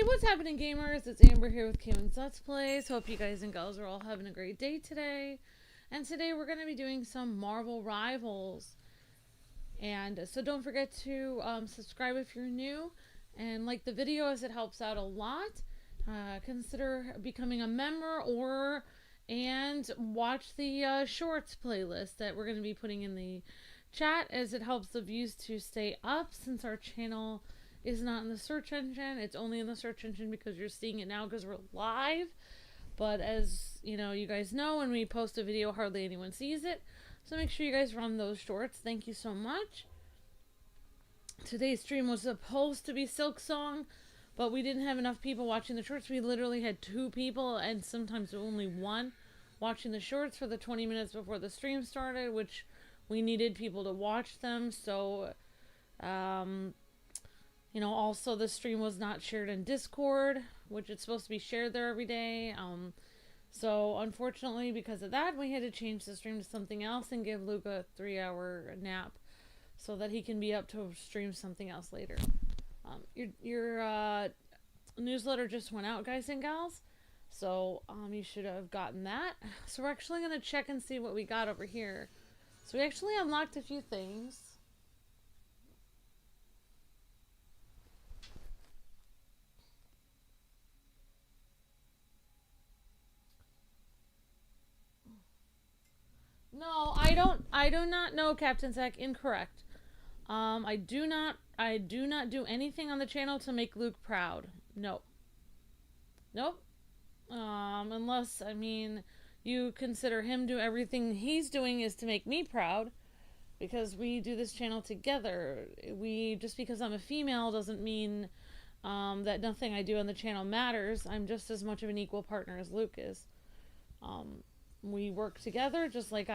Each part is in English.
What's happening, gamers? It's Amber here with Kwings Let's Plays. Hope you guys and girls are all having a great day today. And today we're going to be doing some Marvel Rivals. And so don't forget to subscribe if you're new. And like the video as it helps out a lot. Consider becoming a member and watch the shorts playlist that we're going to be putting in the chat, as it helps the views to stay up, since our channel is not in the search engine. It's only in the search engine because you're seeing it now because we're live. But as you know, you guys know, when we post a video, hardly anyone sees it. So make sure you guys run those shorts. Thank you so much. Today's stream was supposed to be Silk Song, but we didn't have enough people watching the shorts. We literally had 2 people, and sometimes only 1, watching the shorts for the 20 minutes before the stream started, which we needed people to watch them. So, you know, also the stream was not shared in Discord, which it's supposed to be shared there every day. So unfortunately, because of that, we had to change the stream to something else and give Luke a 3-hour nap so that he can be up to stream something else later. Your newsletter just went out, guys and gals. So you should have gotten that. So we're actually going to check and see what we got over here. So we actually unlocked a few things. No, I do not know, Captain Zach. Incorrect. I do not do anything on the channel to make Luke proud. Nope. Nope. Unless, I mean, you consider him do everything he's doing is to make me proud, because we do this channel together. Just because I'm a female doesn't mean that nothing I do on the channel matters. I'm just as much of an equal partner as Luke is. We work together, just like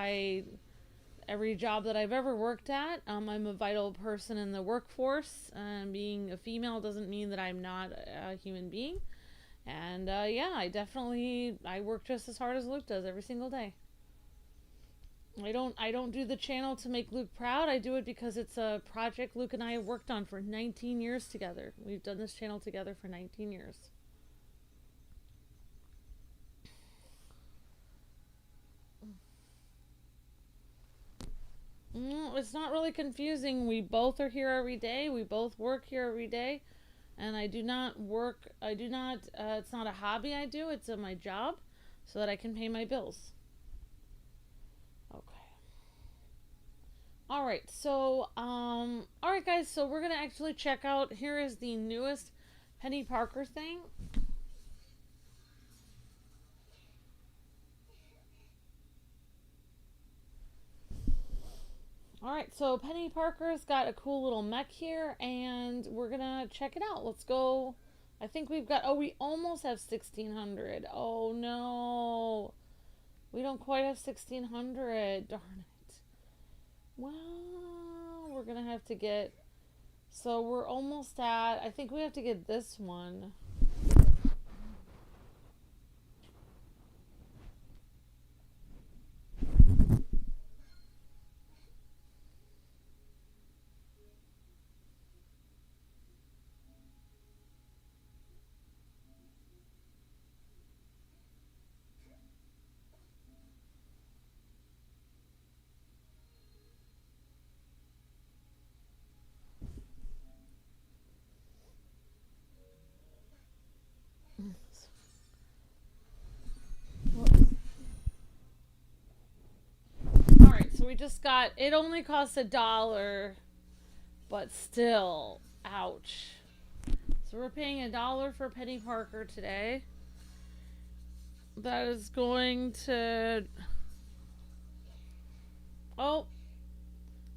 every job that I've ever worked at. I'm a vital person in the workforce, and being a female doesn't mean that I'm not a human being. And yeah, I work just as hard as Luke does every single day. I don't do the channel to make Luke proud. I do it because it's a project Luke and I have worked on for 19 years together. We've done this channel together for 19 years. It's not really confusing. We both are here every day. We both work here every day. And it's not a hobby I do. It's my job so that I can pay my bills. Okay. Alright, so, alright guys, so we're going to actually check out, here is the newest Peni Parker thing. Alright, so Peni Parker's got a cool little mech here, and we're gonna check it out. Let's go. I think we've got, oh, we almost have 1600. Oh no. We don't quite have 1600. Darn it. Well, we're gonna have to get, so we're almost at, I think we have to get this one. Alright, so we just got, it only costs $1, but still, ouch. So we're paying $1 for Peni Parker today. That is going to, oh,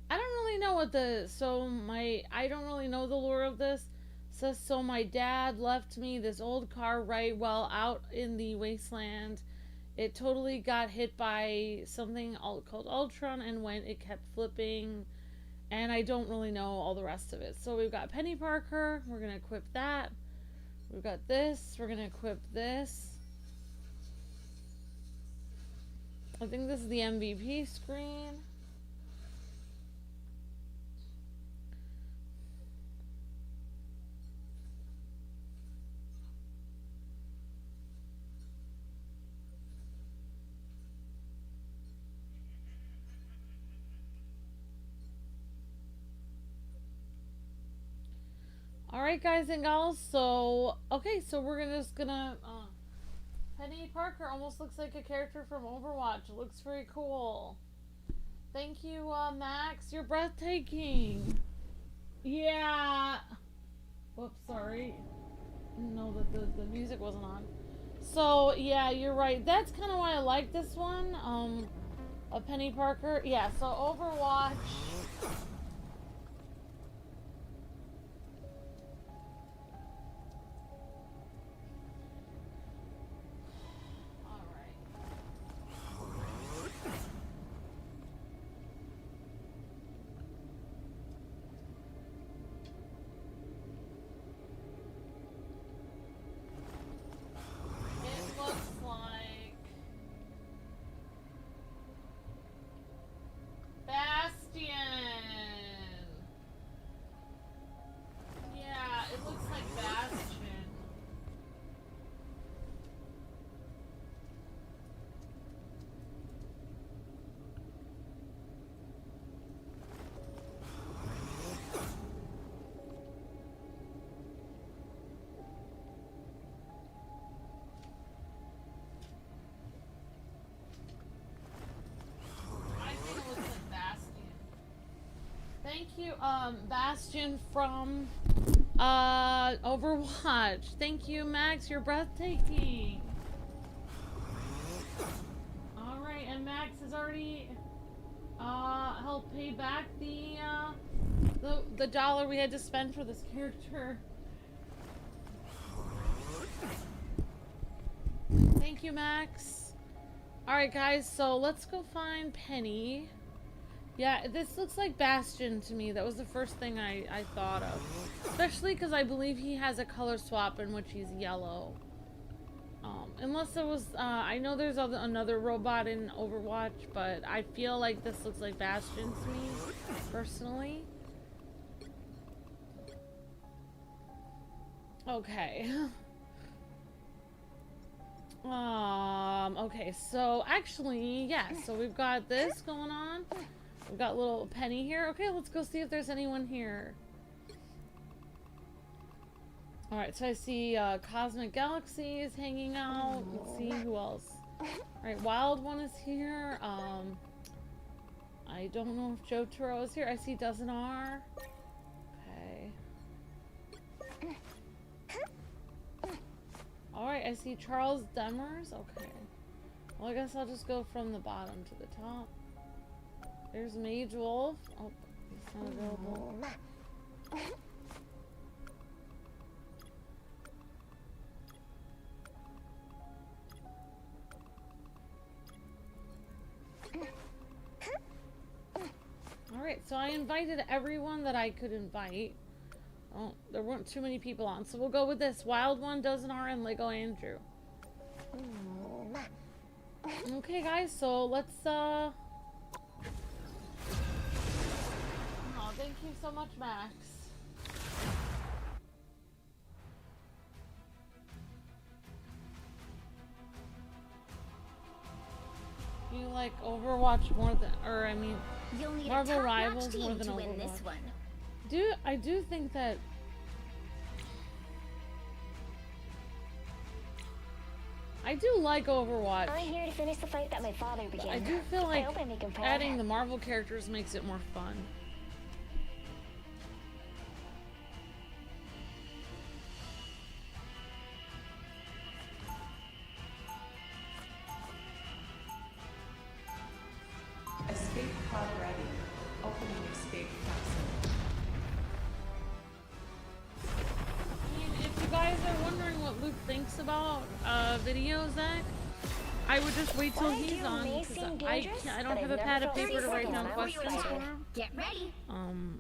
I don't really know what I don't really know the lore of this. It says, so my dad left me this old car right while out in the wasteland. It totally got hit by something called Ultron, and when it kept flipping, and I don't really know all the rest of it. So we've got Peni Parker, we're going to equip that. We've got this, we're going to equip this. I think this is the MVP screen. Alright, guys and gals, so, okay, so we're just gonna, Penny Parker almost looks like a character from Overwatch. It looks very cool. Thank you, Max. You're breathtaking. Yeah. Whoops, sorry. No, the music wasn't on. So, yeah, you're right. That's kind of why I like this one, a Penny Parker. Yeah, so Overwatch... Bastion! Yeah, it looks like Bastion. Thank you, Bastion from, Overwatch. Thank you, Max. You're breathtaking. Alright, and Max has already, helped pay back the dollar we had to spend for this character. Thank you, Max. Alright, guys, so let's go find Penny. Yeah, this looks like Bastion to me. That was the first thing I thought of. Especially because I believe he has a color swap in which he's yellow. Unless it was, I know there's another robot in Overwatch, but I feel like this looks like Bastion to me, personally. Okay. Okay, so actually, yeah, so we've got this going on. We've got little Penny here. Okay, let's go see if there's anyone here. Alright, so I see Cosmic Galaxy is hanging out. Let's see who else. Alright, Wild One is here. I don't know if Jotaro is here. I see Dozenar. Okay. Alright, I see Charles Demers. Okay. Well, I guess I'll just go from the bottom to the top. There's Mage Wolf. Oh, he's not available. Alright, so I invited everyone that I could invite. Oh, there weren't too many people on, so we'll go with this. Wild One, Dozenar, and Lego Andrew. Okay, guys, so let's, Oh, thank you so much, Max. You like Overwatch more than, or I mean, Marvel Rivals more than Overwatch. This one. I do think that I do like Overwatch. I'm here to finish the fight that my father began. I do feel like adding the Marvel characters makes it more fun. Escape pod ready. Opening escape capsule. I mean, if you guys are wondering what Luke thinks about video, Zach, I would just wait till he's on, because I don't have a pad of paper to write down questions for him. Get ready.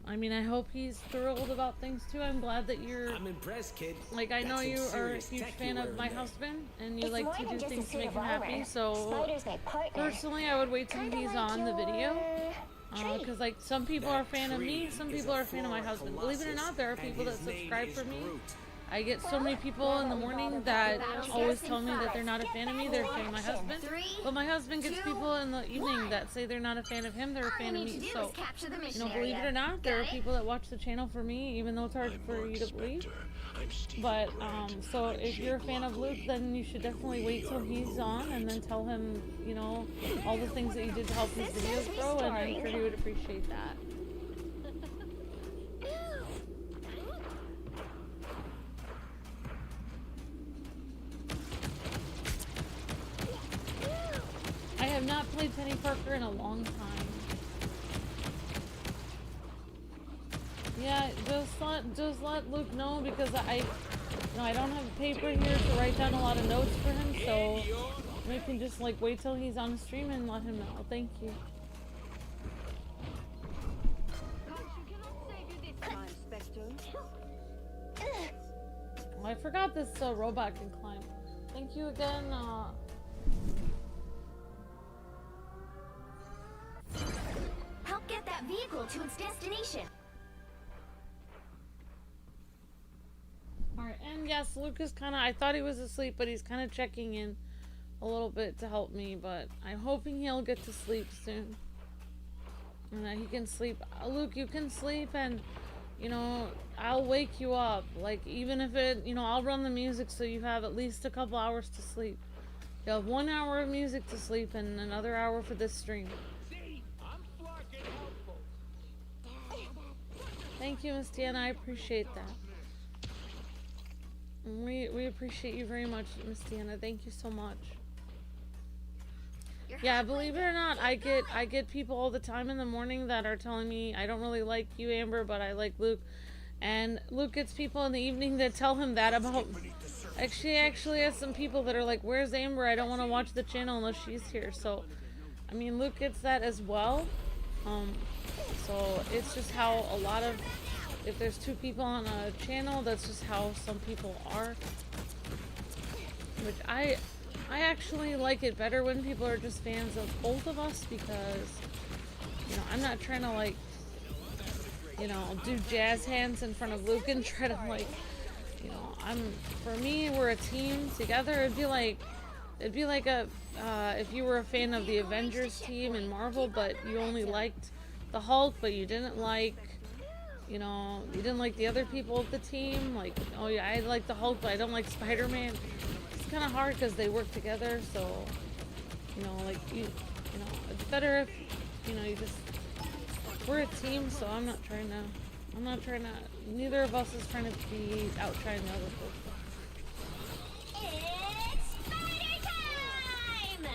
I mean, I hope he's thrilled about things too. I'm glad that you're. I'm impressed, kid. Like, I know you are a huge fan of my husband, and you like to do things to make him happy. So, personally, I would wait till he's on the video. Because, like, some people are a fan of me, some people are a fan of my husband. Believe it or not, there are people that subscribe for me I get so many people in the morning that always tell me that they're not a fan of me, they're a fan of my husband. But my husband gets people in the evening that say they're not a fan of him, they're a fan of me. So, you know, believe it or not, there are people that watch the channel for me, even though it's hard for you to believe. But, so if you're a fan of Luke, then you should definitely wait till he's on and then tell him, you know, all the things that you did to help his videos grow, and I'm sure he would appreciate that. I have not played Penny Parker in a long time. Yeah, just let Luke know, because I don't have paper here to write down a lot of notes for him, so we can just like wait till he's on the stream and let him know. Thank you. Oh, I forgot this robot can climb. Thank you again. Help get that vehicle to its destination. Alright, and yes, Luke is kind of, I thought he was asleep, but he's kind of checking in a little bit to help me, but I'm hoping he'll get to sleep soon. And that he can sleep. Luke, you can sleep, and, you know, I'll wake you up. Like, even if it, you know, I'll run the music so you have at least a couple hours to sleep. You have 1 hour of music to sleep and another hour for this stream. Thank you, Miss Deanna. I appreciate that. We appreciate you very much, Miss Deanna. Thank you so much. Yeah, believe it or not, I get people all the time in the morning that are telling me, I don't really like you, Amber, but I like Luke. And Luke gets people in the evening that tell him that about... Actually has some people that are like, where's Amber? I don't want to watch the channel unless she's here. So, I mean, Luke gets that as well. So it's just how a lot of... If there's two people on a channel, that's just how some people are. Which I actually like it better when people are just fans of both of us, because, you know, I'm not trying to, like, you know, do jazz hands in front of Luke and try to, like, you know, for me, we're a team together. It'd be like if you were a fan of the Avengers team in Marvel, but you only liked the Hulk, but you didn't like, you know, you didn't like the other people of the team. Like, oh yeah, I like the Hulk, but I don't like Spider-Man. It's kind of hard because they work together. So, you know, like you know, it's better if, you know, you just, we're a team. So I'm not trying to. Neither of us is trying to be out trying the other person. It's spider time!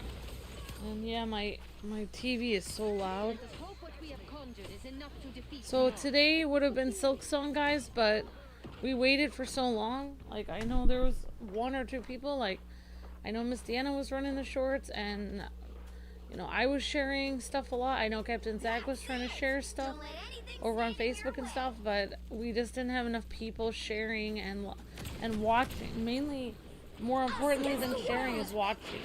And yeah, my TV is so loud. So today would have been Silk Song, guys, but we waited for so long. Like, I know there was 1 or 2 people. Like, I know Miss Deanna was running the shorts, and, you know, I was sharing stuff a lot. I know Captain Zach was trying to share stuff over on Facebook and stuff, but we just didn't have enough people sharing and watching. Mainly, more importantly than sharing is watching.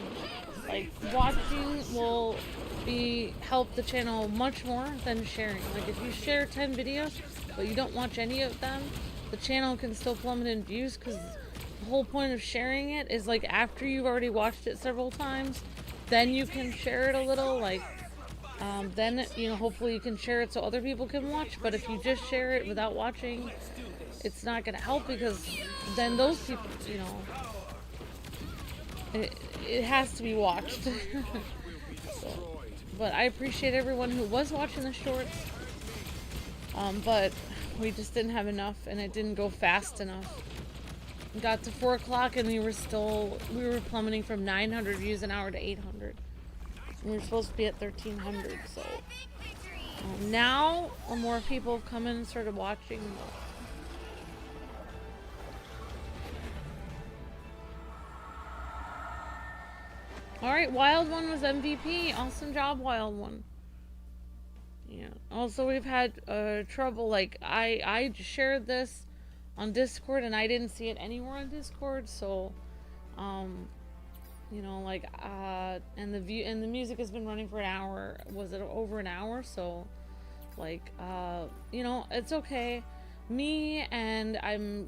Like, watching will help the channel much more than sharing. Like, if you share 10 videos but you don't watch any of them, the channel can still plummet in views, because the whole point of sharing it is, like, after you've already watched it several times, then you can share it a little. Like, then, you know, hopefully you can share it so other people can watch. But if you just share it without watching, it's not going to help, because then those people, you know, it has to be watched. So, but I appreciate everyone who was watching the shorts, but we just didn't have enough, and it didn't go fast enough. We got to 4 o'clock and we were plummeting from 900 views an hour to 800. We were supposed to be at 1,300, so now more people have come in and started watching. Alright, Wild One was MVP. Awesome job, Wild One. Yeah. Also, we've had trouble. Like, I shared this on Discord and I didn't see it anywhere on Discord, so you know, like, and the music has been running for an hour. Was it over an hour? So, like, you know, it's okay. Me, and I'm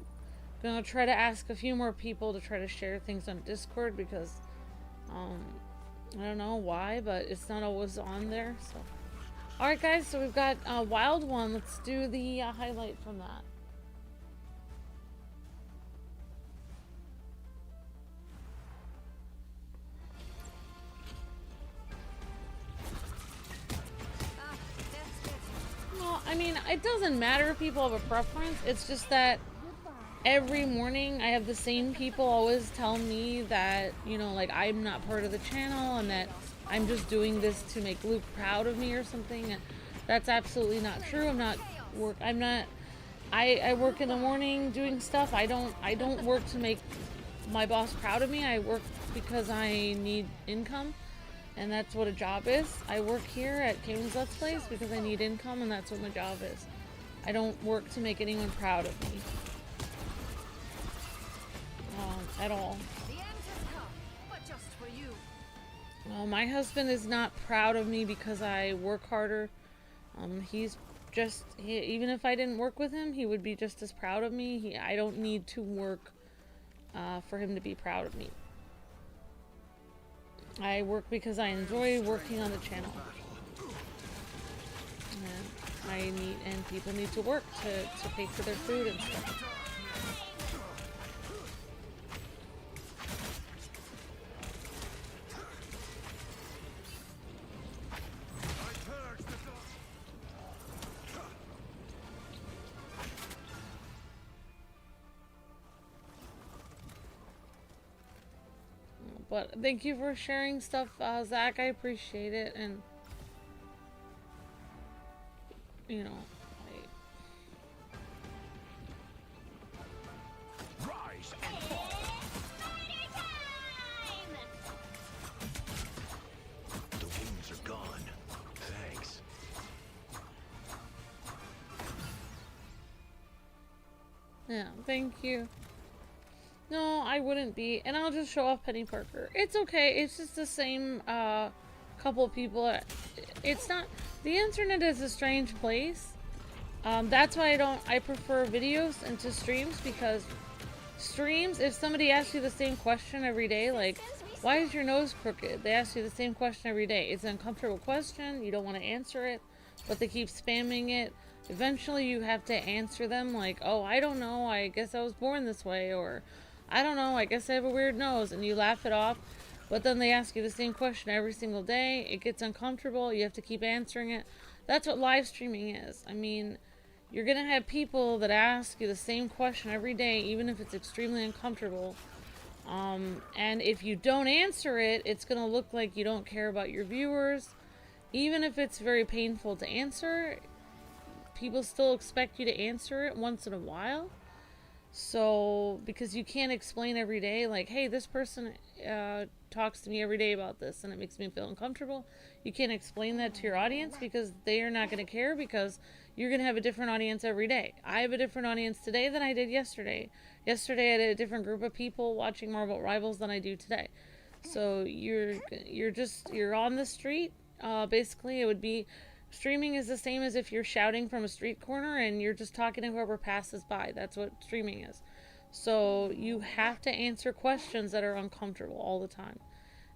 gonna try to ask a few more people to try to share things on Discord because I don't know why, but it's not always on there. So, all right, guys. So we've got Wild One. Let's do the highlight from that. Well, I mean, it doesn't matter if people have a preference. It's just that every morning I have the same people always tell me that, you know, like I'm not part of the channel and that I'm just doing this to make Luke proud of me or something. And that's absolutely not true. I work in the morning doing stuff. I don't work to make my boss proud of me. I work because I need income. And that's what a job is. I work here at Kwings Let's Plays because I need income, and that's what my job is. I don't work to make anyone proud of me. At all. My husband is not proud of me because I work harder. Even if I didn't work with him, he would be just as proud of me. I don't need to work for him to be proud of me. I work because I enjoy working on the channel. And people need to work to pay for their food and stuff. But thank you for sharing stuff, Zach. I appreciate it, and you know, Rise and fall. The wings are gone. Thanks. yeah, thank you. No, I wouldn't be, and I'll just show off Penny Parker. It's okay. It's just the same couple people. It's not. The internet is a strange place. That's why I prefer videos into streams, because streams, if somebody asks you the same question every day, like, why is your nose crooked? They ask you the same question every day. It's an uncomfortable question. You don't want to answer it, but they keep spamming it. Eventually, you have to answer them like, oh, I don't know. I guess I was born this way, or I don't know, I guess I have a weird nose, and you laugh it off, but then they ask you the same question every single day. It gets uncomfortable. You have to keep answering it. That's what live streaming is. I mean, you're going to have people that ask you the same question every day, even if it's extremely uncomfortable. And if you don't answer it, it's going to look like you don't care about your viewers. Even if it's very painful to answer, people still expect you to answer it once in a while. So, because you can't explain every day, like, hey, this person talks to me every day about this and it makes me feel uncomfortable. You can't explain that to your audience because they are not going to care, because you're going to have a different audience every day. I have a different audience today than I did yesterday. Yesterday I had a different group of people watching Marvel Rivals than I do today. So you're on the street. Basically, it would be, streaming is the same as if you're shouting from a street corner and you're just talking to whoever passes by. That's what streaming is. So you have to answer questions that are uncomfortable all the time.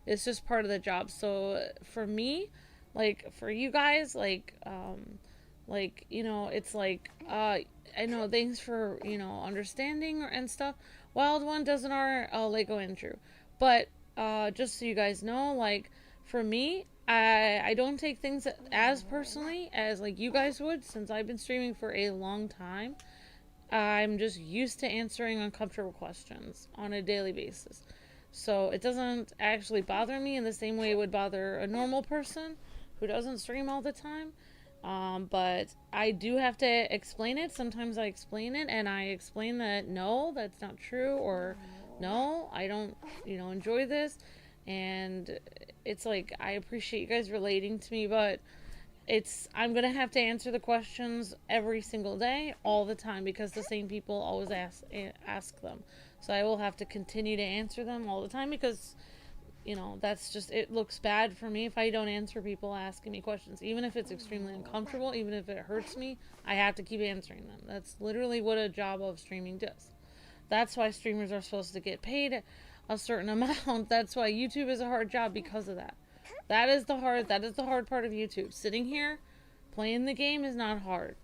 It's just part of the job. So for me, like for you guys, you know, it's like, I know, thanks for, you know, understanding and stuff. Wild One doesn't are Lego Andrew. But just so you guys know, like for me, I don't take things as personally as like you guys would, since I've been streaming for a long time. I'm just used to answering uncomfortable questions on a daily basis. So it doesn't actually bother me in the same way it would bother a normal person who doesn't stream all the time. But I do have to explain it. Sometimes I explain it and I explain that no, that's not true, or no, I don't, you know, enjoy this. And it's like, I appreciate you guys relating to me, but I'm gonna have to answer the questions every single day, all the time, because the same people always ask them. So I will have to continue to answer them all the time, because, you know, that's just, it looks bad for me if I don't answer people asking me questions. Even if it's extremely uncomfortable, even if it hurts me, I have to keep answering them. That's literally what a job of streaming does. That's why streamers are supposed to get paid a certain amount. That's why YouTube is a hard job because of that. That is the hard part of YouTube. Sitting here, playing the game is not hard.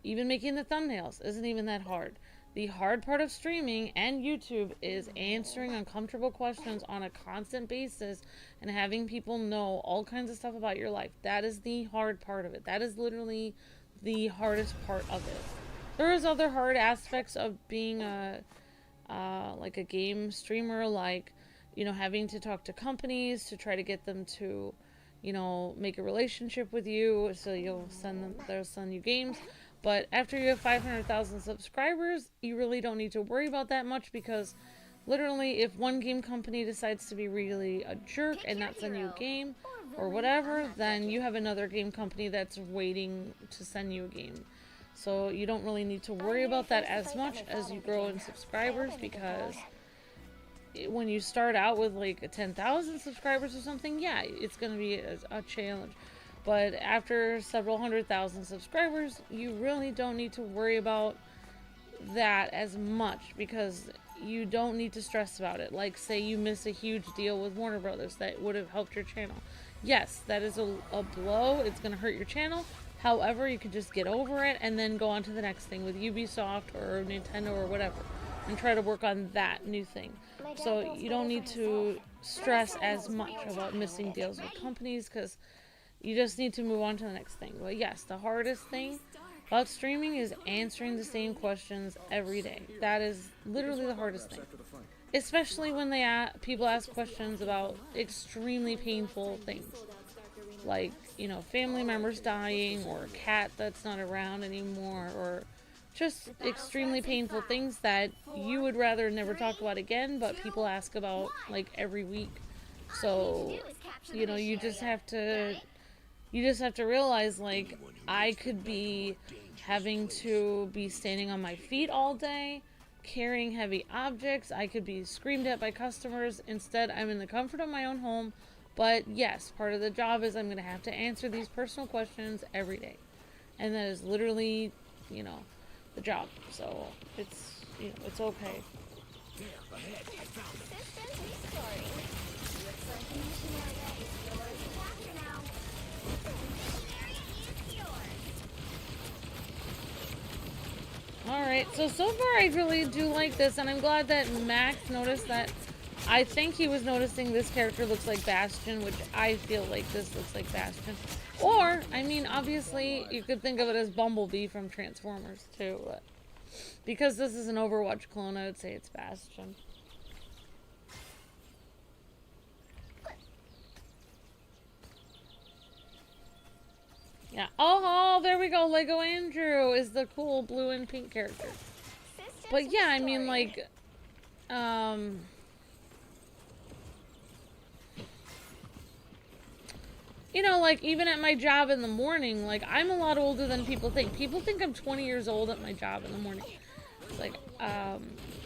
Even making the thumbnails isn't even that hard. The hard part of streaming and YouTube is answering uncomfortable questions on a constant basis and having people know all kinds of stuff about your life. That is the hard part of it. That is literally the hardest part of it. There is other hard aspects of being like a game streamer, like, you know, having to talk to companies to try to get them to, you know, make a relationship with you, so they'll send you games. But after you have 500,000 subscribers, you really don't need to worry about that much, because literally if one game company decides to be really a jerk and not send you a game or whatever, then you have another game company that's waiting to send you a game. So you don't really need to worry about that as much as you grow in subscribers, because when you start out with like 10,000 subscribers or something, yeah, it's going to be a challenge. But after several 100,000 subscribers, you really don't need to worry about that as much, because you don't need to stress about it. Like, say you miss a huge deal with Warner Brothers that would have helped your channel. Yes, that is a blow. It's going to hurt your channel. However, you could just get over it and then go on to the next thing with Ubisoft or Nintendo or whatever, and try to work on that new thing. So you don't need to stress as much about missing deals with companies, because you just need to move on to the next thing. But yes, the hardest thing about streaming is answering the same questions every day. That is literally the hardest thing. Especially when people ask questions about extremely painful things. Like, you know, family members dying, or a cat that's not around anymore, or just extremely painful things that you would rather never talk about again, but people ask about like every week. So, you know, you just have to realize, like, I could be having to be standing on my feet all day, carrying heavy objects. I could be screamed at by customers. Instead, I'm in the comfort of my own home. But yes, part of the job is I'm going to have to answer these personal questions every day. And that is literally, you know, the job. So it's, you know, it's okay. Alright, so far I really do like this, and I'm glad that Max noticed that. I think he was noticing this character looks like Bastion, which I feel like this looks like Bastion. Or, I mean, obviously, you could think of it as Bumblebee from Transformers, too. But because this is an Overwatch clone, I would say it's Bastion. Yeah. Oh, there we go. Lego Andrew is the cool blue and pink character. But yeah, I mean, like, you know, like, even at my job in the morning, like, I'm a lot older than people think. People think I'm 20 years old at my job in the morning. Like,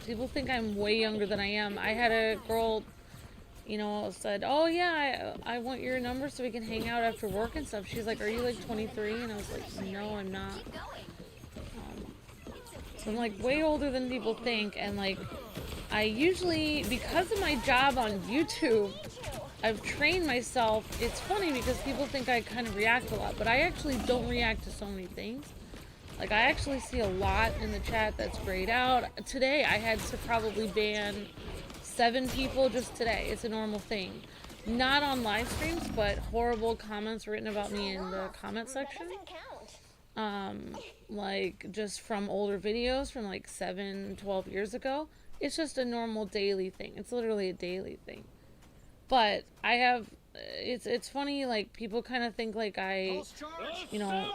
people think I'm way younger than I am. I had a girl, you know, said, oh yeah, I want your number so we can hang out after work and stuff. She's like, are you like 23? And I was like, no, I'm not. So I'm like way older than people think. And like, I usually, because of my job on YouTube, I've trained myself. It's funny because people think I kind of react a lot, but I actually don't react to so many things. Like, I actually see a lot in the chat that's grayed out. Today, I had to probably ban 7 people just today. It's a normal thing. Not on live streams, but horrible comments written about me in the comment section. Like, just from older videos from like 7, 12 years ago. It's just a normal daily thing. It's literally a daily thing. But I have, it's funny, like, people kind of think like I, you know,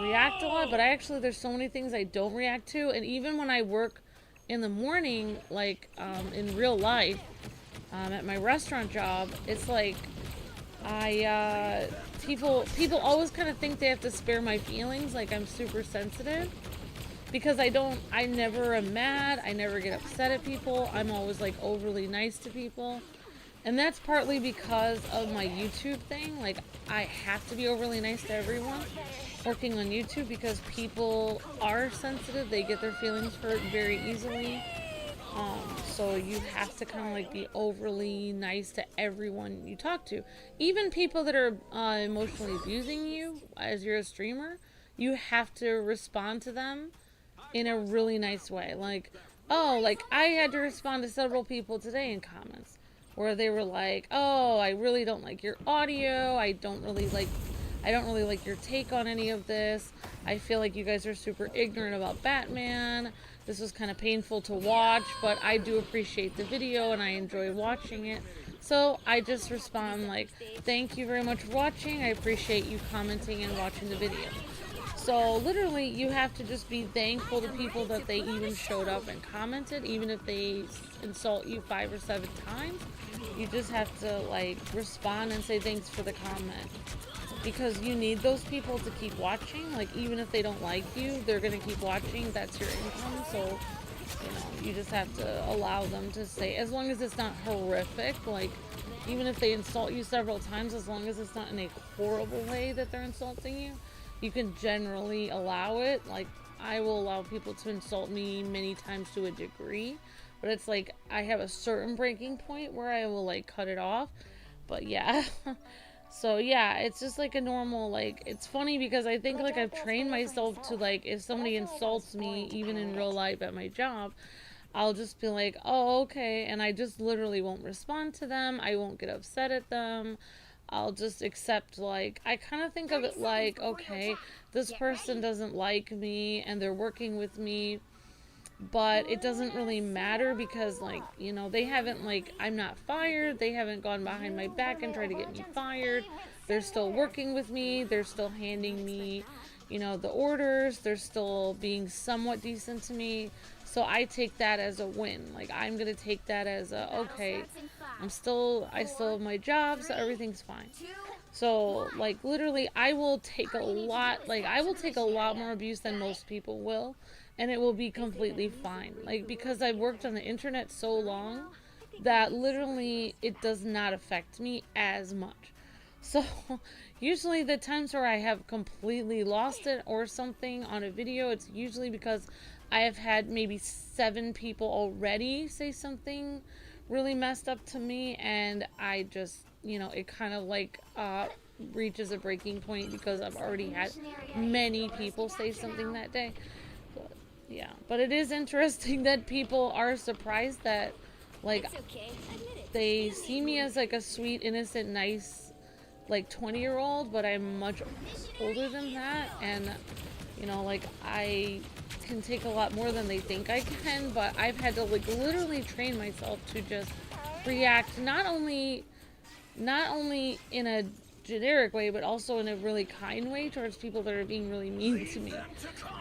react a lot, but I actually, there's so many things I don't react to. And even when I work in the morning, like, in real life, at my restaurant job, it's like, people always kind of think they have to spare my feelings, like I'm super sensitive, because I never am mad, I never get upset at people, I'm always like overly nice to people. And that's partly because of my YouTube thing. Like, I have to be overly nice to everyone working on YouTube, because people are sensitive. They get their feelings hurt very easily. So you have to kind of like be overly nice to everyone you talk to. Even people that are emotionally abusing you as you're a streamer, you have to respond to them in a really nice way. Like, oh, like I had to respond to several people today in comments where they were like, oh, I really don't like your audio. I don't really like your take on any of this. I feel like you guys are super ignorant about Batman. This was kind of painful to watch, but I do appreciate the video and I enjoy watching it. So I just respond like, thank you very much for watching. I appreciate you commenting and watching the video. So literally you have to just be thankful to people that they even showed up and commented, even if they insult you 5 or 7 times. You just have to like respond and say thanks for the comment. Because you need those people to keep watching. Like, even if they don't like you, they're going to keep watching. That's your income. So, you know, you just have to allow them to say, as long as it's not horrific, like, even if they insult you several times, as long as it's not in a horrible way that they're insulting you, you can generally allow it. Like, I will allow people to insult me many times to a degree. But it's like, I have a certain breaking point where I will, like, cut it off. But, yeah. So yeah, it's just like a normal, like, it's funny because I think like I've trained myself to like, if somebody insults me, even in real life at my job, I'll just be like, oh, okay, and I just literally won't respond to them, I won't get upset at them, I'll just accept, like, I kind of think of it like, okay, this person doesn't like me, and they're working with me, but it doesn't really matter because, like, you know, they haven't, like, I'm not fired, they haven't gone behind my back and tried to get me fired, they're still working with me, they're still handing me, you know, the orders, they're still being somewhat decent to me, so I take that as a win. Like, I'm gonna take that as a, okay, I still have my job, so everything's fine. So, like, literally, I will take a lot more abuse than most people will, and it will be completely fine. Like, because I've worked on the internet so long that literally it does not affect me as much. So, usually the times where I have completely lost it or something on a video, it's usually because I have had maybe 7 people already say something really messed up to me, and I just, you know, it kind of like reaches a breaking point because I've already had many people say something that day. But, yeah, but it is interesting that people are surprised that, like, they see me as like a sweet, innocent, nice, like 20-year-old, but I'm much older than that, and, you know, like, I can take a lot more than they think I can, but I've had to, like, literally train myself to just react not only in a generic way, but also in a really kind way towards people that are being really mean to me.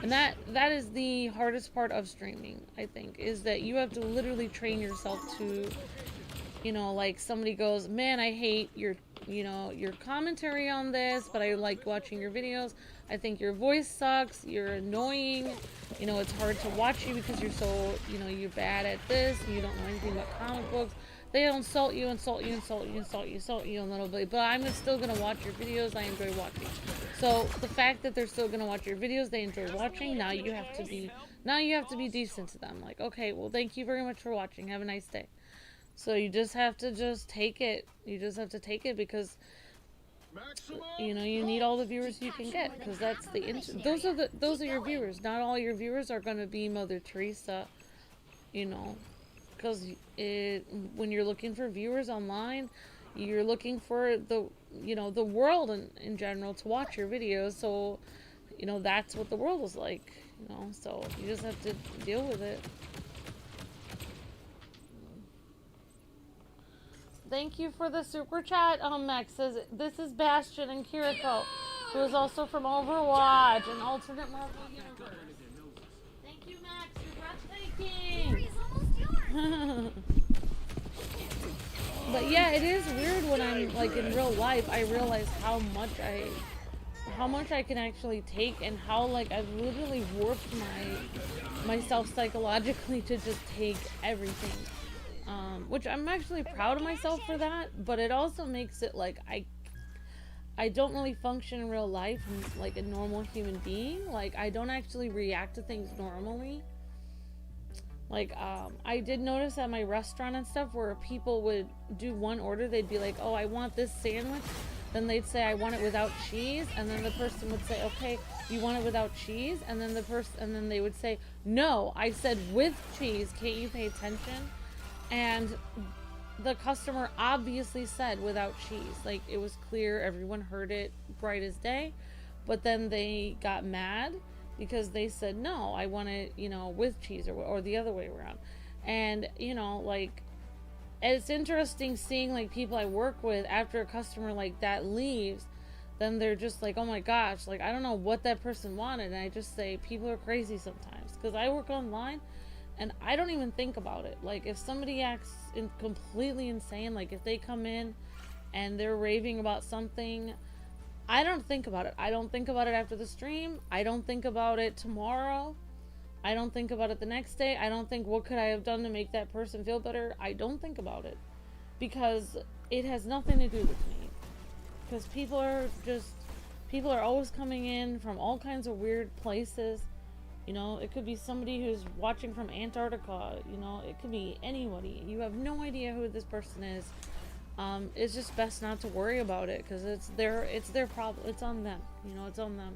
And that is the hardest part of streaming, I think, is that you have to literally train yourself to, you know, like, somebody goes, man, I hate your, you know, your commentary on this, but I like watching your videos. I think your voice sucks, you're annoying, you know, it's hard to watch you because you're so, you know, you're bad at this, you don't know anything about comic books. They insult you a little bit, but I'm still gonna watch your videos. I enjoy watching. So the fact that they're still gonna watch your videos, they enjoy watching. Now you have to be decent to them. Like, okay, well, thank you very much for watching. Have a nice day. So you just have to take it. You just have to take it because, you know, you need all the viewers you can get, because that's those are your viewers. Not all your viewers are gonna be Mother Teresa, you know. Because when you're looking for viewers online, you're looking for the, you know, the world in general to watch your videos. So, you know, that's what the world is like, you know. So you just have to deal with it. Thank you for the super chat. Max says this is Bastion and Kiriko, who is also from Overwatch, an alternate Marvel universe. Thank you, Max. You're breathtaking. But yeah, it is weird when I'm, like, in real life, I realize how much I can actually take, and how, like, I've literally warped myself psychologically to just take everything, which I'm actually proud of myself for that, but it also makes it like I don't really function in real life like a normal human being. Like, I don't actually react to things normally. Like, I did notice at my restaurant and stuff where people would do one order, they'd be like, oh, I want this sandwich. Then they'd say, I want it without cheese. And then the person would say, okay, you want it without cheese? And then and then they would say, no, I said with cheese. Can't you pay attention? And the customer obviously said without cheese. Like, it was clear, everyone heard it bright as day. But then they got mad because they said, no, I want it, you know, with cheese, or the other way around. And, you know, like, it's interesting seeing, like, people I work with, after a customer like that leaves, then they're just like, oh my gosh, like, I don't know what that person wanted. And I just say, people are crazy sometimes. Because I work online, and I don't even think about it. Like, if somebody acts completely insane, like, if they come in and they're raving about something, I don't think about it. I don't think about it after the stream. I don't think about it tomorrow. I don't think about it the next day. I don't think, what could I have done to make that person feel better? I don't think about it. Because it has nothing to do with me. Because people are always coming in from all kinds of weird places. You know, it could be somebody who's watching from Antarctica. You know, it could be anybody. You have no idea who this person is. It's just best not to worry about it, because it's their problem. It's on them. You know, it's on them.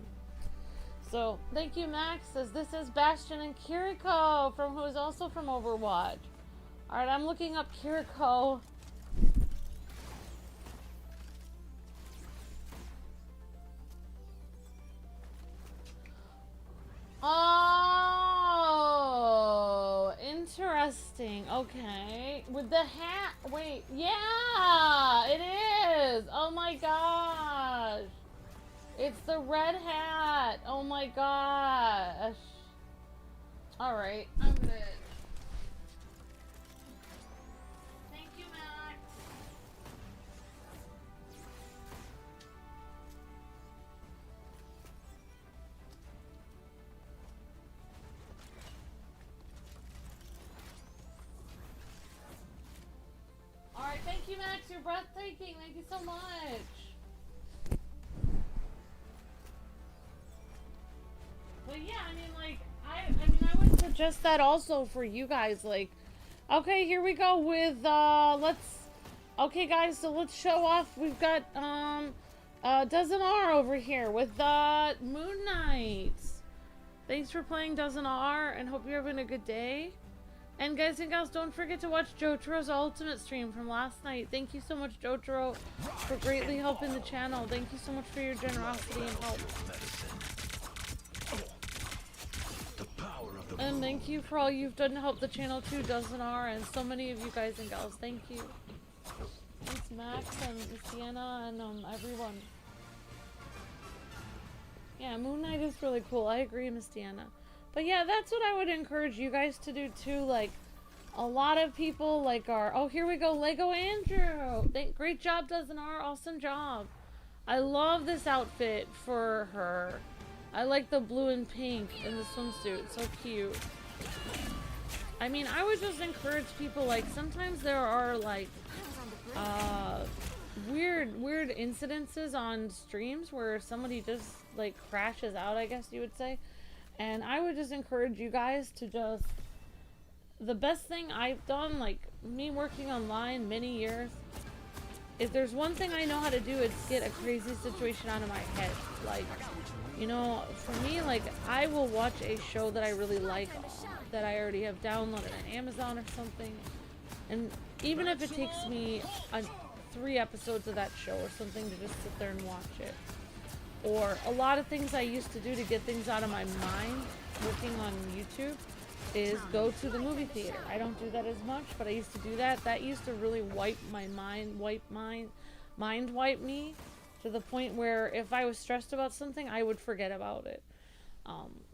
So, thank you, Max, as this is Bastion and Kiriko, who is also from Overwatch. Alright, I'm looking up Kiriko. Oh, interesting. Okay. With the hat. Wait. Yeah, it is. Oh my gosh. It's the red hat. Oh my gosh. Alright. I'm good. Thank you, Max. Alright, thank you, Max. You're breathtaking. Thank you so much. But yeah, I mean, like, I would suggest that also for you guys. Like, okay, here we go with, okay, guys, so let's show off. We've got, Dozen R over here with, Moon Knight. Thanks for playing Dozen R, and hope you're having a good day. And guys and gals, don't forget to watch Jotaro's Ultimate stream from last night. Thank you so much, Jotaro, for greatly helping the channel. Thank you so much for your generosity and help. And thank you for all you've done to help the channel too, Dozen R, and so many of you guys and gals. Thank you. Thanks, Max and Sienna and everyone. Yeah, Moon Knight is really cool. I agree, Miss Deanna. But yeah, that's what I would encourage you guys to do too. Like, a lot of people like are, oh, here we go, Lego Andrew. Great job, Dozen R. Awesome job. I love this outfit for her. I like the blue and pink in the swimsuit. So cute. I mean, I would just encourage people, like, sometimes there are, like, weird incidences on streams where somebody just, like, crashes out, I guess you would say. And I would just encourage you guys to just, the best thing I've done, like, me working online many years, if there's one thing I know how to do, it's get a crazy situation out of my head. Like, you know, for me, like, I will watch a show that I really like, that I already have downloaded on Amazon or something, and even if it takes me 3 episodes of that show or something to just sit there and watch it. Or a lot of things I used to do to get things out of my mind working on YouTube is go to the movie theater. I don't do that as much, but I used to do that. That used to really wipe my mind, mind wipe me, to the point where if I was stressed about something, I would forget about it.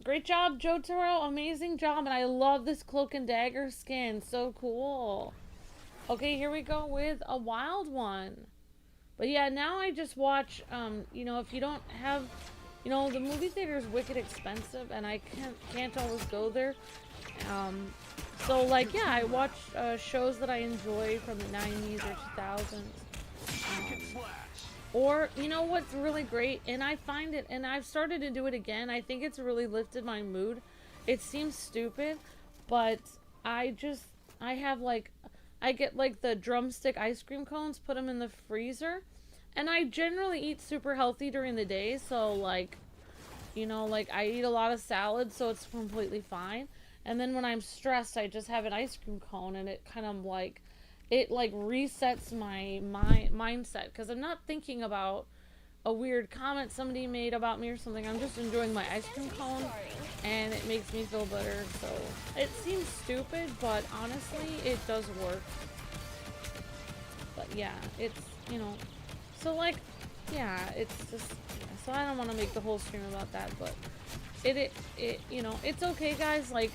Great job, Jotaro. Amazing job. And I love this Cloak and Dagger skin. So cool. Okay, here we go with a wild one. But yeah, now I just watch, you know, if you don't have, you know, the movie theater is wicked expensive, and I can't always go there. So, like, yeah, I watch shows that I enjoy from the 90s or 2000s. Or, you know what's really great, and I find it, and I've started to do it again, I think it's really lifted my mood. It seems stupid, but I have like, I get like the drumstick ice cream cones, put them in the freezer, and I generally eat super healthy during the day, so like, you know, like I eat a lot of salad, so it's completely fine. And then when I'm stressed, I just have an ice cream cone, and it kind of like, it like resets my mindset, because I'm not thinking about a weird comment somebody made about me or something. I'm just enjoying my ice cream cone, and it makes me feel better. So it seems stupid, but honestly, it does work. But yeah, it's, you know, so like, yeah, it's just, yeah, so I don't want to make the whole stream about that, but it, you know, it's okay, guys. Like,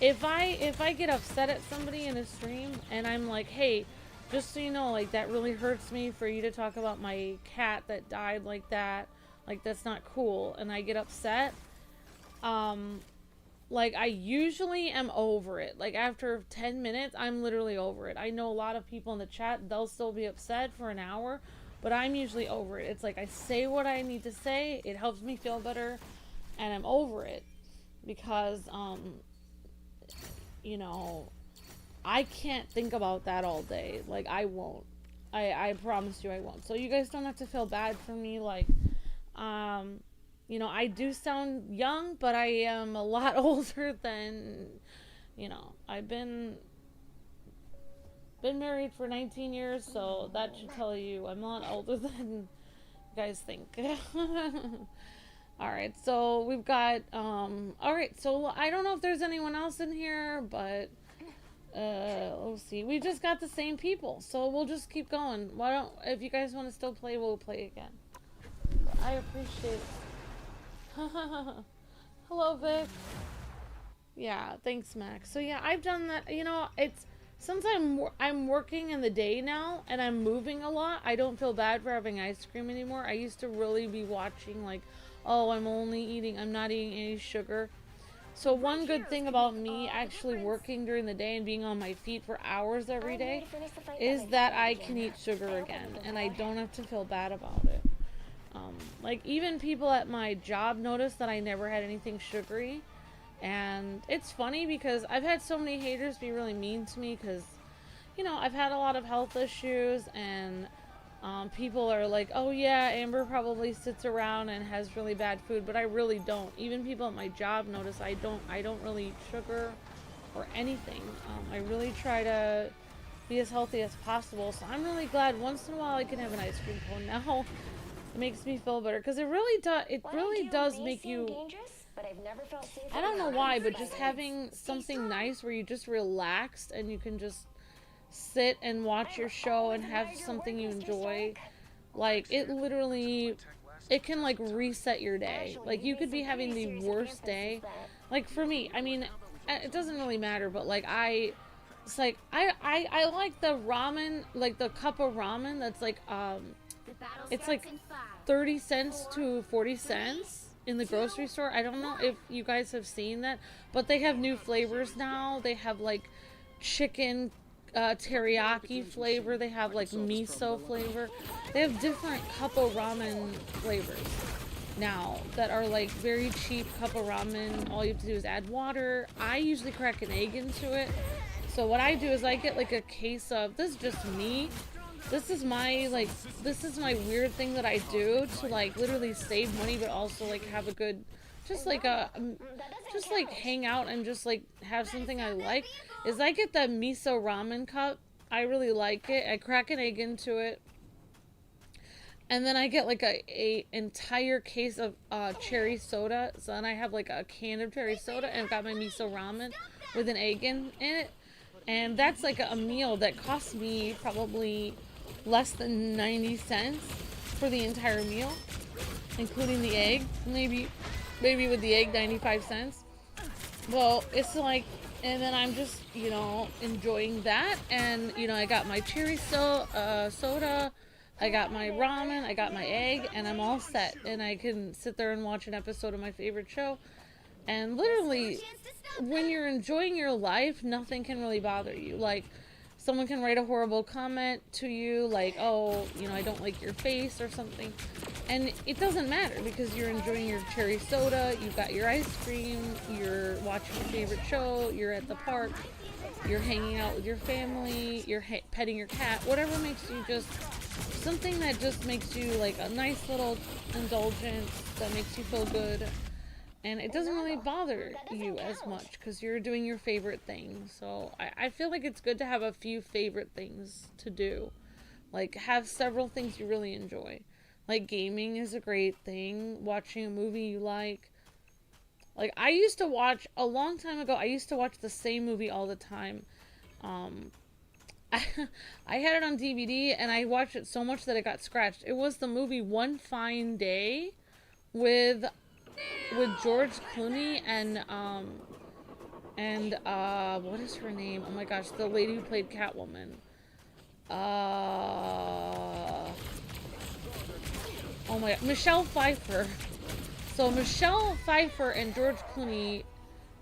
if I get upset at somebody in a stream and I'm like, hey, just so you know, like, that really hurts me for you to talk about my cat that died like that, like, that's not cool, and I get upset, like, I usually am over it. Like, after 10 minutes, I'm literally over it. I know a lot of people in the chat, they'll still be upset for an hour, but I'm usually over it. It's like, I say what I need to say, it helps me feel better, and I'm over it. Because, you know, I can't think about that all day. Like, I won't. I promise you I won't. So you guys don't have to feel bad for me. Like, you know, I do sound young, but I am a lot older than, you know, I've been married for 19 years, so that should tell you I'm a lot older than you guys think. Alright, so we've got, alright, so I don't know if there's anyone else in here, but, let's see, we just got the same people, so we'll just keep going. Why don't, if you guys want to still play, we'll play again. I appreciate it. Hello, Vic. Yeah, thanks, Max. So yeah, I've done that, you know, it's, since I'm working in the day now, and I'm moving a lot, I don't feel bad for having ice cream anymore. I used to really be watching, like, oh, I'm not eating any sugar. So one good thing about me actually working during the day and being on my feet for hours every day is that I can eat sugar again, and I don't have to feel bad about it. Like, even people at my job noticed that I never had anything sugary, and it's funny because I've had so many haters be really mean to me because, you know, I've had a lot of health issues, and people are like, oh yeah, Amber probably sits around and has really bad food, but I really don't. Even people at my job notice I don't really eat sugar or anything. I really try to be as healthy as possible, so I'm really glad once in a while I can have an ice cream cone now. It makes me feel better because it really does make you, I don't know why, but just having something nice where you just relaxed and you can just sit and watch your show and have something you enjoy, like, it literally, it can like reset your day. Like, you could be having the worst day, like for me, I mean, it doesn't really matter, but like, it's like I like the ramen, like the cup of ramen that's like it's like 30 cents to 40 cents in the grocery store. I don't know if you guys have seen that, but they have new flavors now. They have like chicken teriyaki flavor. They have like miso flavor. They have different cup of ramen flavors now that are like very cheap cup of ramen. All you have to do is add water. I usually crack an egg into it. So what I do is I get like a case of, this is just me, this is my weird thing that I do to like literally save money, but also like have a good, just like hang out and just like have something I like, is I get the miso ramen cup. I really like it. I crack an egg into it, and then I get like a entire case of cherry soda. So then I have like a can of cherry soda and got my miso ramen with an egg in it, and that's like a meal that costs me probably less than 90 cents for the entire meal, including the egg. Maybe with the egg 95 cents. Well, it's like, and then I'm just, you know, enjoying that, and you know, I got my cherry soda, I got my ramen, I got my egg, and I'm all set, and I can sit there and watch an episode of my favorite show. And literally, when you're enjoying your life, nothing can really bother you. Like, someone can write a horrible comment to you, like, oh, you know, I don't like your face or something. And it doesn't matter because you're enjoying your cherry soda, you've got your ice cream, you're watching your favorite show, you're at the park. you're hanging out with your family, you're petting your cat, whatever makes you just something that just makes you like a nice little indulgence that makes you feel good, and it doesn't really bother you as much because you're doing your favorite thing. So I feel like it's good to have a few favorite things to do, like have several things you really enjoy. Like gaming is a great thing, watching a movie you like I used to watch a long time ago, I used to watch the same movie all the time. I had it on DVD and I watched it so much that it got scratched. It was the movie One Fine Day with George Clooney and what is her name? Oh my gosh, the lady who played Catwoman. Oh my god, Michelle Pfeiffer. So Michelle Pfeiffer and George Clooney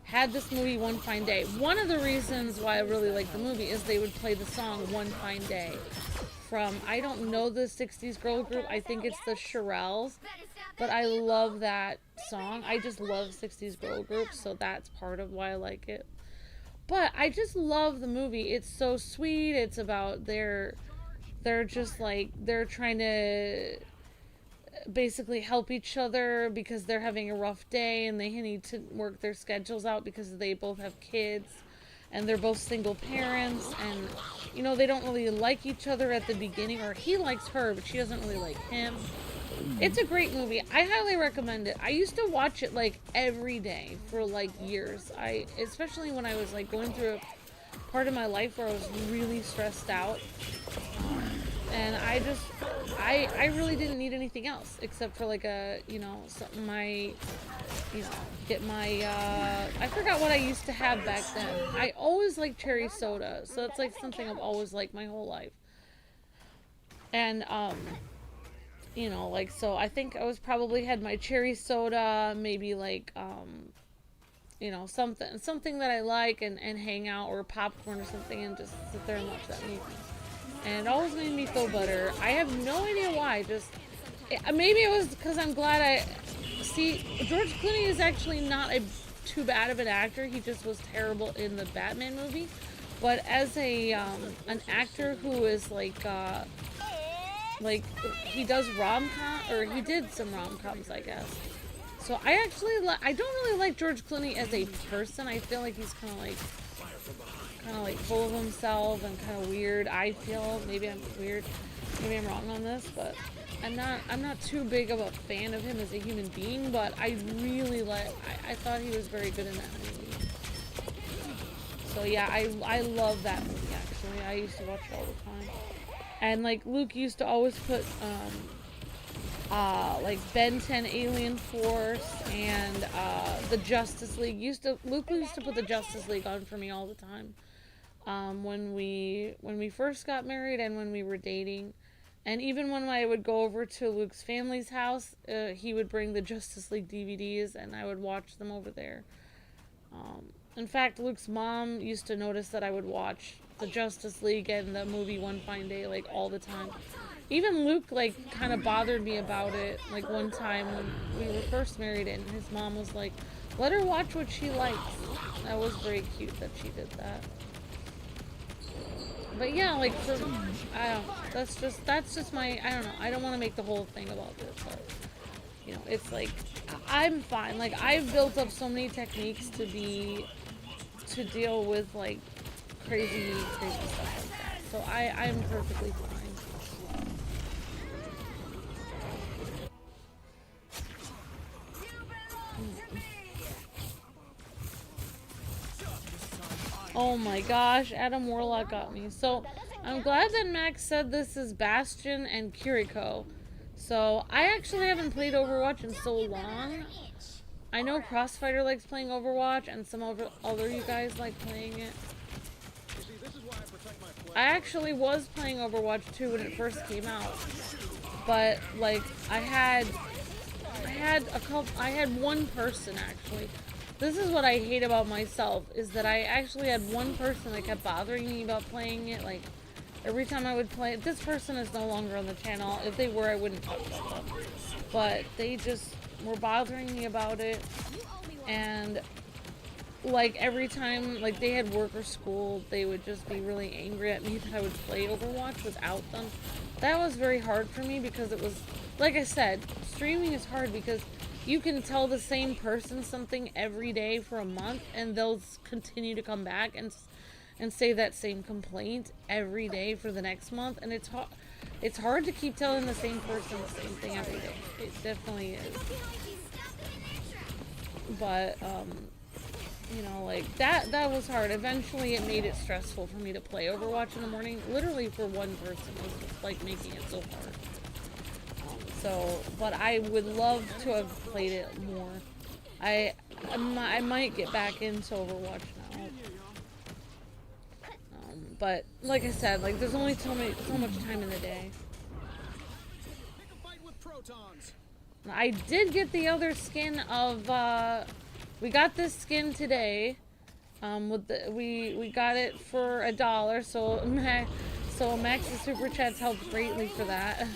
had this movie One Fine Day. One of the reasons why I really like the movie is they would play the song One Fine Day from, I don't know the 60s girl group, I think it's the Shirelles, but I love that song. I just love 60s girl groups, so that's part of why I like it. But I just love the movie. It's so sweet. It's about they're just like, they're trying to basically help each other because they're having a rough day and they need to work their schedules out because they both have kids and they're both single parents, and you know, they don't really like each other at the beginning, or he likes her but she doesn't really like him. It's a great movie. I highly recommend it. I used to watch it like every day for like years. Especially when I was like going through a part of my life where I was really stressed out. And I really didn't need anything else except for like a, you know, something get my, I forgot what I used to have back then. I always liked cherry soda, so that's like something I've always liked my whole life. And, you know, like, so I think I was probably had my cherry soda, maybe like, you know, something that I like and hang out, or popcorn or something, and just sit there and watch that movie. And it always made me feel better. I have no idea why. Maybe it was because I'm glad George Clooney is actually not too bad of an actor. He just was terrible in the Batman movie. But as an actor who is like he does rom-com, or he did some rom-coms, I guess. So I don't really like George Clooney as a person. I feel like he's kind of like full of himself and kind of weird. I feel, maybe I'm weird, maybe I'm wrong on this, but I'm not too big of a fan of him as a human being, but I really I thought he was very good in that movie. So yeah, I love that movie actually. I used to watch it all the time. And like Luke used to always put like Ben 10 Alien Force and the Justice League. Luke used to put the Justice League on for me all the time. When we first got married and when we were dating, and even when I would go over to Luke's family's house, he would bring the Justice League DVDs and I would watch them over there. In fact, Luke's mom used to notice that I would watch the Justice League and the movie One Fine Day like all the time. Even Luke like kind of bothered me about it like one time when we were first married, and his mom was like, let her watch what she likes. That was very cute that she did that. But yeah, like that's just my, I don't know, I don't want to make the whole thing about this, but you know, it's like, I'm fine. Like, I've built up so many techniques to deal with like crazy stuff like that. So I'm perfectly fine. Oh my gosh, Adam Warlock got me. So, I'm glad that Max said this is Bastion and Kiriko. So, I actually haven't played Overwatch in so long. I know Crossfighter likes playing Overwatch, and some other you guys like playing it. I actually was playing Overwatch 2 when it first came out. But, like, I had one person actually. This is what I hate about myself, is that I actually had one person that kept bothering me about playing it. Like, every time I would play it, this person is no longer on the channel. If they were, I wouldn't talk about them. But they just were bothering me about it. And like every time like they had work or school, they would just be really angry at me that I would play Overwatch without them. That was very hard for me because it was, like I said, streaming is hard because you can tell the same person something every day for a month and they'll continue to come back and say that same complaint every day for the next month, and it's hard to keep telling the same person the same thing every day. It definitely is. But you know, like that was hard. Eventually it made it stressful for me to play Overwatch in the morning. Literally for one person was just like making it so hard. So, but I would love to have played it more. I might get back into Overwatch now. But like I said, like there's only so much time in the day. I did get the other skin of we got this skin today. We got it for $1, so Max's super chats helped greatly for that.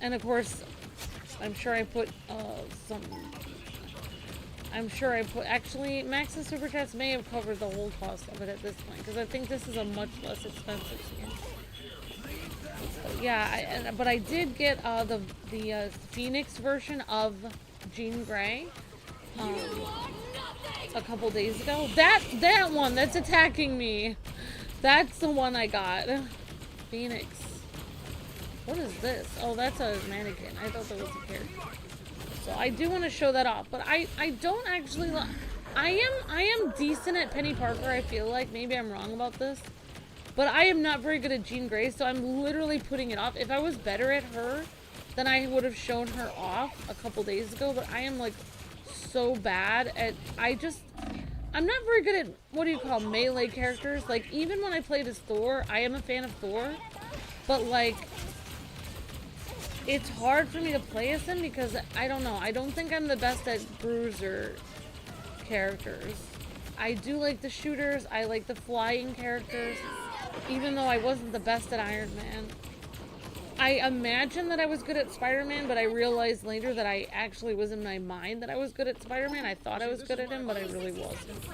And of course, I'm sure I put actually Max's super chats may have covered the whole cost of it at this point, because I think this is a much less expensive skin. So, yeah, but I did get the Phoenix version of Jean Grey a couple days ago. That one that's attacking me. That's the one I got. Phoenix. What is this? Oh, that's a mannequin. I thought that was a character. So I do want to show that off, but I don't actually I am decent at Penny Parker, I feel like. Maybe I'm wrong about this. But I am not very good at Jean Grey, so I'm literally putting it off. If I was better at her, then I would have shown her off a couple days ago, but I am like so bad at I'm not very good at, what do you call, melee characters. Like, even when I played as Thor, I am a fan of Thor, but like it's hard for me to play as him because I don't know. I don't think I'm the best at bruiser characters. I do like the shooters. I like the flying characters, even though I wasn't the best at Iron Man. I imagined that I was good at Spider-Man, but I realized later that I actually was in my mind that I was good at Spider-Man. I thought I was good at him, but I really wasn't.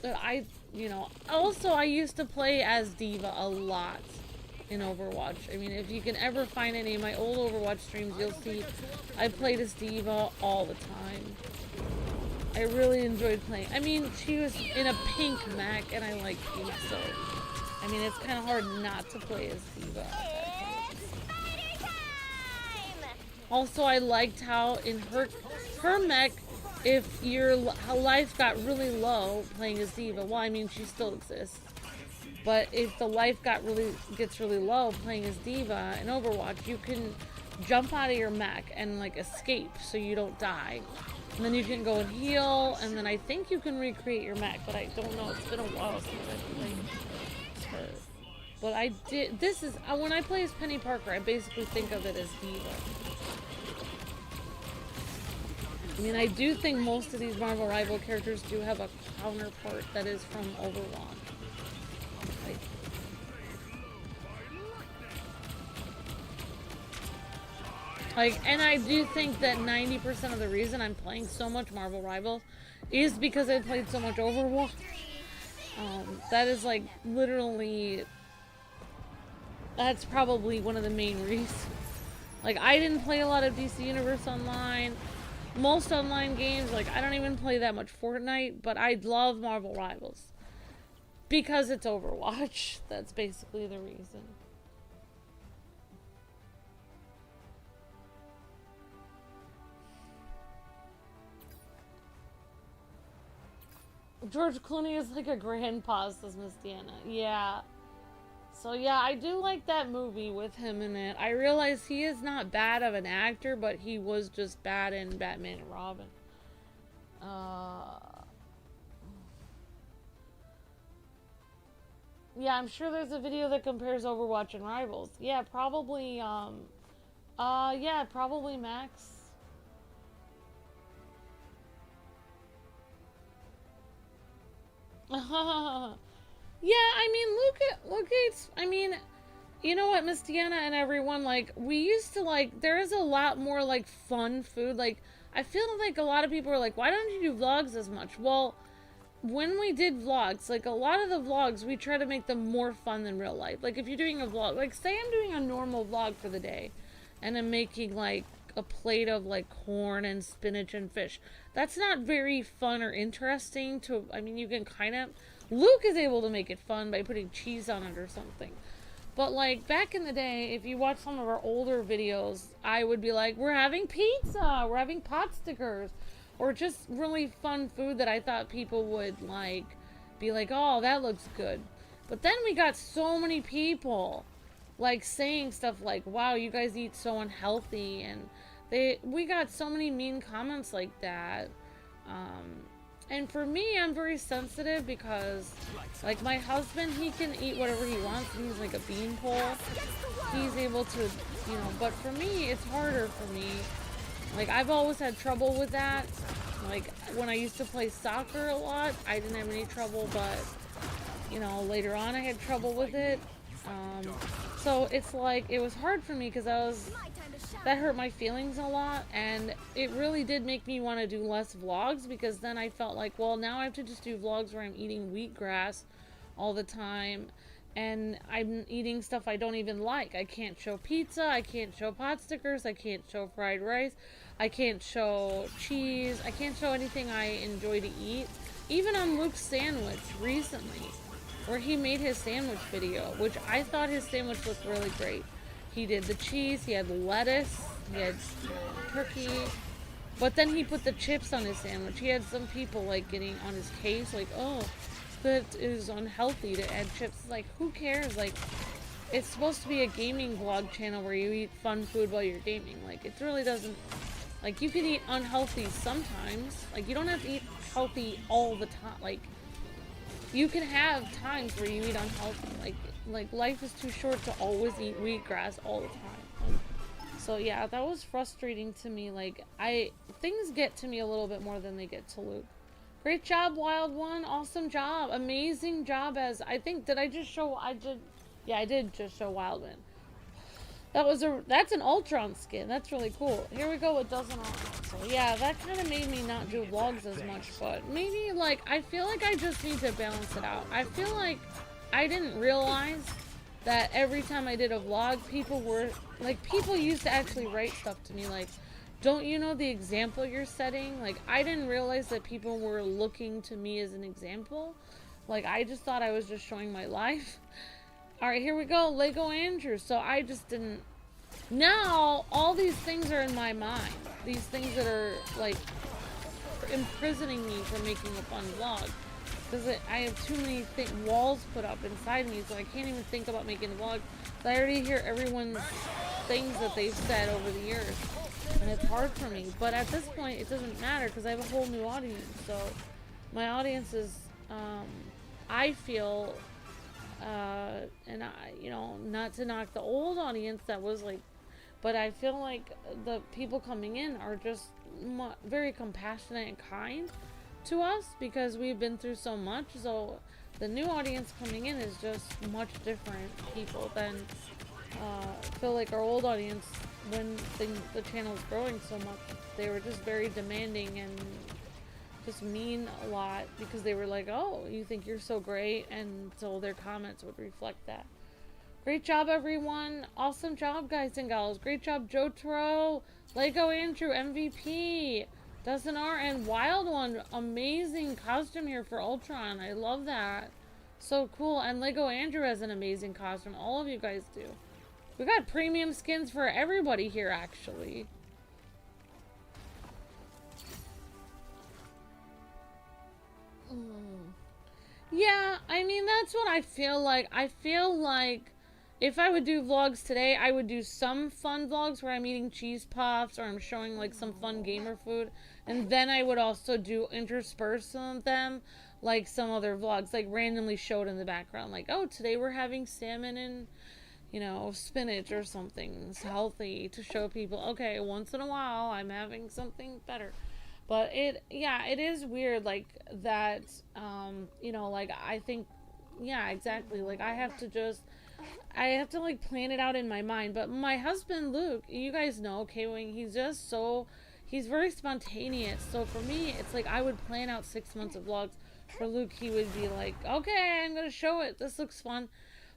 But you know, also I used to play as Diva a lot in Overwatch. I mean, if you can ever find any of my old Overwatch streams, you'll see I played as Diva all the time. I really enjoyed playing. I mean, she was in a pink mech, and I like pink, so I mean, it's kind of hard not to play as Diva. Also, I liked how in her mech, if your life got really low playing as Diva, well, I mean, she still exists. But if the life gets really low playing as Diva in Overwatch, you can jump out of your mech and like escape so you don't die. And then you can go and heal, and then I think you can recreate your mech, but I don't know. It's been a while since I played her. But I did. This is when I play as Penny Parker, I basically think of it as Diva. I mean, I do think most of these Marvel Rival characters do have a counterpart that is from Overwatch. And I do think that 90% of the reason I'm playing so much Marvel Rivals is because I played so much Overwatch. That is like literally, that's probably one of the main reasons. Like, I didn't play a lot of DC Universe Online. Most online games, like, I don't even play that much Fortnite, but I love Marvel Rivals. Because it's Overwatch. That's basically the reason. George Clooney is like a grandpa, says Miss Deanna. Yeah. So yeah, I do like that movie with him in it. I realize he is not bad of an actor, but he was just bad in Batman and Robin. Yeah, I'm sure there's a video that compares Overwatch and Rivals. Yeah, probably, yeah, probably Max. Yeah, I mean, look at, I mean, you know what, Miss Deanna and everyone, like, we used to, like, there is a lot more, like, fun food, like, I feel like a lot of people are like, why don't you do vlogs as much? Well, when we did vlogs, like a lot of the vlogs, we try to make them more fun than real life. Like if you're doing a vlog, like say I'm doing a normal vlog for the day and I'm making like a plate of like corn and spinach and fish. That's not very fun or interesting to, I mean, you can kind of, Luke is able to make it fun by putting cheese on it or something. But like back in the day, if you watch some of our older videos, I would be like, we're having pizza, we're having pot stickers, or just really fun food that I thought people would like, be like, oh, that looks good. But then we got so many people like saying stuff like, wow, you guys eat so unhealthy, and we got so many mean comments like that. And for me, I'm very sensitive because, like, my husband, he can eat whatever he wants. He's like a beanpole. He's able to, you know, but for me, it's harder for me. Like, I've always had trouble with that. Like, when I used to play soccer a lot, I didn't have any trouble, but, you know, later on I had trouble with it. So it's like, it was hard for me because that hurt my feelings a lot, and it really did make me want to do less vlogs, because then I felt like, well, now I have to just do vlogs where I'm eating wheatgrass all the time, and I'm eating stuff I don't even like. I can't show pizza, I can't show pot stickers, I can't show fried rice, I can't show cheese, I can't show anything I enjoy to eat. Even on Luke's sandwich recently, where he made his sandwich video, which I thought his sandwich looked really great. He did the cheese, he had lettuce, he had turkey, but then he put the chips on his sandwich. He had some people like getting on his case, like, oh, that is unhealthy to add chips. Like, who cares? Like, it's supposed to be a gaming vlog channel where you eat fun food while you're gaming. Like, it really doesn't, like, you can eat unhealthy sometimes. Like, you don't have to eat healthy all the time. Like, you can have times where you eat unhealthy. Like life is too short to always eat wheatgrass all the time. So yeah, that was frustrating to me. Like, things get to me a little bit more than they get to Luke. Great job, Wild One. Awesome job. Amazing job as, I think, I did just show Wild One. That's an Ultron skin. That's really cool. Here we go with Dozen on. So yeah, that kind of made me not do vlogs as much, but maybe, like, I feel like I just need to balance it out. I feel like I didn't realize that every time I did a vlog, people used to actually write stuff to me like, don't you know the example you're setting? Like, I didn't realize that people were looking to me as an example. Like, I just thought I was just showing my life. Alright, here we go. Lego Andrew. So I just didn't... Now, all these things are in my mind. These things that are, like, imprisoning me from making a fun vlog. Because I have too many walls put up inside me, so I can't even think about making a vlog. So I already hear everyone's things that they've said over the years. And it's hard for me. But at this point, it doesn't matter, because I have a whole new audience. So my audience is, I feel... and you know, not to knock the old audience that was like, but I feel like the people coming in are just very compassionate and kind to us because we've been through so much. So the new audience coming in is just much different people than I feel like our old audience, when the channel's growing so much, they were just very demanding and just mean a lot because they were like, oh, you think you're so great, and so their comments would reflect that. Great job, everyone. Awesome job, guys and gals. Great job, Jotaro, Lego Andrew, MVP, Dozen R, and Wild One. Amazing costume here for Ultron. I love that. So cool. And Lego Andrew has an amazing costume. All of you guys do. We got premium skins for everybody here, actually. Yeah, I mean, that's what I feel like. I feel like if I would do vlogs today, I would do some fun vlogs where I'm eating cheese puffs or I'm showing like some fun gamer food. And then I would also do intersperse some of them, like some other vlogs, like randomly showed in the background. Like, oh, today we're having salmon and, you know, spinach or something. It's healthy to show people, okay, once in a while I'm having something better. But it is weird, like, that, you know, like, I think, yeah, exactly, like, I have to, like, plan it out in my mind. But my husband, Luke, you guys know, okay, when he's just so, he's very spontaneous. So for me, it's like I would plan out 6 months of vlogs. For Luke, he would be like, okay, I'm gonna show it. This looks fun.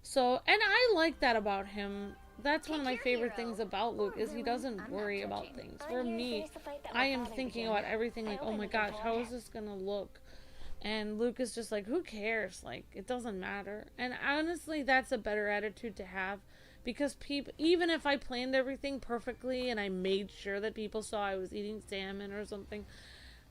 So, and I like that about him. That's one of my favorite things about Luke, is he doesn't worry about things. For me, I am thinking about everything like, oh my gosh, how is this gonna look? And Luke is just like, who cares? Like, it doesn't matter. And honestly, that's a better attitude to have. Because people, even if I planned everything perfectly and I made sure that people saw I was eating salmon or something,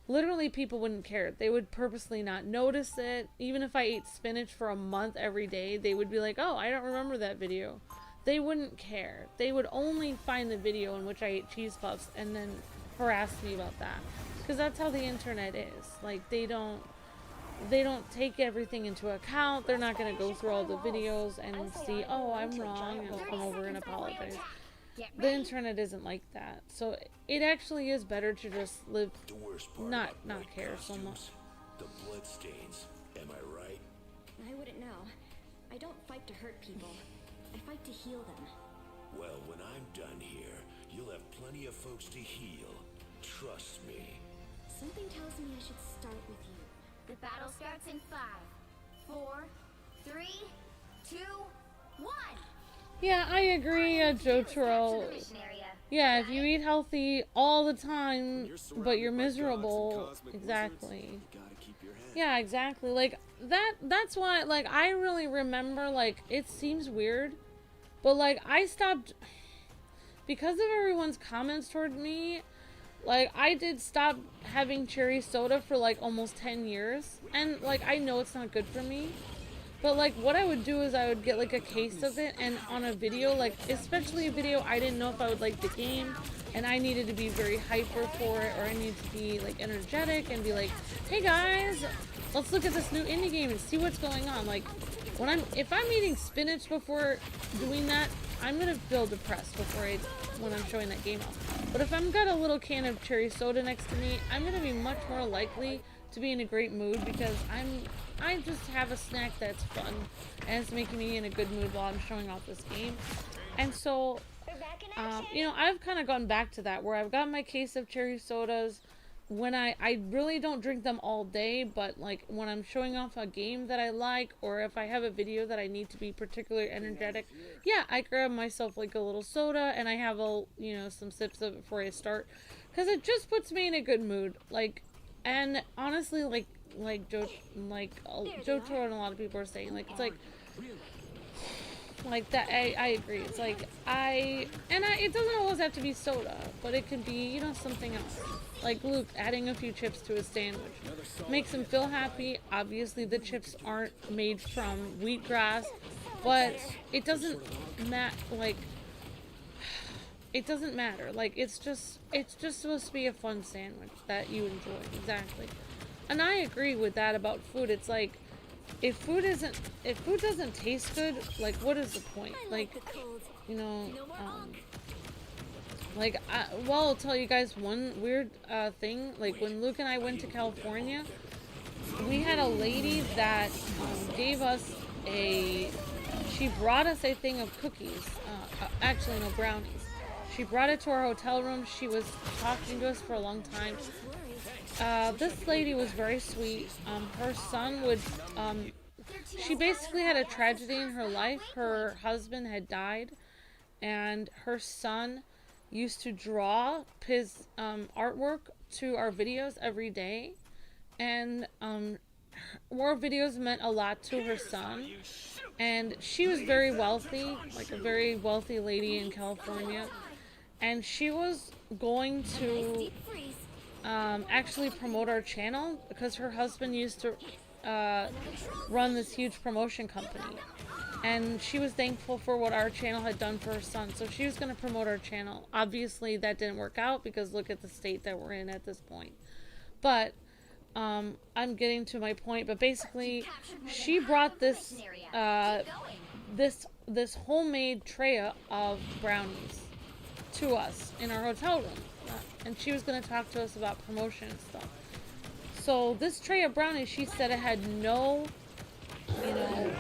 literally people wouldn't care. They would purposely not notice it. Even if I ate spinach for a month every day, they would be like, oh, I don't remember that video. They wouldn't care. They would only find the video in which I ate cheese puffs and then harass me about that. Because that's how the internet is. Like, they don't take everything into account. They're not going to go through all the videos and see, oh, I'm wrong, and I'll come over and apologize. The internet isn't like that. So it actually is better to just live, not care so much. The blood stains. Am I right? I wouldn't know. I don't fight to hurt people. I fight to heal them. Well, when I'm done here, you'll have plenty of folks to heal. Trust me. Something tells me I should start with you. The battle starts in 5, 4, 3, 2, 1. Yeah, I agree, Jotaro. Yeah, if you eat healthy all the time, but you're miserable, exactly. Yeah, exactly. Like, that's why, like, I really remember, like, it seems weird, but, like, I stopped, because of everyone's comments toward me, like, I did stop having cherry soda for, like, almost 10 years, and, like, I know it's not good for me. But, like, what I would do is I would get, like, a case of it, and on a video, like, especially a video, I didn't know if I would like the game, and I needed to be very hyper for it, or I needed to be, like, energetic, and be like, hey guys, let's look at this new indie game and see what's going on. Like, if I'm eating spinach before doing that, I'm gonna feel depressed when I'm showing that game off. But if I've got a little can of cherry soda next to me, I'm gonna be much more likely to be in a great mood, because I just have a snack that's fun and it's making me in a good mood while I'm showing off this game. And so, you know, I've kind of gone back to that, where I've got my case of cherry sodas when I really don't drink them all day, but like when I'm showing off a game that I like, or if I have a video that I need to be particularly energetic, yeah, I grab myself like a little soda and I have some sips of it before I start, because it just puts me in a good mood. Like, and honestly, Jotaro and a lot of people are saying, like, it's like that. I agree. It's like it doesn't always have to be soda, but it could be, something else. Like Luke adding a few chips to his sandwich makes him feel happy. Obviously, the chips aren't made from wheatgrass, but it doesn't matter. Like, it doesn't matter. Like, it's just supposed to be a fun sandwich that you enjoy. Exactly. And I agree with that about food. It's like, if food doesn't taste good, like, what is the point? Like, I'll tell you guys one weird thing. Like, when Luke and I went to California, we had a lady that she brought us a thing of cookies. Actually, no, brownies. She brought it to our hotel room. She was talking to us for a long time. This lady was very sweet. Her son she basically had a tragedy in her life. Her husband had died, and her son used to draw his artwork to our videos every day, and more videos meant a lot to her son. And she was very wealthy, like a very wealthy lady in California, and she was going to actually promote our channel, because her husband used to run this huge promotion company, and she was thankful for what our channel had done for her son, so she was going to promote our channel. Obviously that didn't work out, because look at the state that we're in at this point. But I'm getting to my point. But basically, she brought this this homemade tray of brownies to us in our hotel room, and she was going to talk to us about promotion and stuff. So this tray of brownies, she said it had no you know,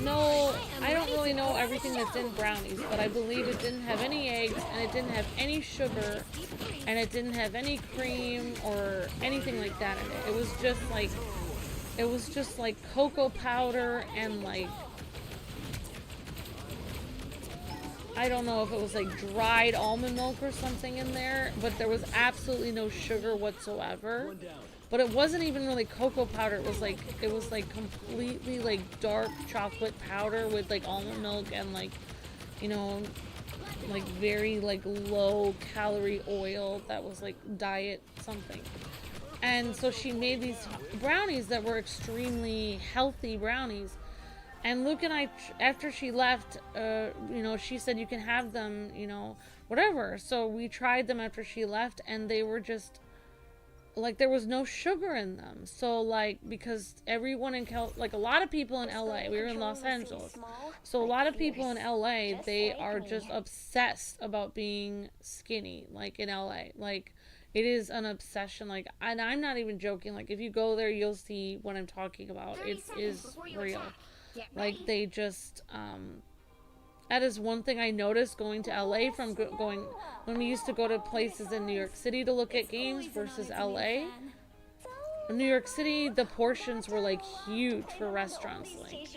no, I don't really know everything that's in brownies, but I believe it didn't have any eggs, and it didn't have any sugar, and it didn't have any cream or anything like that in it. It was just like cocoa powder and like, I don't know if it was like dried almond milk or something in there, but there was absolutely no sugar whatsoever. But it wasn't even really cocoa powder. It was like completely like dark chocolate powder with like almond milk and like, you know, like very like low calorie oil that was like diet something. And so she made these brownies that were extremely healthy brownies. And Luke and I, after she left, you know, she said you can have them, you know, whatever. So we tried them after she left, and they were just, like, there was no sugar in them. So, like, because everyone in like, a lot of people in LA, we were in Los Angeles. So a lot of people in LA, they are just obsessed about being skinny, like, in LA. Like, it is an obsession, like, and I'm not even joking. Like, if you go there, you'll see what I'm talking about. It is real. Like, they just, that is one thing I noticed going to LA from going, when we used to go to places in New York City to look at games versus LA. In New York City, the portions were, like, huge for restaurants. Like,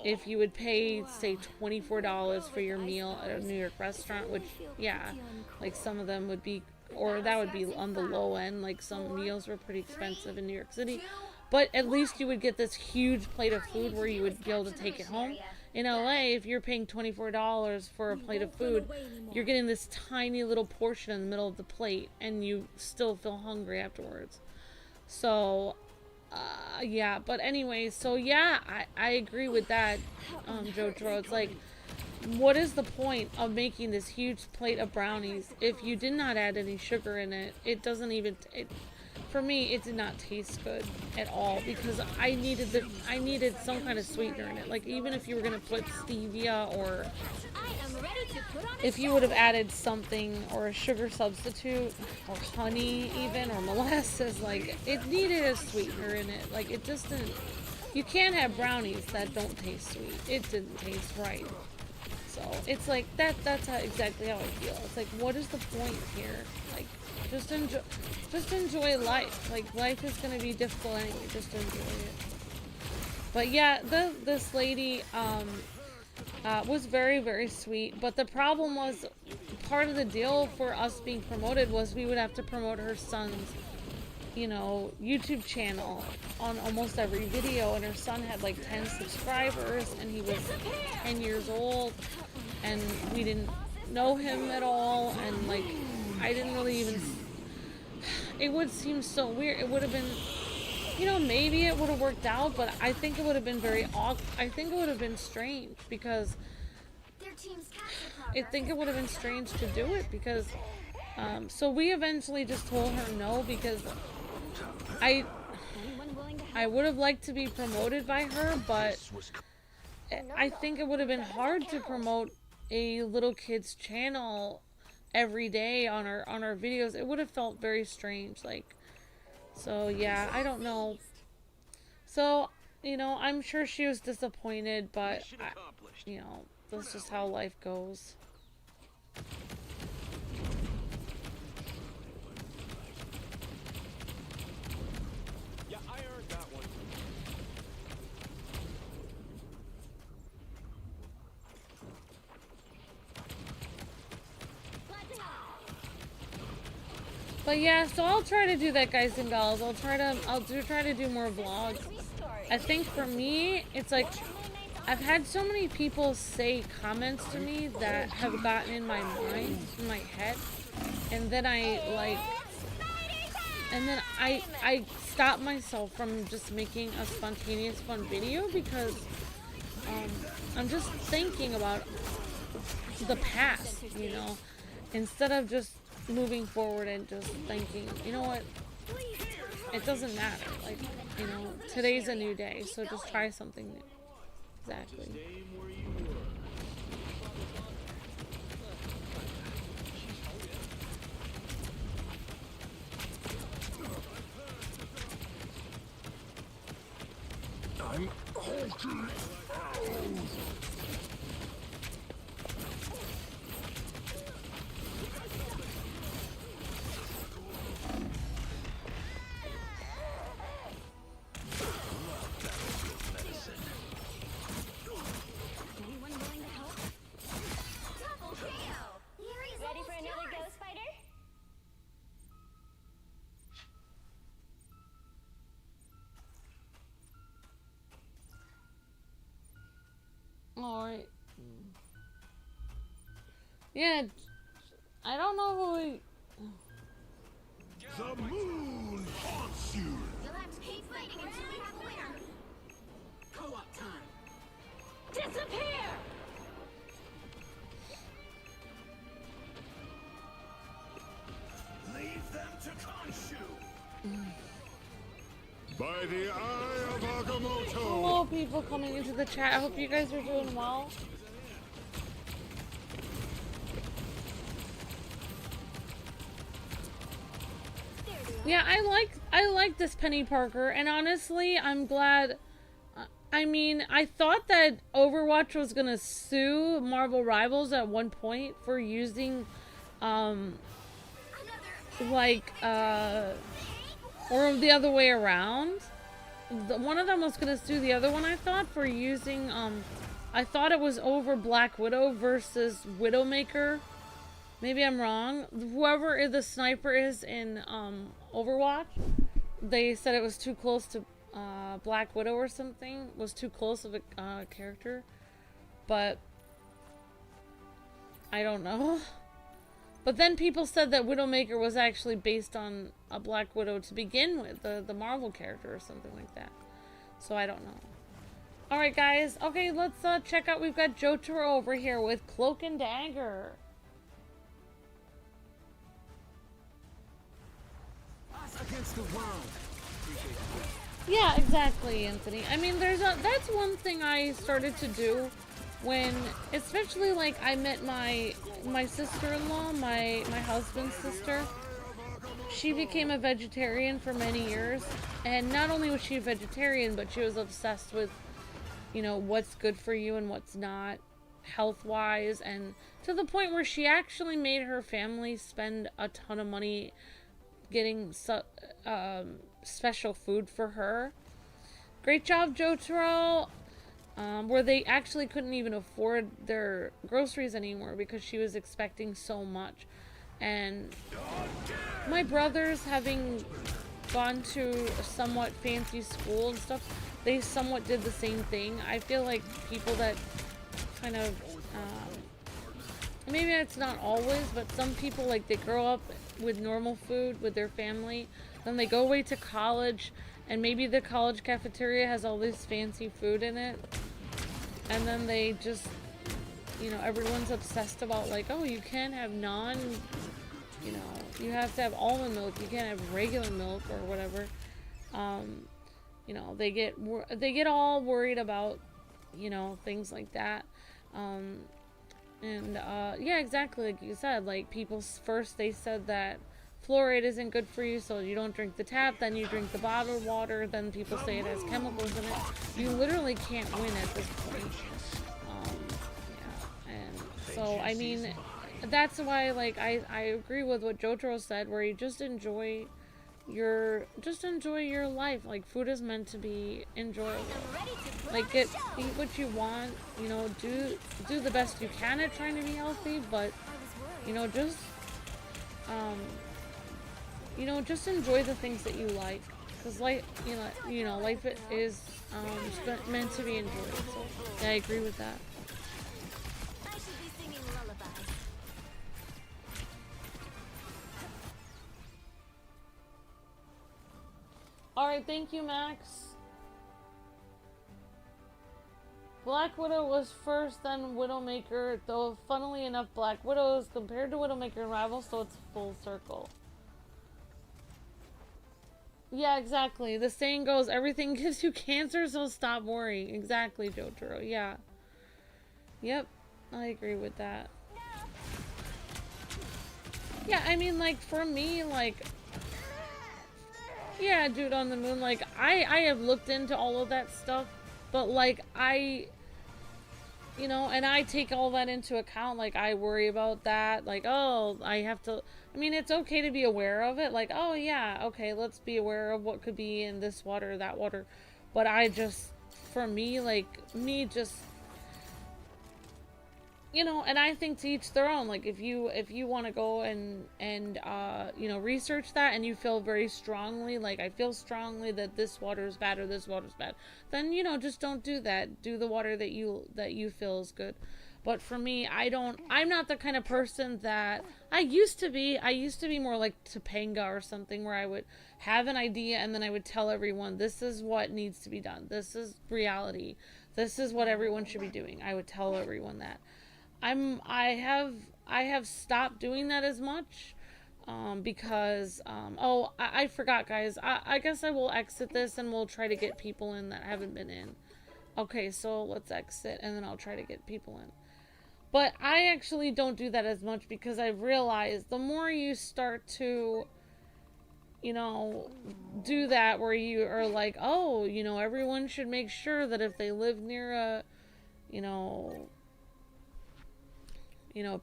if you would pay, say, $24 for your meal at a New York restaurant, which, yeah, like, some of them would be, or that would be on the low end. Like, some meals were pretty expensive in New York City. But at least you would get this huge plate of food where you would be able to take it home. In LA, if you're paying $24 for a plate of food, you're getting this tiny little portion in the middle of the plate, and you still feel hungry afterwards. So, yeah. But anyway, so yeah, I agree with that, Jojo. It's like, what is the point of making this huge plate of brownies if you did not add any sugar in it? It doesn't even... For me, it did not taste good at all, because I needed some kind of sweetener in it. Like, even if you were gonna put stevia, or if you would have added something, or a sugar substitute, or honey even, or molasses, like, it needed a sweetener in it. Like, it just didn't. You can't have brownies that don't taste sweet. It didn't taste right. So it's like that's exactly how I feel. It's like, what is the point here? Like, just enjoy life. Like, life is gonna be difficult anyway. Just enjoy it. But yeah, this lady was very, very sweet. But the problem was, part of the deal for us being promoted was we would have to promote her son's, you know, YouTube channel on almost every video. And her son had like 10 subscribers, and he was 10 years old, and we didn't know him at all. And like, I didn't really even, it would seem so weird. It would have been, you know, maybe it would have worked out, but I think it would have been very awkward. I think it would have been strange, because I think it would have been strange to do it, because so we eventually just told her no, because I would have liked to be promoted by her, but I think it would have been hard to promote a little kid's channel every day on our videos. It would have felt very strange, like. So yeah, I don't know. So, you know, I'm sure she was disappointed, but you know, that's just how life goes. Yeah, I earned that one. But yeah, so I'll try to do that, guys and gals. I'll try to do more vlogs. I think for me, it's like, I've had so many people say comments to me that have gotten in my mind, in my head, and then I stop myself from just making a spontaneous fun video, because I'm just thinking about the past, you know, instead of just moving forward and just thinking, you know what, it doesn't matter, like, you know, today's a new day, so just try something new. Exactly. Anyone willing to help? Double KO! Yuri's ready for another ghost fighter? Alright. Yeah, I don't know who he... The moon haunts you. You'll have to keep fighting until we have a winner. Co-op time. Disappear! Leave them to Khonshu. By the eye of Agamotto! Hello, people coming into the chat. I hope you guys are doing well. Yeah, I like this Penny Parker, and honestly, I'm glad. I mean, I thought that Overwatch was gonna sue Marvel Rivals at one point for using, like, or the other way around. One of them was gonna sue the other one, I thought, for using, I thought it was over Black Widow versus Widowmaker. Maybe I'm wrong. Whoever the sniper is in, Overwatch, they said it was too close to, Black Widow or something. Was too close of a, character. But, I don't know. But then people said that Widowmaker was actually based on a Black Widow to begin with, the Marvel character or something like that. So I don't know. Alright guys, okay, let's check out, we've got Jotaro over here with Cloak and Dagger. Us against the world. Yeah, exactly, Anthony. I mean, that's one thing I started to do when, especially like I met my sister-in-law, my husband's sister. She became a vegetarian for many years, and not only was she a vegetarian, but she was obsessed with, you know, what's good for you and what's not, health-wise, and to the point where she actually made her family spend a ton of money getting special food for her. Great job, Jotaro. Where they actually couldn't even afford their groceries anymore because she was expecting so much. And my brothers, having gone to a somewhat fancy school and stuff, they somewhat did the same thing. I feel like people that kind of, maybe it's not always, but some people, like, they grow up with normal food with their family, then they go away to college, and maybe the college cafeteria has all this fancy food in it, and then they just, you know, everyone's obsessed about, like, oh, you can't have you know, you have to have almond milk, you can't have regular milk or whatever. You know, they get all worried about, you know, things like that. Yeah, exactly, like you said, like, people first, they said that fluoride isn't good for you, so you don't drink the tap, then you drink the bottled water, then people say it has chemicals in it. You literally can't win at this point. Yeah, and so, I mean, that's why, like, I agree with what Jotaro said, where you just enjoy your life. Like, food is meant to be enjoyable. Like, eat what you want, you know, do the best you can at trying to be healthy, but, you know, just enjoy the things that you like, because life, you know, life is meant to be enjoyed. So yeah, I agree with that. I should be singing lullabies. Alright, thank you, Max. Black Widow was first, then Widowmaker, though funnily enough, Black Widow is compared to Widowmaker in Rivals, so it's full circle. Yeah, exactly. The saying goes, everything gives you cancer, so stop worrying. Exactly, Jotaro. Yeah. Yep. I agree with that. Yeah, I mean, like, for me, like, yeah, Dude on the Moon, like, I have looked into all of that stuff, But like you know, and I take all that into account. Like, I worry about that. Like, oh, I have to, I mean, it's okay to be aware of it. Like, oh yeah, okay, let's be aware of what could be in this water, that water. But I just, for me, like, just, you know, and I think to each their own. Like, if you want to go and you know, research that, and you feel very strongly, like, I feel strongly that this water is bad or this water is bad, then, you know, just don't do that. Do the water that you feel is good. But for me, I'm not the kind of person that I used to be. I used to be more like Topanga or something, where I would have an idea and then I would tell everyone, this is what needs to be done. This is reality. This is what everyone should be doing. I would tell everyone that. I have stopped doing that as much, because, oh, I forgot, guys. I guess I will exit this and we'll try to get people in that haven't been in. Okay, so let's exit and then I'll try to get people in. But I actually don't do that as much, because I've realized the more you start to, you know, do that, where you are like, oh, you know, everyone should make sure that if they live near a, you know,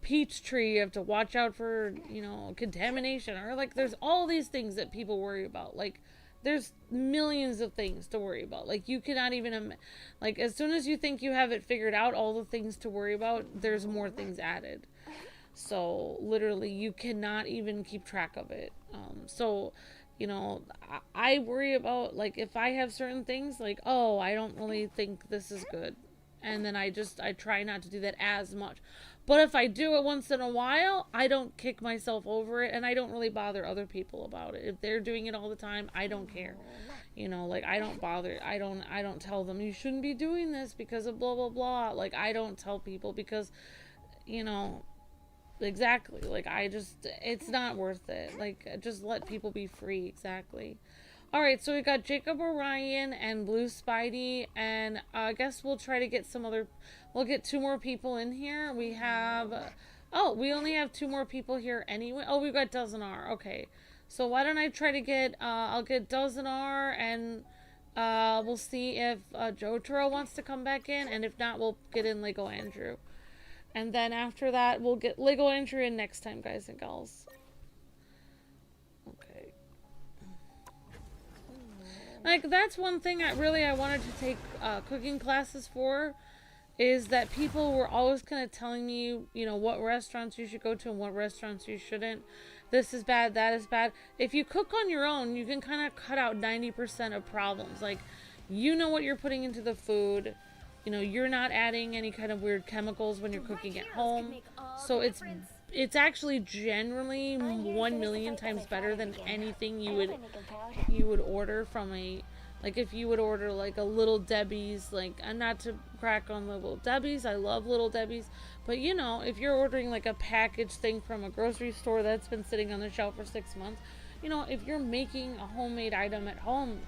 peach tree, you have to watch out for, you know, contamination, or like, there's all these things that people worry about. Like, there's millions of things to worry about. Like, you cannot even, like, as soon as you think you have it figured out, all the things to worry about, there's more things added. So literally, you cannot even keep track of it. So, you know, I worry about, like, if I have certain things, like, oh, I don't really think this is good, and then I try not to do that as much. But if I do it once in a while, I don't kick myself over it, and I don't really bother other people about it. If they're doing it all the time, I don't care. You know, like, I don't bother. I don't tell them, you shouldn't be doing this because of blah, blah, blah. Like, I don't tell people because, you know, exactly. Like, it's not worth it. Like, just let people be free. Exactly. Alright, so we got Jacob Orion and Blue Spidey, and I guess we'll try to get we'll get 2 more people in here. We have, we only have 2 more people here anyway. Oh, we've got Dozenar. Okay, so why don't I try to get, I'll get Dozenar, and we'll see if Jotaro wants to come back in, and if not, we'll get in Lego Andrew. And then after that, we'll get Lego Andrew in next time, guys and gals. Okay. Like, that's one thing I wanted to take cooking classes for, is that people were always kind of telling me, you know, what restaurants you should go to and what restaurants you shouldn't. This is bad, that is bad. If you cook on your own, you can kind of cut out 90% of problems. Like, you know what you're putting into the food. You know, you're not adding any kind of weird chemicals when you're cooking at home. So it's actually generally 1,000,000 times better than anything you would order from like, if you would order like a Little Debbie's, like, and not to crack on the Little Debbie's, I love Little Debbie's, but you know, if you're ordering like a packaged thing from a grocery store that's been sitting on the shelf for 6 months, you know, if you're making a homemade item at home,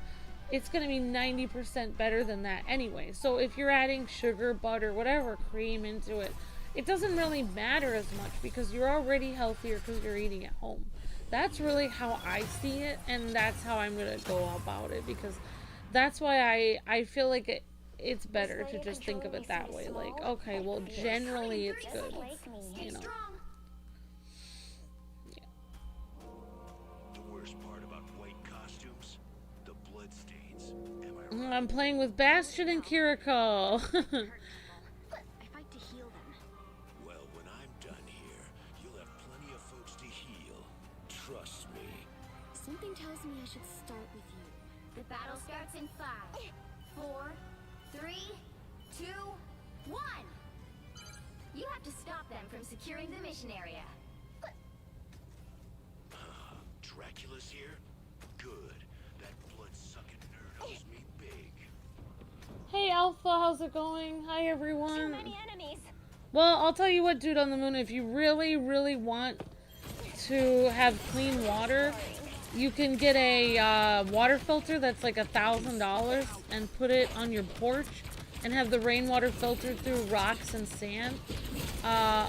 it's going to be 90% better than that anyway. So if you're adding sugar, butter, whatever, cream into it, it doesn't really matter as much, because you're already healthier because you're eating at home. That's really how I see it, and that's how I'm going to go about it, because that's why I feel like it's better to just think of it that way. Like, okay, well, generally it's good, you know. Yeah. The worst part about white costumes, the blood stains. Am I right? I'm playing with Bastion and Kiriko. I fight to heal them. Well, when I'm done here, you'll have plenty of folks to heal. Trust me. Something tells me I should start with you. The battle starts in 5, 4, 3, 2, 1. You have to stop them from securing the mission area. Dracula's here? Good. That blood-sucking nerd owes me big. Hey Alpha, how's it going? Hi everyone. Too many enemies. Well, I'll tell you what, Dude on the Moon, if you really, really want to have clean water, you can get a water filter that's like $1,000 and put it on your porch and have the rainwater filtered through rocks and sand.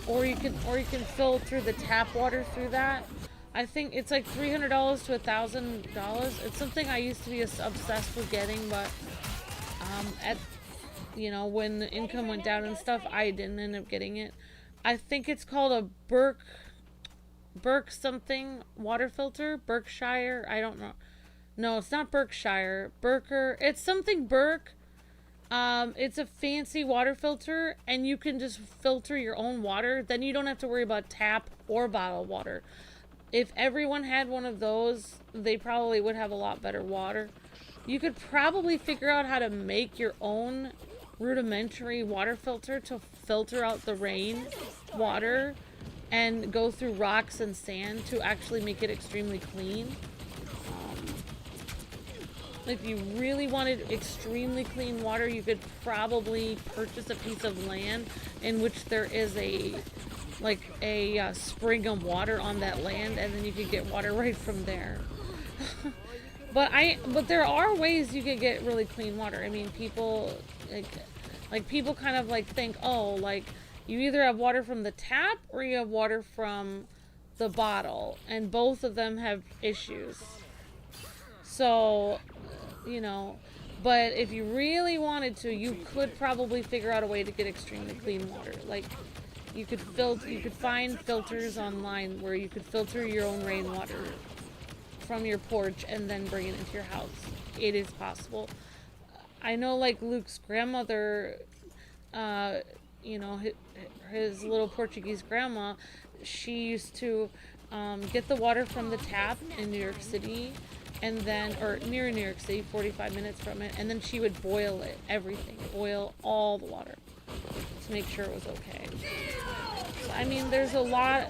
Or you can filter the tap water through that. I think it's like $300 to $1,000. It's something I used to be obsessed with getting, but you know, when the income went down and stuff, I didn't end up getting it. I think it's called a Burke something water filter. Berkshire. I don't know. No, it's not Berkshire. Burker. It's something Burke. It's a fancy water filter, and you can just filter your own water. Then you don't have to worry about tap or bottled water. If everyone had one of those, they probably would have a lot better water. You could probably figure out how to make your own rudimentary water filter to filter out the rain water and go through rocks and sand to actually make it extremely clean. If you really wanted extremely clean water, you could probably purchase a piece of land in which there is a spring of water on that land, and then you could get water right from there. But there are ways you could get really clean water. I mean, people people kind of think, oh, like you either have water from the tap or you have water from the bottle, and both of them have issues. So, you know, but if you really wanted to, you could probably figure out a way to get extremely clean water. Like, you could find filters online where you could filter your own rainwater from your porch and then bring it into your house. It is possible. I know, like, Luke's grandmother, you know, his little Portuguese grandma, she used to get the water from the tap in New York City, and then, or near New York City, 45 minutes from it, and then she would boil it, everything, boil all the water to make sure it was okay. So, I mean, there's a lot,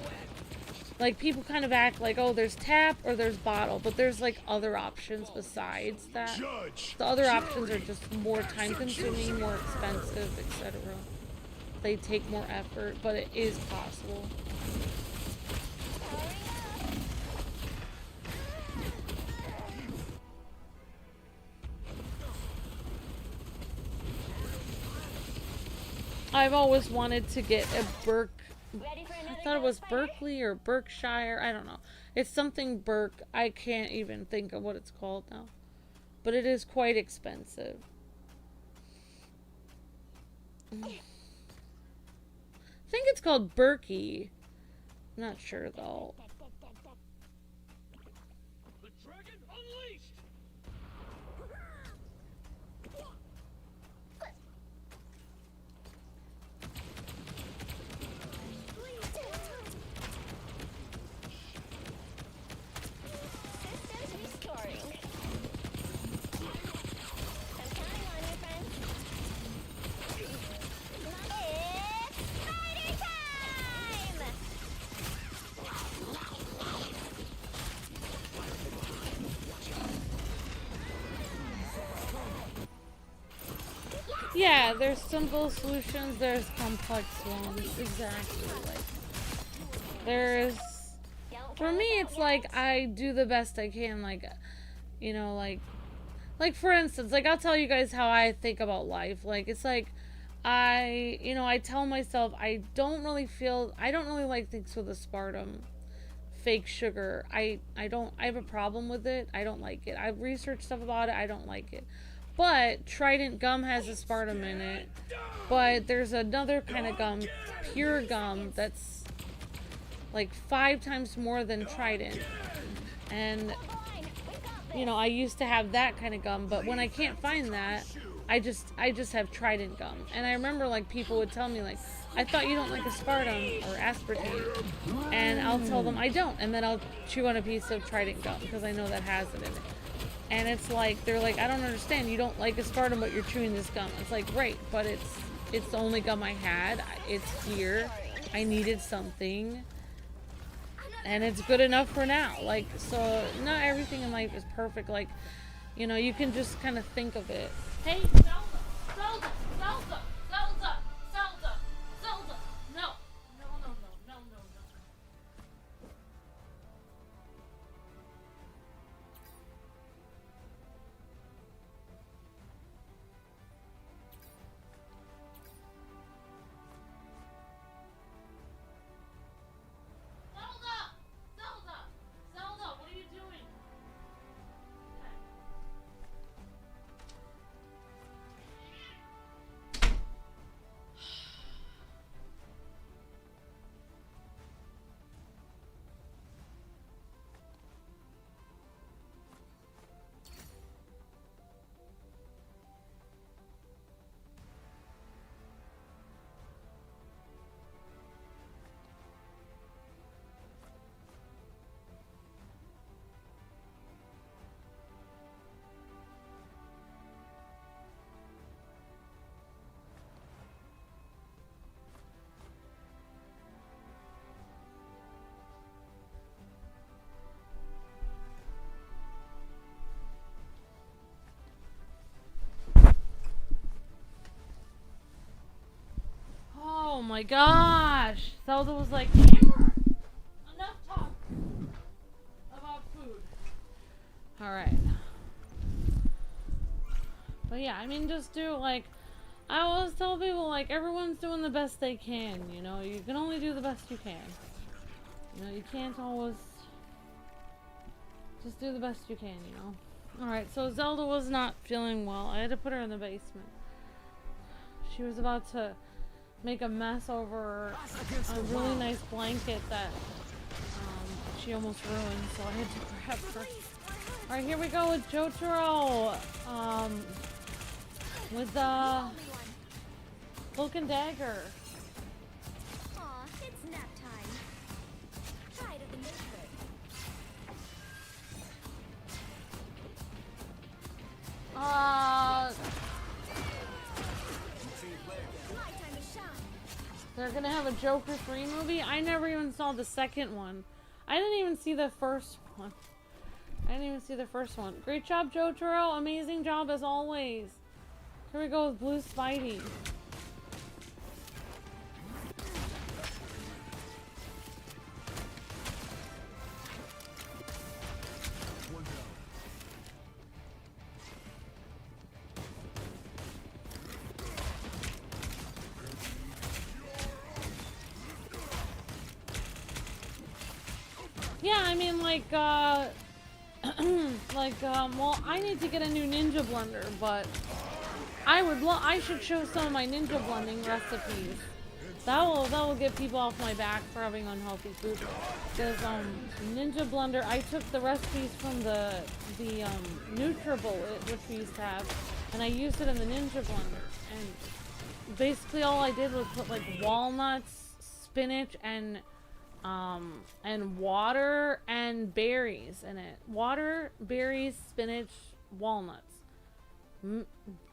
like, people kind of act like, oh, there's tap or there's bottle, but there's, like, other options besides that. The other options are just more time-consuming, more expensive, etc. They take more effort, but it is possible. I've always wanted to get a I thought it was Berkeley or Berkshire. I don't know. It's something Burke. I can't even think of what it's called now. But it is quite expensive. I think it's called Berkey. I'm not sure though. The dragon unleashed! Systems restoring. I'm counting on you, friends. It's party time! Yeah, there's simple solutions, there's complex ones. Exactly. Like, there's, for me, it's like I do the best I can. Like, you know, like for instance, like, I'll tell you guys how I think about life. Like, it's like, I tell myself I don't really like things with aspartame, fake sugar. I have a problem with it. I don't like it. I've researched stuff about it. I don't like it. But Trident gum has aspartame in it. But there's another kind of gum, pure gum, that's like 5 times more than Trident. And, you know, I used to have that kind of gum, but when I can't find that, I just have Trident gum. And I remember, like, people would tell me, like, I thought you don't like aspartame or aspartame. And I'll tell them I don't. And then I'll chew on a piece of Trident gum because I know that has it in it. And it's like, they're like, I don't understand. You don't like aspartame, but you're chewing this gum. It's like, right, but it's the only gum I had. It's here. I needed something. And it's good enough for now. Like, so not everything in life is perfect. Like, you know, you can just kind of think of it. Hey, Zelda! Zelda! Zelda! Zelda! Zelda! Zelda! No! No, no, no, no, no, no. Zelda! Zelda! Zelda, what are you doing? Okay. my gosh! Zelda was like, Amber! Enough talk about food. Alright. But yeah, I mean, just do, like, I always tell people, like, everyone's doing the best they can, you know? You can only do the best you can. You know, you can't always... Just do the best you can, you know? Alright, so Zelda was not feeling well. I had to put her in the basement. She was about to make a mess over a really nice blanket that she almost ruined, so I had to grab her. Alright, here we go with Jotaro. With the Cloak and Dagger. Aw, it's nap time. Try it at the neighborhood. My time to shine. They're gonna have a Joker 3 movie? I never even saw the second one. I didn't even see the first one. Great job, Jotaro. Amazing job as always. Here we go with Blue Spidey. Yeah, I mean, like, well, I need to get a new ninja blender, but I should show some of my ninja blending recipes. That will get people off my back for having unhealthy food. Because, ninja blender, I took the recipes from the NutriBullet, which we used to have, and I used it in the ninja blender. And basically all I did was put, like, walnuts, spinach, and water and berries in it. Water, berries, spinach, walnuts.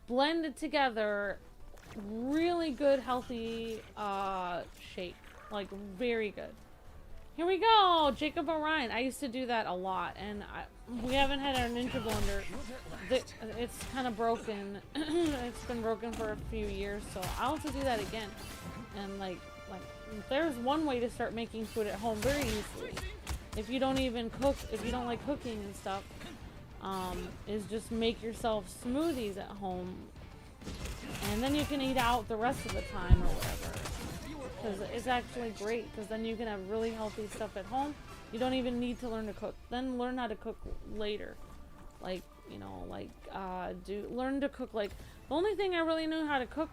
Blend it together. Really good, healthy shake. Like, very good. Here we go! Jacob Orion. I used to do that a lot, and we haven't had our ninja blender. It's kind of broken. It's been broken for a few years, so I'll have to do that again. And, like, there's one way to start making food at home very easily. If you don't even cook, if you don't like cooking and stuff, is just make yourself smoothies at home. And then you can eat out the rest of the time or whatever. Because it's actually great, because then you can have really healthy stuff at home. You don't even need to learn to cook. Then learn how to cook later. Like, you know, like, learn to cook, like, the only thing I really knew how to cook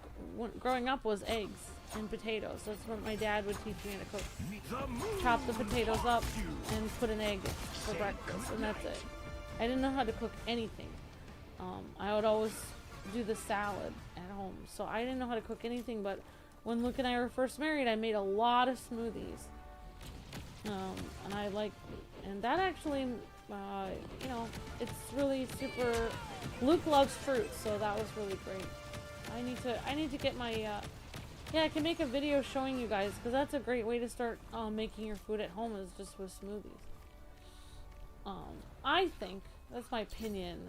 growing up was eggs and potatoes. That's what my dad would teach me how to cook. Chop the potatoes up and put an egg for breakfast, and that's it. I didn't know how to cook anything. I would always do the salad at home, so I didn't know how to cook anything. But when Luke and I were first married, I made a lot of smoothies, and I like, and that actually, you know, it's really super. Luke loves fruit, so that was really great. I need to get my yeah, I can make a video showing you guys, because that's a great way to start making your food at home, is just with smoothies. I think that's my opinion.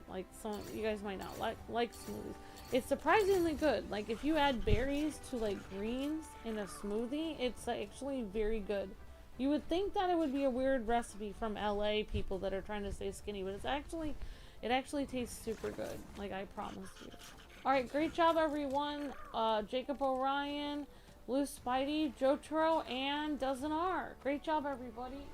Like, some you guys might not like smoothies. It's surprisingly good. Like, if you add berries to, like, greens in a smoothie, it's actually very good. You would think that it would be a weird recipe from LA people that are trying to stay skinny, but it actually tastes super good. Like, I promise you. Alright, great job everyone. Jacob Orion, Blue Spidey, Jotaro, and Dozen R. Great job everybody.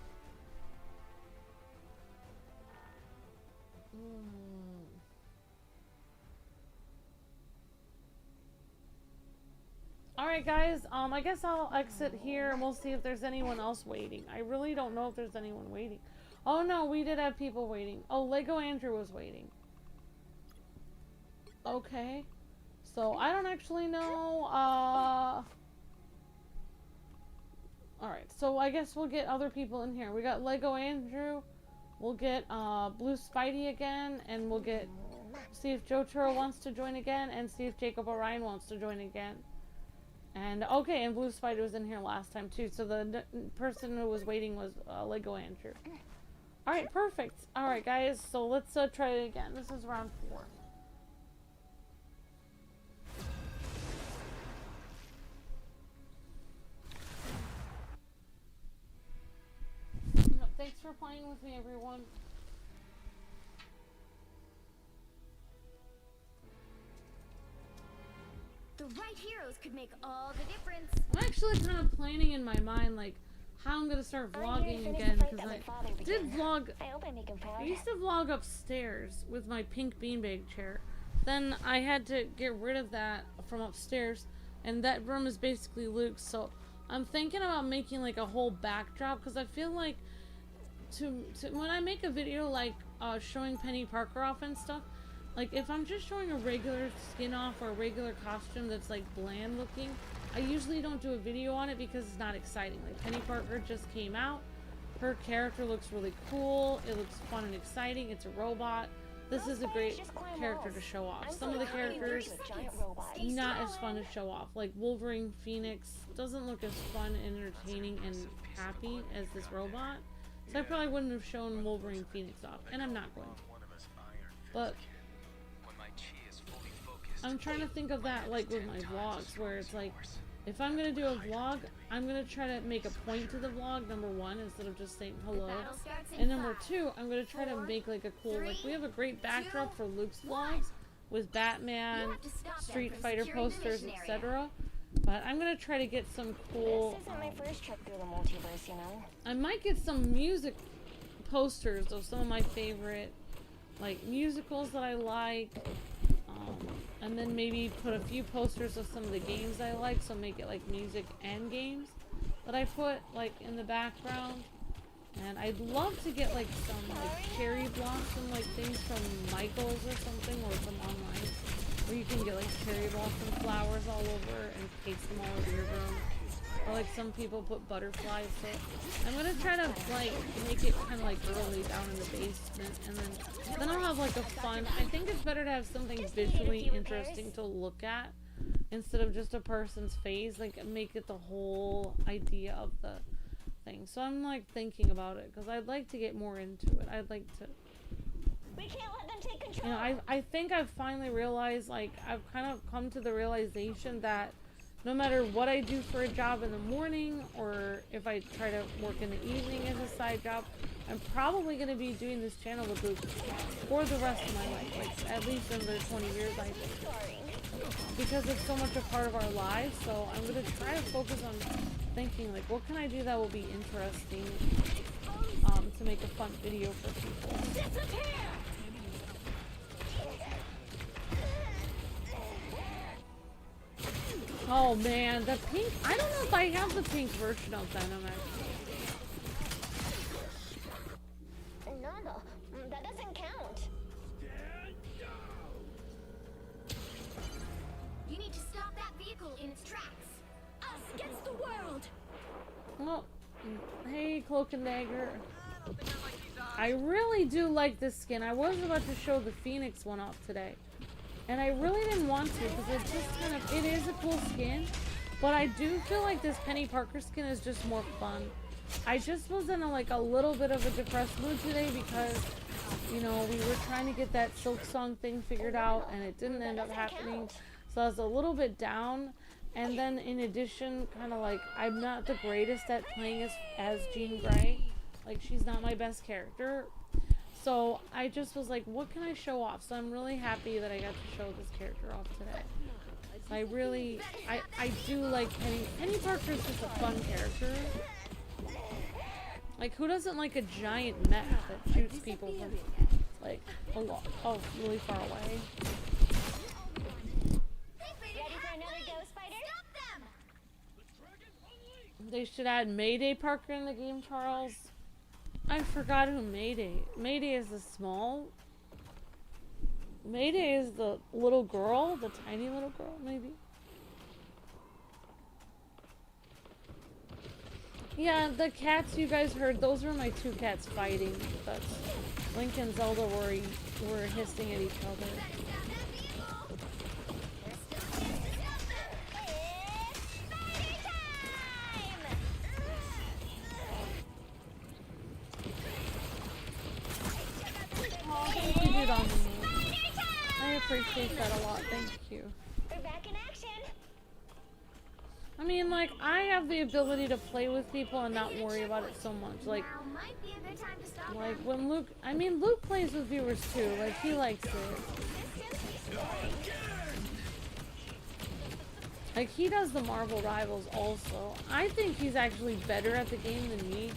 Alright guys, I guess I'll exit here and we'll see if there's anyone else waiting. I really don't know if there's anyone waiting. Oh no, we did have people waiting. Oh, Lego Andrew was waiting. Okay. So, I don't actually know, Alright, so I guess we'll get other people in here. We got Lego Andrew. We'll get, Blue Spidey again, and we'll get, see if Jotaro wants to join again, and see if Jacob Orion wants to join again. And, okay, and Blue Spidey was in here last time, too. So the person who was waiting was, Lego Andrew. Alright, perfect. Alright, guys, so let's, try it again. This is round 4. Thanks for playing with me, everyone. The right heroes could make all the difference. I'm actually kind of planning in my mind, like, how I'm gonna start vlogging again, because I did vlog. I hope I make him proud. I used to vlog upstairs with my pink beanbag chair. Then I had to get rid of that from upstairs, and that room is basically Luke's. So I'm thinking about making like a whole backdrop, because I feel like when I make a video like showing Penny Parker off and stuff, like if I'm just showing a regular skin off or a regular costume that's like bland looking, I usually don't do a video on it because it's not exciting. Like Penny Parker just came out. Her character looks really cool. It looks fun and exciting. It's a robot. This is a great character to show off. Some of the characters, not as fun to show off. Like Wolverine Phoenix doesn't look as fun, entertaining, and happy as this robot. So I probably wouldn't have shown Wolverine Phoenix off. And I'm not going to. But I'm trying to think of that like with my vlogs, where it's like, if I'm going to do a vlog, I'm going to try to make a point to the vlog, number one, instead of just saying hello. And number two, I'm going to try to make like a cool, like we have a great backdrop for Luke's vlogs with Batman, Street Fighter posters, etc. But I'm going to try to get some cool, This isn't my first trip through the multiverse, you know? I might get some music posters of some of my favorite like musicals that I like. And then maybe put a few posters of some of the games I like, so make it like music and games that I put like in the background. And I'd love to get like some like cherry blossom like things from Michael's or something, or some online where you can get like cherry blossom flowers all over and paste them all over your room. Or like some people put butterflies. So I'm gonna try to like make it kind of like girly down in the basement, and then I'll have like a fun. I think it's better to have something visually interesting to look at instead of just a person's face. Like make it the whole idea of the thing. So I'm like thinking about it because I'd like to get more into it. I'd like to. We can't let them take control. You know, I think I've finally realized, like I've kind of come to the realization that no matter what I do for a job in the morning, or if I try to work in the evening as a side job, I'm probably going to be doing this channel with Luke for the rest of my life, like at least another 20 years, I think, because it's so much a part of our lives. So I'm going to try to focus on thinking, like, what can I do that will be interesting to make a fun video for people. Oh man, the pink, I don't know if I have the pink version of Venom actually. Nada. That doesn't count. You need to stop that vehicle in its tracks. Us against the world. Well, hey Cloak and Dagger. I really do like this skin. I was about to show the Phoenix one off today. And I really didn't want to because it's just kind of, it is a cool skin, but I do feel like this Penny Parker skin is just more fun. I just was in a little bit of a depressed mood today because, you know, we were trying to get that Silk Song thing figured out and it didn't end up happening. So I was a little bit down. And then in addition, kind of like, I'm not the greatest at playing as Jean Grey. Like, she's not my best character. So I just was like, what can I show off? So I'm really happy that I got to show this character off today. So I do like Penny. Penny Parker's just a fun character. Like, who doesn't like a giant mech that shoots people from, like, a lot, really far away? Ready for another ghost fighter? They should add Mayday Parker in the game, Charles. I forgot who Mayday. Mayday is the small. Mayday is the little girl, the tiny little girl, maybe. Yeah, the cats you guys heard, those were my two cats fighting. That's Link and Zelda were hissing at each other. I appreciate that a lot, thank you. We're back in action. I mean, like, I have the ability to play with people and not worry about it so much. Like, Now might be a good time to stop like them. when Luke, I mean, Luke plays with viewers too. Like, he likes it. Like, he does the Marvel Rivals also. I think he's actually better at the game than me.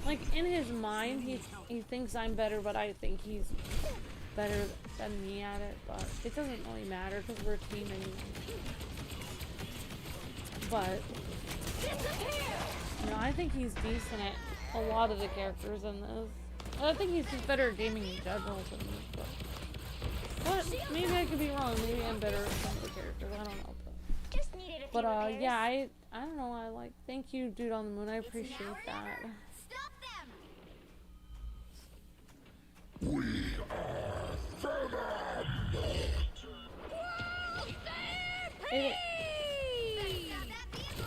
Like, in his mind, he thinks I'm better, but I think he's better than me at it. But it doesn't really matter because we're a team anyway. But, you know, I think he's decent at a lot of the characters in this. I think he's just better at gaming in general than me. But maybe I could be wrong. Maybe I'm better at some of the characters. I don't know. Just needed a few But repairs. yeah, I don't know. I like. Thank you, Dude on the Moon. I appreciate that. Stop them! It,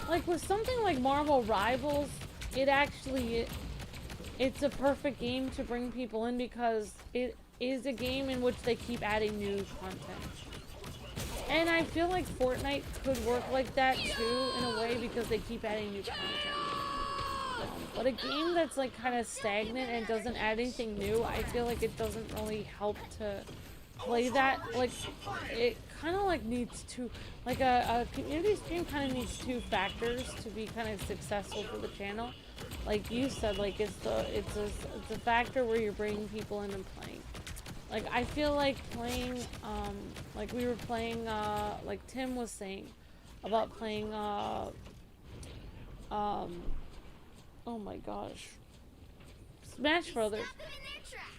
like with something like Marvel Rivals, it's a perfect game to bring people in because it is a game in which they keep adding new content. And I feel like Fortnite could work like that too in a way because they keep adding new content. But a game that's like kind of stagnant and doesn't add anything new, I feel like it doesn't really help to play that. Like, it kind of like needs to, like a community stream kind of needs two factors to be kind of successful for the channel. Like you said, like it's a factor where you're bringing people in and playing. Like I feel like playing, like we were playing, like Tim was saying about playing, oh my gosh, Smash Brothers. Stop them in their tracks!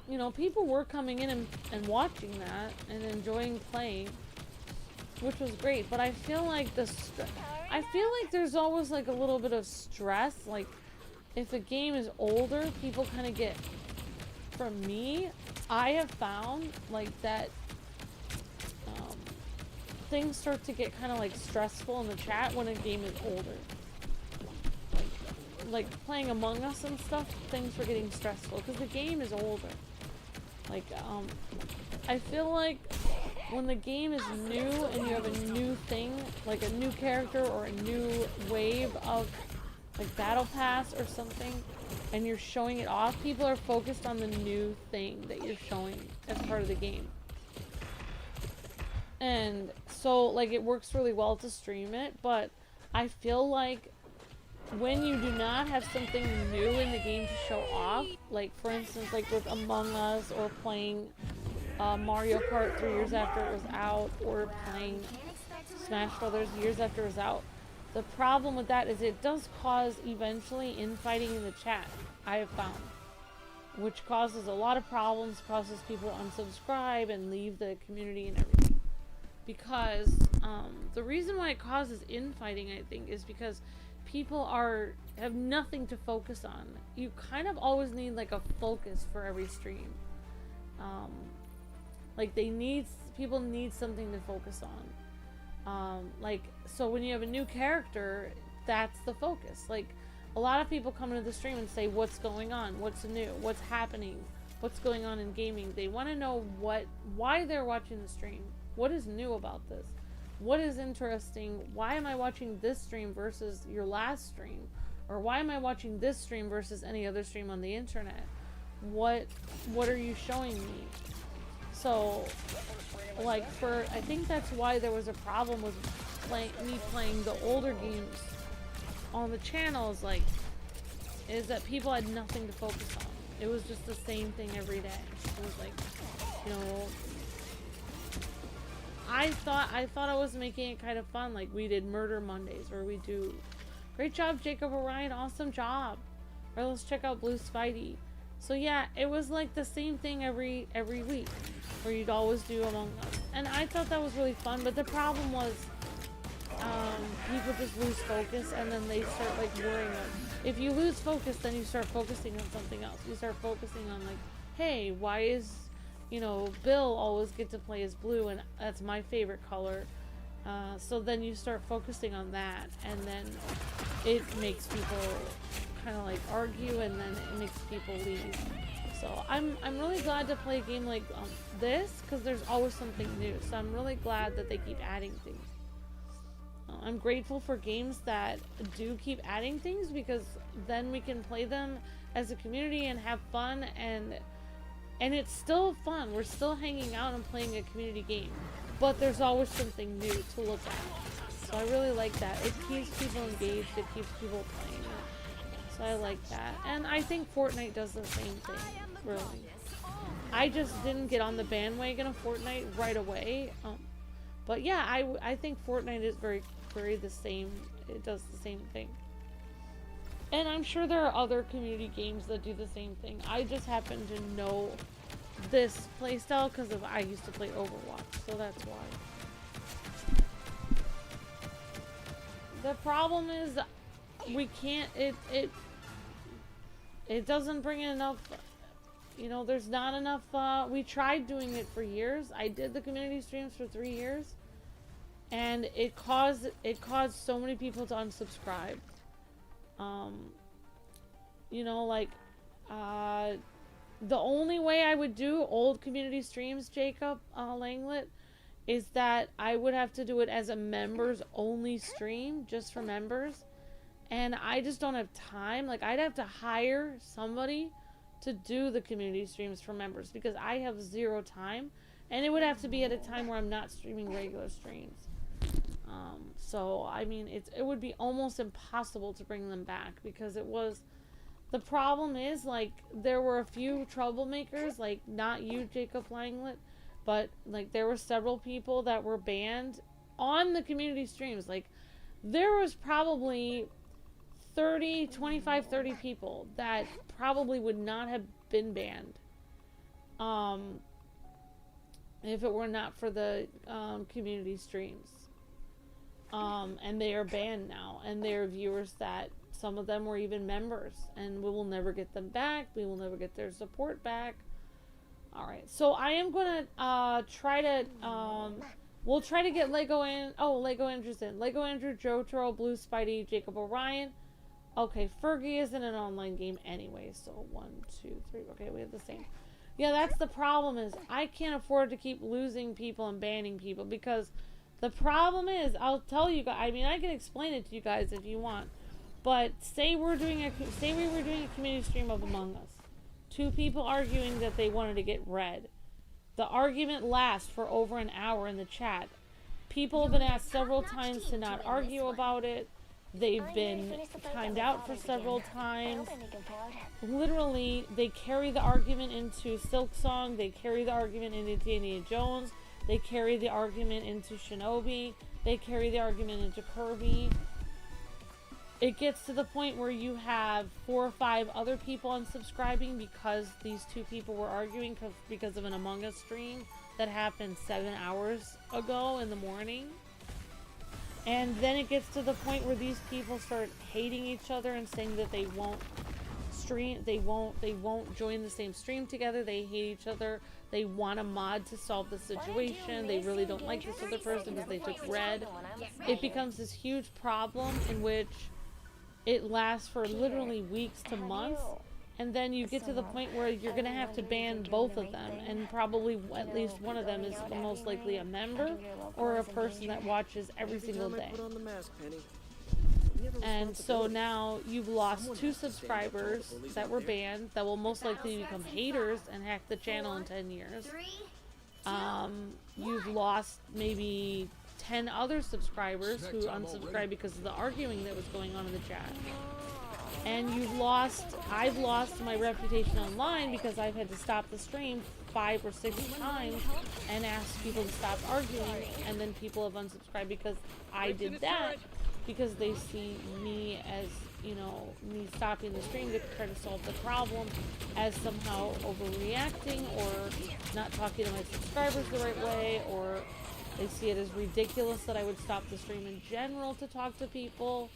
You know, people were coming in and watching that and enjoying playing, which was great. But I feel like I feel like there's always like a little bit of stress. Like if a game is older, people kind of get. For me, I have found like that things start to get kind of like stressful in the chat when a game is older. Like playing Among Us and stuff, things were getting stressful because the game is older. Like, I feel like when the game is new and you have a new thing, like a new character or a new wave of like Battle Pass or something, and you're showing it off, people are focused on the new thing that you're showing as part of the game. And so, like, it works really well to stream it, but I feel like when you do not have something new in the game to show off, like for instance like with Among Us or playing Mario Kart 3 years after it was out, or playing Smash Brothers years after it was out, the problem with that is it does cause eventually infighting in the chat, I have found, which causes a lot of problems, causes people to unsubscribe and leave the community and everything. Because the reason why it causes infighting, I think, is because people have nothing to focus on. You kind of always need like a focus for every stream. Like people need something to focus on. Like, so when you have a new character, that's the focus. Like, a lot of people come into the stream and say, what's going on? What's new? What's happening? What's going on in gaming? They want to know why they're watching the stream. What is new about this? What is interesting? Why am I watching this stream versus your last stream? Or why am I watching this stream versus any other stream on the internet? What are you showing me? So, like, I think that's why there was a problem with me playing the older games on the channels, like, is that people had nothing to focus on. It was just the same thing every day. It was like, you know, I thought I was making it kind of fun. Like, we did Murder Mondays, where we do, great job, Jacob Orion, awesome job. Or let's check out Blue Spidey. So yeah, it was like the same thing every week, where you'd always do Among Us. And I thought that was really fun, but the problem was, people just lose focus, and then they start like worrying. If you lose focus, then you start focusing on something else. You start focusing on like, hey, why is, you know, Bill always get to play as blue, and that's my favorite color. So then you start focusing on that, and then it makes people kind of like argue, and then it makes people leave. So I'm really glad to play a game like this, because there's always something new. So I'm really glad that they keep adding things. I'm grateful for games that do keep adding things, because then we can play them as a community and have fun, and it's still fun. We're still hanging out and playing a community game, but there's always something new to look at. So I really like that. It keeps people engaged. It keeps people playing it. So I like that. And I think Fortnite does the same thing, really. I just didn't get on the bandwagon of Fortnite right away. But yeah, I think Fortnite is very the same. It does the same thing. And I'm sure there are other community games that do the same thing. I just happen to know this playstyle because I used to play Overwatch, so that's why. The problem is we can't, it doesn't bring in enough, you know, there's not enough, we tried doing it for years. I did the community streams for 3 years, and it caused so many people to unsubscribe. You know, like, the only way I would do old community streams, Jacob Langlet, is that I would have to do it as a members only stream, just for members. And I just don't have time. Like, I'd have to hire somebody to do the community streams for members, because I have 0 time. And it would have to be at a time where I'm not streaming regular streams. So, I mean, it would be almost impossible to bring them back, because it was... The problem is, like, there were a few troublemakers, like, not you, Jacob Langlet, but, like, there were several people that were banned on the community streams. Like, there was probably 25, 30 people that probably would not have been banned. If it were not for the community streams. And they are banned now, and they are viewers that some of them were even members, and we will never get them back. We will never get their support back. Alright, so I am gonna try to we'll try to get Lego in. Oh, Lego Andrew's in. Lego Andrew, Jotaro, Blue Spidey, Jacob Orion. Okay, Fergie isn't an online game anyway, so 1, 2, 3. Okay, we have the same. Yeah, that's the problem, is I can't afford to keep losing people and banning people, because the problem is, I'll tell you guys, I mean, I can explain it to you guys if you want, but say we were doing a community stream of Among Us. 2 people arguing that they wanted to get red. The argument lasts for over an hour in the chat. People have been asked several times to not argue about it. They've been timed out for several times. Literally, they carry the argument into Silksong. They carry the argument into Indiana Jones. They carry the argument into Shinobi. They carry the argument into Kirby. It gets to the point where you have 4 or 5 other people unsubscribing because these 2 people were arguing because of an Among Us stream that happened 7 hours ago in the morning. And then it gets to the point where these people start hating each other and saying that they won't stream, they won't join the same stream together. They hate each other. They want a mod to solve the situation. They really don't like this other person because they took red. It becomes this huge problem in which it lasts for literally weeks to months. And then you get to the point where you're going to have to ban both of them. And probably at least one of them is most likely a member or a person that watches every single day. And so now you've lost 2 subscribers that were banned that will most likely become haters and hack the channel in 10 years. You've lost maybe 10 other subscribers who unsubscribed because of the arguing that was going on in the chat. And I've lost my reputation online because I've had to stop the stream 5 or 6 times and ask people to stop arguing, and then people have unsubscribed because I did that, because they see me as, you know, me stopping the stream to try to solve the problem as somehow overreacting or not talking to my subscribers the right way, or they see it as ridiculous that I would stop the stream in general to talk to people.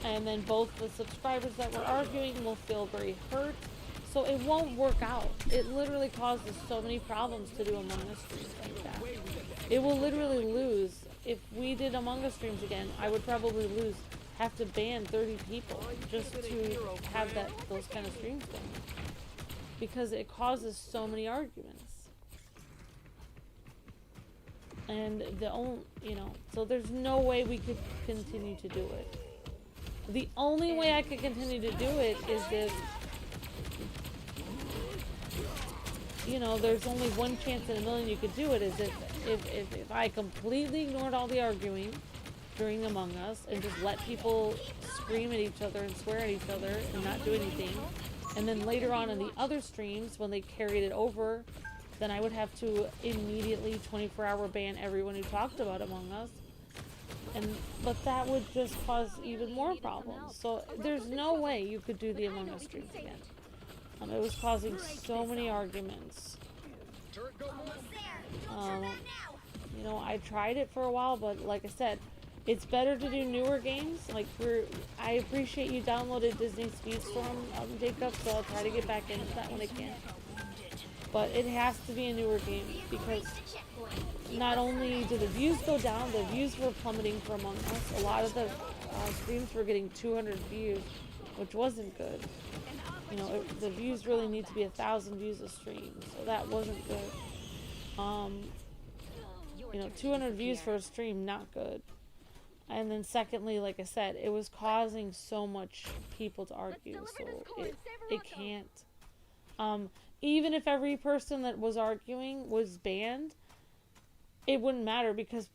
And then both the subscribers that were arguing will feel very hurt. So it won't work out. It literally causes so many problems to do Among Us streams like that. It will literally lose. If we did Among Us streams again, I would probably lose have to ban 30 people just to have those kind of streams going, because it causes so many arguments. And so there's no way we could continue to do it. The only way I could continue to do it is if, there's only one chance in a million you could do it, is if I completely ignored all the arguing during Among Us and just let people scream at each other and swear at each other and not do anything. And then later on in the other streams, when they carried it over, then I would have to immediately 24-hour ban everyone who talked about Among Us. But that would just cause even more problems. So there's no way you could do the Among Us streams again. It was causing so many arguments. I tried it for a while, but like I said, it's better to do newer games. Like I appreciate you downloaded Disney Speedstorm, Jacob, so I'll try to get back into that when I can. But it has to be a newer game, because not only do the views go down, the views were plummeting for Among Us. A lot of the streams were getting 200 views, which wasn't good. The views really need to be 1,000 views a stream, so that wasn't good. 200 views for a stream, not good. And then secondly, like I said, it was causing so much people to argue, so it can't. Even if every person that was arguing was banned, it wouldn't matter, because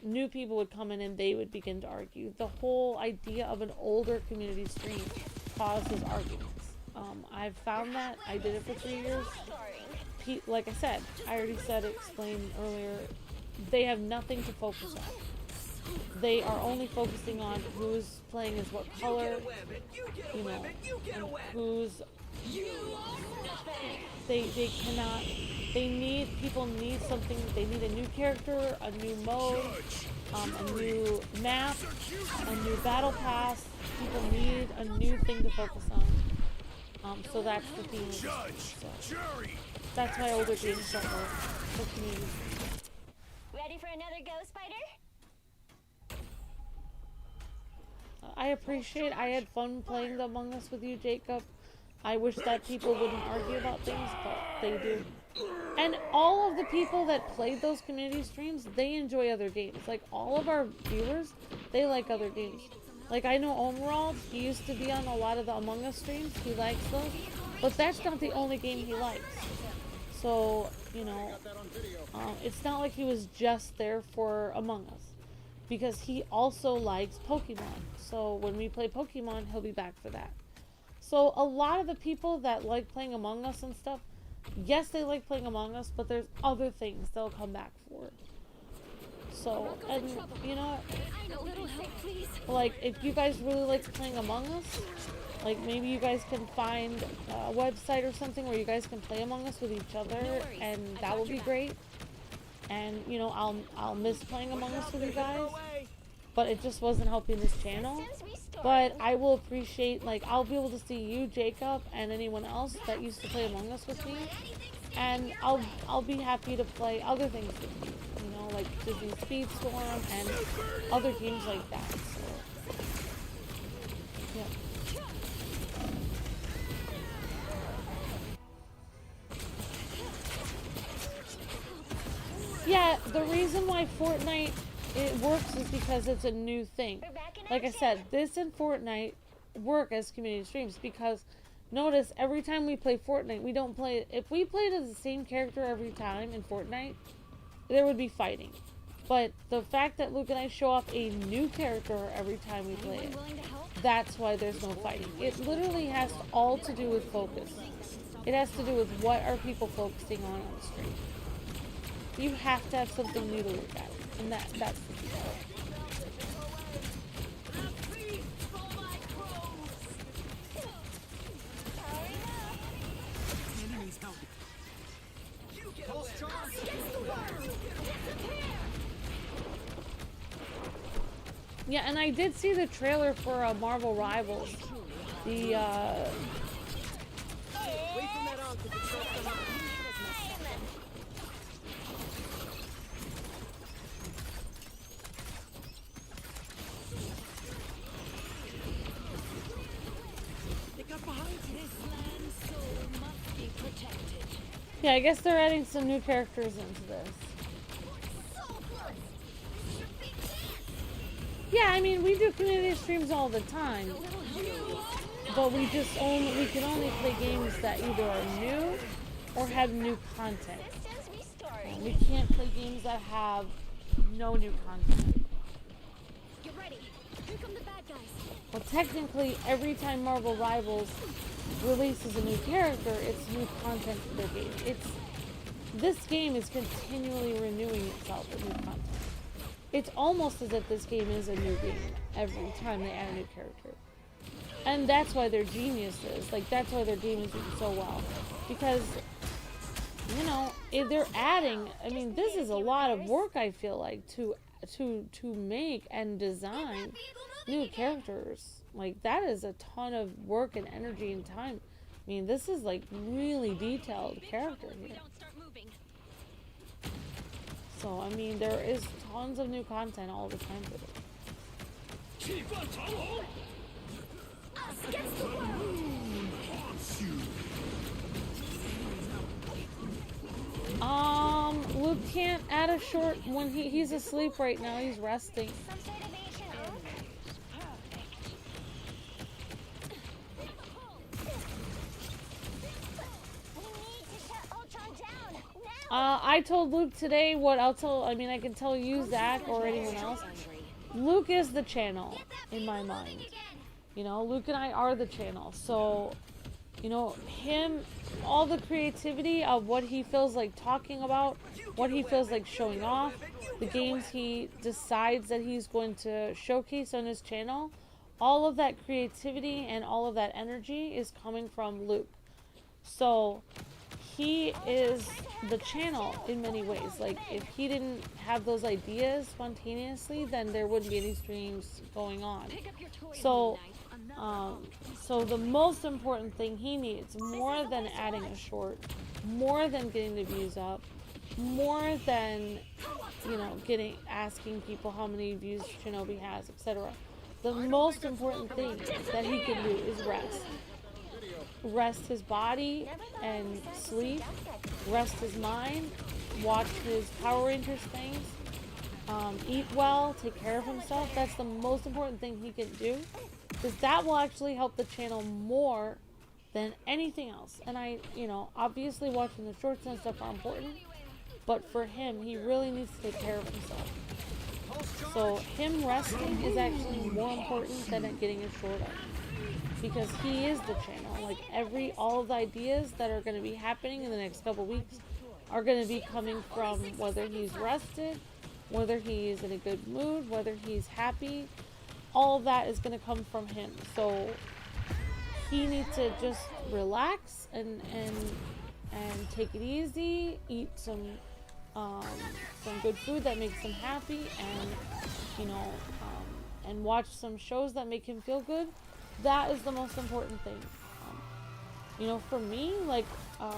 new people would come in and they would begin to argue. The whole idea of an older community stream causes arguments. I've found that. I did it for 3 years. Like I said, I already explained earlier, they have nothing to focus on. They are only focusing on who's playing as what color, and who's... People need something. They need a new character, a new mode, a new map, a new battle pass. People need a new thing to focus on. So that's the theme of this. So that's why older games don't work for communities. Ready for another go, Spider? I had fun playing the Among Us with you, Jacob. I wish that people wouldn't argue about things, but they do. And all of the people that played those community streams, they enjoy other games. Like, all of our viewers, they like other games. Like, I know Omerald, he used to be on a lot of the Among Us streams. He likes those. But that's not the only game he likes. So, it's not like he was just there for Among Us. Because he also likes Pokemon. So when we play Pokemon, he'll be back for that. So a lot of the people that like playing Among Us and stuff, yes, they like playing Among Us, but there's other things they'll come back for. So, and like, if you guys really like playing Among Us, like, maybe you guys can find a website or something where you guys can play Among Us with each other, and that would be great. And, I'll miss playing Among Us with you guys, but it just wasn't helping this channel. But I will appreciate, like, I'll be able to see you, Jacob, and anyone else that used to play Among Us with me, and I'll be happy to play other things with you, like Disney Speedstorm and other games like that. So, yeah. Yeah, the reason why Fortnite it works is because it's a new thing. Like I said, this and Fortnite work as community streams, because notice every time we play Fortnite, we don't play... If we played as the same character every time in Fortnite, there would be fighting. But the fact that Luke and I show off a new character every time we play it, that's why there's no fighting. It literally has all to do with focus. It has to do with what are people focusing on the stream. You have to have something new to look at, and that's the key. Yeah, and I did see the trailer for Marvel Rivals. The Yeah, I guess they're adding some new characters into this. Yeah, I mean, we do community streams all the time, but we can only play games that either are new or have new content. We can't play games that have no new content. Get ready. Here come the bad guys. Well, technically, every time Marvel Rivals releases a new character, it's new content for their game. This game is continually renewing itself with new content. It's almost as if this game is a new game every time they add a new character. And that's why they're geniuses. Like, that's why their game is doing so well. Because, you know, if they're adding, I mean, this is a lot of work, I feel like, to make and design new characters. Like, that is a ton of work and energy and time. I mean, this is like really detailed character here. So, I mean, there is tons of new content all the time for this. Luke can't add a short when he's asleep right now. He's resting. I told Luke today what I can tell you, Zach, or anyone else. Luke is the channel in my mind. You know, Luke and I are the channel. So, you know, all the creativity of what he feels like talking about, what he feels like showing off, the games he decides that he's going to showcase on his channel, all of that creativity and all of that energy is coming from Luke. So, he is the channel in many ways. Like, if he didn't have those ideas spontaneously, then there wouldn't be any streams going on. So the most important thing he needs, more than adding a short, more than getting the views up, more than, you know, asking people how many views Shinobi has, etc. The most important thing that he can do is rest. Rest his body and sleep, rest his mind, watch his Power Rangers things, eat well, take care of himself. That's the most important thing he can do, because that will actually help the channel more than anything else. And obviously watching the shorts and stuff are important, but for him, he really needs to take care of himself. So him resting is actually more important than getting a short up. Because he is the channel. Like, all of the ideas that are going to be happening in the next couple weeks are going to be coming from whether he's rested, whether he's in a good mood, whether he's happy. All of that is going to come from him. So he needs to just relax and take it easy, eat some good food that makes him happy, and and watch some shows that make him feel good. That is the most important thing. For me, like, I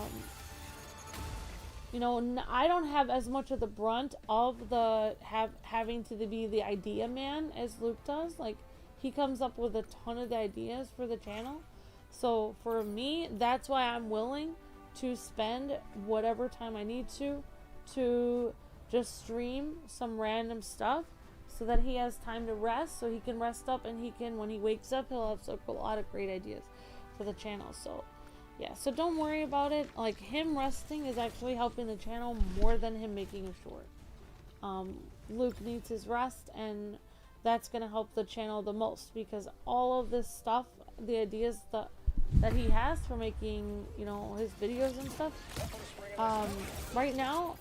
don't have as much of the brunt of having to be the idea man as Luke does. Like, he comes up with a ton of the ideas for the channel. So for me, that's why I'm willing to spend whatever time I need to just stream some random stuff, so that he has time to rest, so he can rest up, and when he wakes up, he'll have a lot of great ideas for the channel. So yeah, so don't worry about it. Like, him resting is actually helping the channel more than him making a short. Luke needs his rest, and that's going to help the channel the most, because all of this stuff, the ideas that he has for making, his videos and stuff, right now,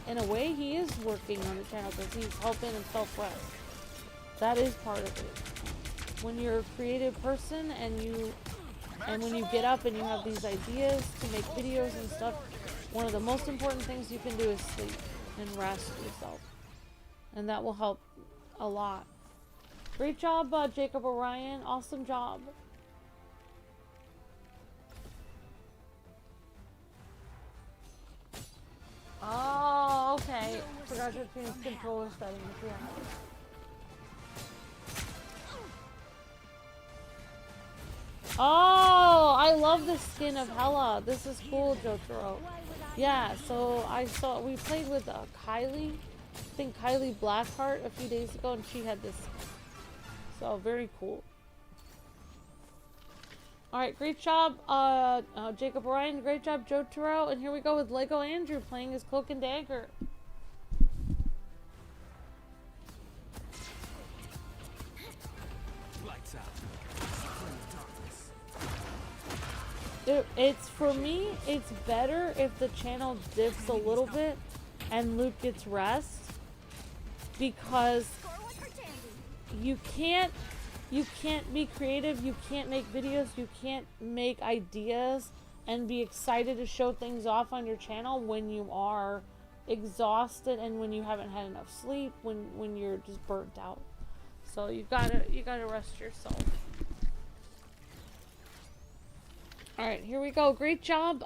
in a way, he is working on the channel because he's helping himself rest. That is part of it. When you're a creative person and when you get up and you have these ideas to make videos and stuff, one of the most important things you can do is sleep and rest yourself. And that will help a lot. Great job, Jacob Orion. Awesome job. Oh, okay. Forgot to change controller settings. Yeah. Oh, I love the skin of Hela. This is cool, Jotaro. Yeah, so we played with Kylie, I think Kylie Blackheart a few days ago, and she had this. So very cool. Alright, great job, Jacob Ryan. Great job, Joe Terrell. And here we go with Lego Andrew playing his Cloak and Dagger. Lights out. It's, for me, it's better if the channel dips a little bit and Luke gets rest. Because you can't be creative, you can't make videos, you can't make ideas and be excited to show things off on your channel when you are exhausted and when you haven't had enough sleep, when you're just burnt out. So you gotta rest yourself. Alright, here we go. Great job,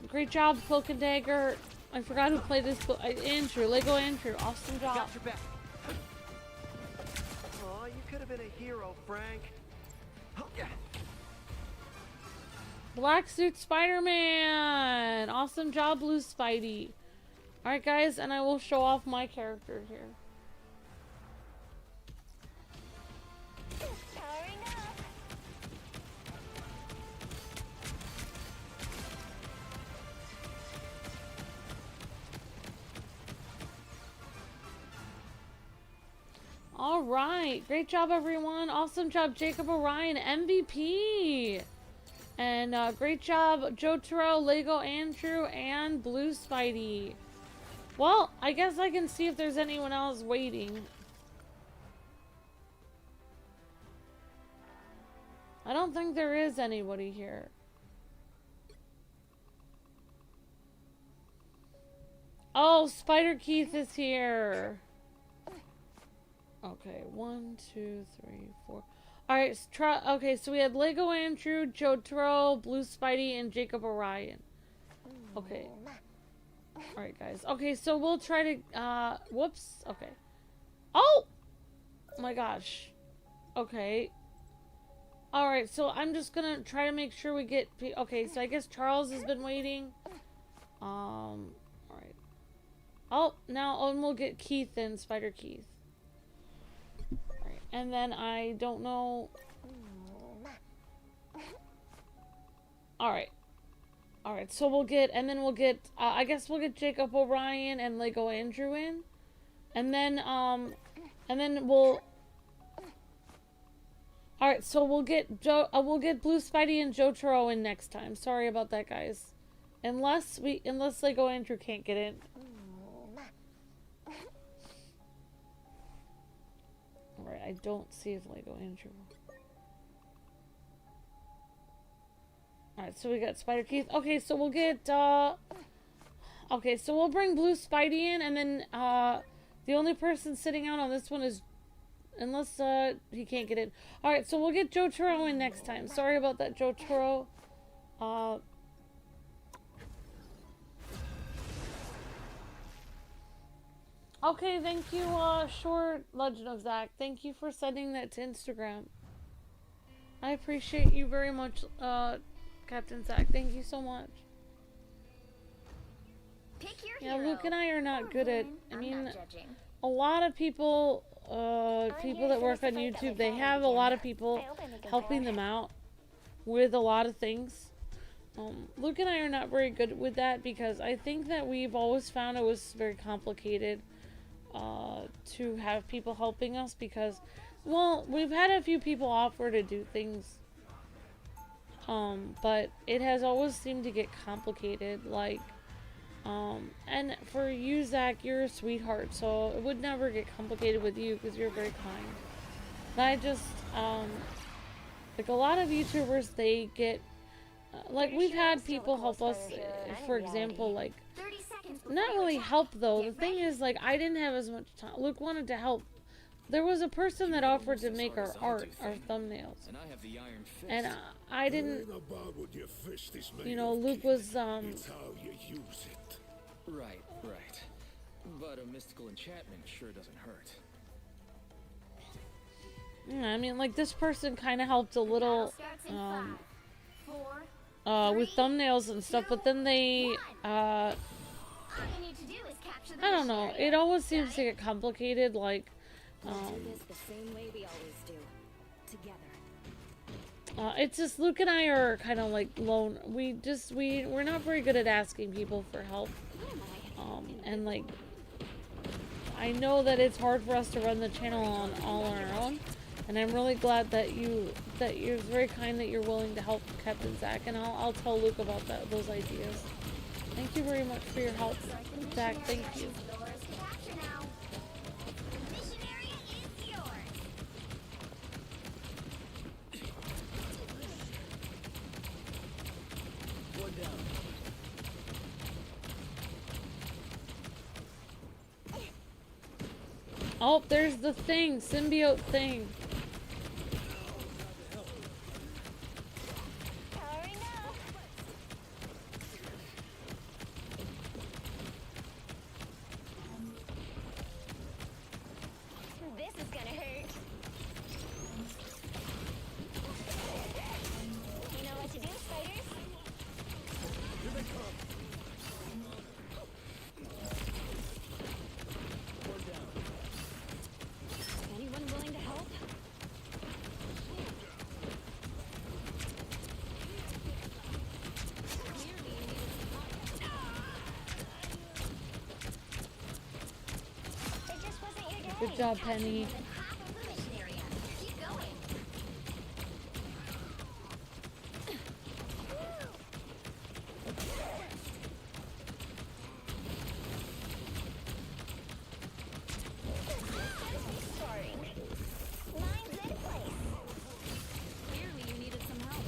great job, Cloak and Dagger. I forgot who played this. Andrew, Lego Andrew. Awesome job. Got your back. Aw, you could have been a hero, Frank. Oh, yeah. Black Suit Spider-Man. Awesome job, Blue Spidey. Alright, guys, and I will show off my character here. Powering up. All right, great job, everyone. Awesome job, Jacob Orion, MVP. And great job, Joe Terrell, Lego Andrew, and Blue Spidey. Well, I guess I can see if there's anyone else waiting. I don't think there is anybody here. Oh, Spider Keith is here. Okay, 1, 2, 3, 4. Alright, okay, so we had Lego Andrew, Joe Terrell, Blue Spidey, and Jacob Orion. Okay. Alright, guys. Okay, so we'll try to, whoops. Okay. Oh! My gosh. Okay. Alright, so I'm just gonna try to make sure we get, okay, so I guess Charles has been waiting. Alright. Oh, now, and we'll get Keith and Spider Keith. And then I don't know. Alright. Alright, so we'll get, and then we'll get, I guess we'll get Jacob O'Ryan and Lego Andrew in. And then we'll, alright, so we'll get we'll get Blue Spidey and Joe Turo in next time. Sorry about that, guys. Unless Lego Andrew can't get in. Alright, I don't see if Lego Andrew. Alright, so we got Spider Keith. Okay, so we'll get, okay, so we'll bring Blue Spidey in, and then, the only person sitting out on this one is, unless, he can't get in. Alright, so we'll get Joe Turo in next time. Sorry about that, Joe Turo. Okay, thank you, Short Legend of Zach. Thank you for sending that to Instagram. I appreciate you very much, Captain Zach. Thank you so much. Pick your Yeah, hero. Luke and I are not good at, I I'm mean, not judging. a lot of people, people that work on YouTube, they have a lot of people helping them out with a lot of things. Luke and I are not very good with that because I think that we've always found it was very complicated to have people helping us because, well, we've had a few people offer to do things, but it has always seemed to get complicated, like, and for you, Zach, you're a sweetheart, so it would never get complicated with you because you're very kind. But I just, like, a lot of YouTubers, they get, like, we've had people help us, for example, like, 30 seconds not before really you attack. help though. The Get thing ready. is, like, I didn't have as much time. Luke wanted to help. There was a person that offered to make our art, our thumbnails, And I have the iron fist. and I didn't. Ain't about what your fist is made You know, of, Luke kid. was It's how you use it. Right, right. But a mystical enchantment sure doesn't hurt. I mean, like, this person kind of helped a little. Battle starts in 5, 4, with thumbnails and stuff, but then they, all you need to do is capture the I don't know, mission it area. always seems to get complicated, like, We'll do this the same way we always do. Together. it's just Luke and I are kind of like lone. We're not very good at asking people for help. And like, I know that it's hard for us to run the channel on all on our own. And I'm really glad that you're very kind that you're willing to help Captain Zach. And I'll tell Luke about those ideas. Thank you very much for your help, Zach. Thank you. Yours to capture now. The mission area is yours. One down. Oh, there's the thing, symbiote thing. Powering up. This is gonna hurt. You know what to do, spiders? Anyone willing to help? It just wasn't your day. Good job, Penny. More than half of the mission area. Keep going. Starting. Mine's in place. Clearly you needed some help.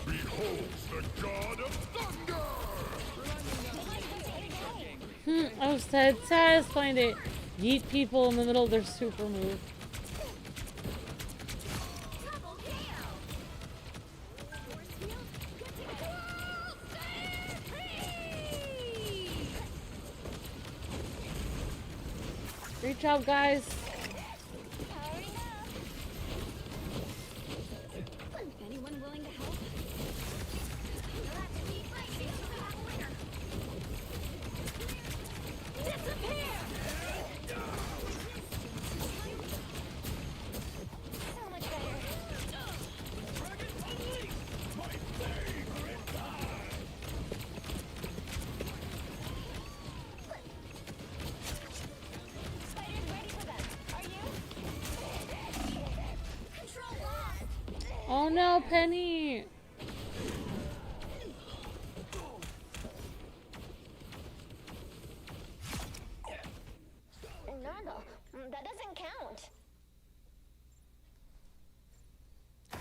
Behold the god of thunder! I was satisfying to yeet people in the middle of their super move. Double KO. Great job, guys. Powering up. Anyone willing to help? You'll have to keep fighting till we have a winner. Disappear! So much better. Spiders ready for them. Are you? Control lost. Oh no, Penny. No, that doesn't count.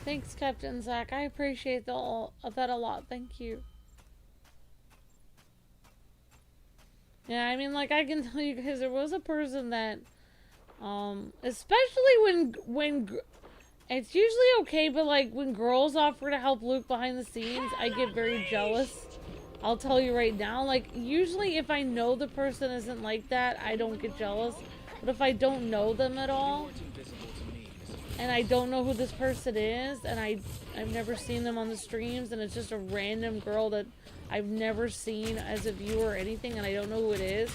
Thanks, Captain Zach. I appreciate that a lot. Thank you. Yeah, I mean, like, I can tell you guys, there was a person that, especially when it's usually okay, but like when girls offer to help Luke behind the scenes, I get very jealous. I'll tell you right now, like, usually if I know the person isn't like that, I don't get jealous. But if I don't know them at all, Invisible to me. and I don't know who this person is, and I've never seen them on the streams, and it's just a random girl that I've never seen as a viewer or anything, and I don't know who it is,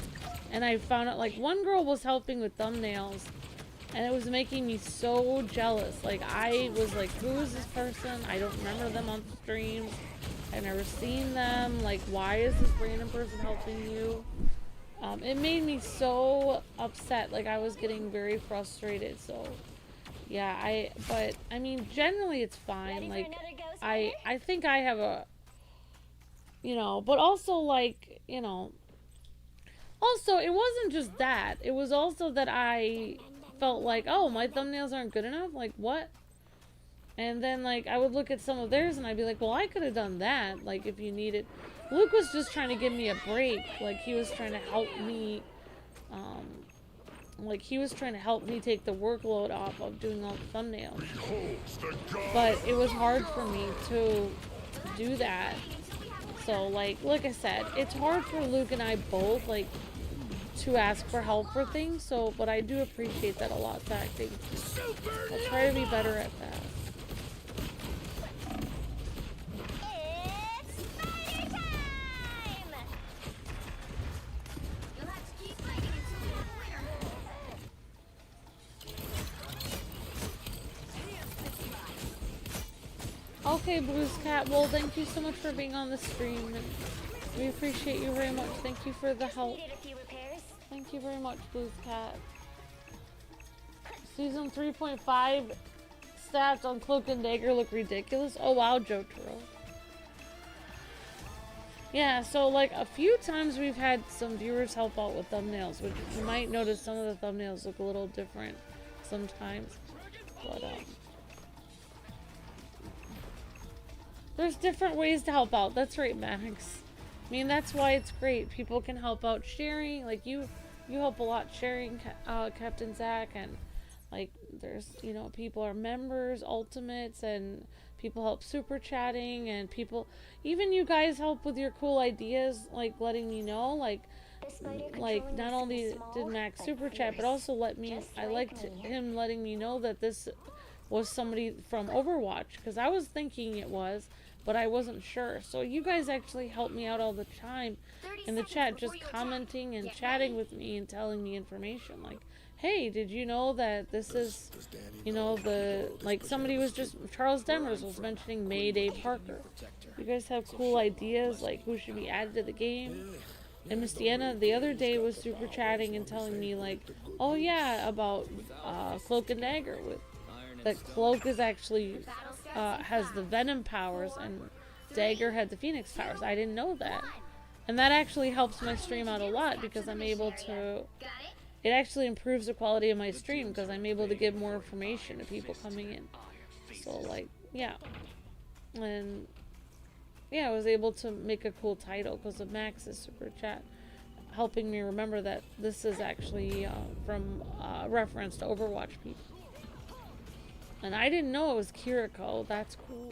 and I found out, like, one girl was helping with thumbnails, and it was making me so jealous. Like, I was like, who is this person? I don't remember them on streams. I've never seen them. Like, why is this random person helping you? It made me so upset. Like, I was getting very frustrated. So, yeah, but I mean, generally it's fine. Ready for Like, another ghost I think I have a, you know, but also, like, you know, also, it wasn't just that. It was also that I felt like, oh, my thumbnails aren't good enough? Like, what? And then, like, I would look at some of theirs and I'd be like, well, I could have done that. Like, if you needed... Luke was just trying to give me a break. Like, he was trying to help me, like, he was trying to help me take the workload off of doing all the thumbnails. But it was hard for me to do that. So, like I said, it's hard for Luke and I both, like, to ask for help for things, so, but I do appreciate that a lot, Zach. Thank you. I'll try to be better at that. It's spider time! You'll have to keep fighting until we have a winner. Okay, Blues Cat. Well, thank you so much for being on the stream. And we appreciate you very much. Thank you for the help. Needed a few repairs. Thank you very much, Blues Cat. Season 3.5 stats on Cloak and Dagger look ridiculous. Oh wow, Jotaro. Yeah, so like a few times we've had some viewers help out with thumbnails, which you might notice some of the thumbnails look a little different sometimes. But there's different ways to help out. That's right, Max. I mean, that's why it's great. People can help out sharing. Like you help a lot sharing, Captain Zach, and like there's, you know, people are members, ultimates, and people help super chatting, and people, even you guys help with your cool ideas, like letting me know, like not only did Max super chat, but also I liked him letting me know that this was somebody from Overwatch, because I was thinking it was, but I wasn't sure. So you guys actually help me out all the time in the chat, just commenting and chatting with me and telling me information, like, hey, did you know that this is, you know, the, like, somebody was just, Charles Demers was mentioning Mayday Parker. You guys have cool ideas, like who should be added to the game. And Miss Deanna the other day was super chatting and telling me, like, oh yeah, about Cloak and Dagger, with that Cloak is actually has the Venom powers and Dagger had the Phoenix powers. I didn't know that. And that actually helps my stream out a lot, because I'm able to, it actually improves the quality of my stream, because I'm able to give more information to people coming in. So like, yeah. And yeah, I was able to make a cool title because of Max's super chat helping me remember that this is actually from reference to Overwatch people. And I didn't know it was Kiriko. That's cool.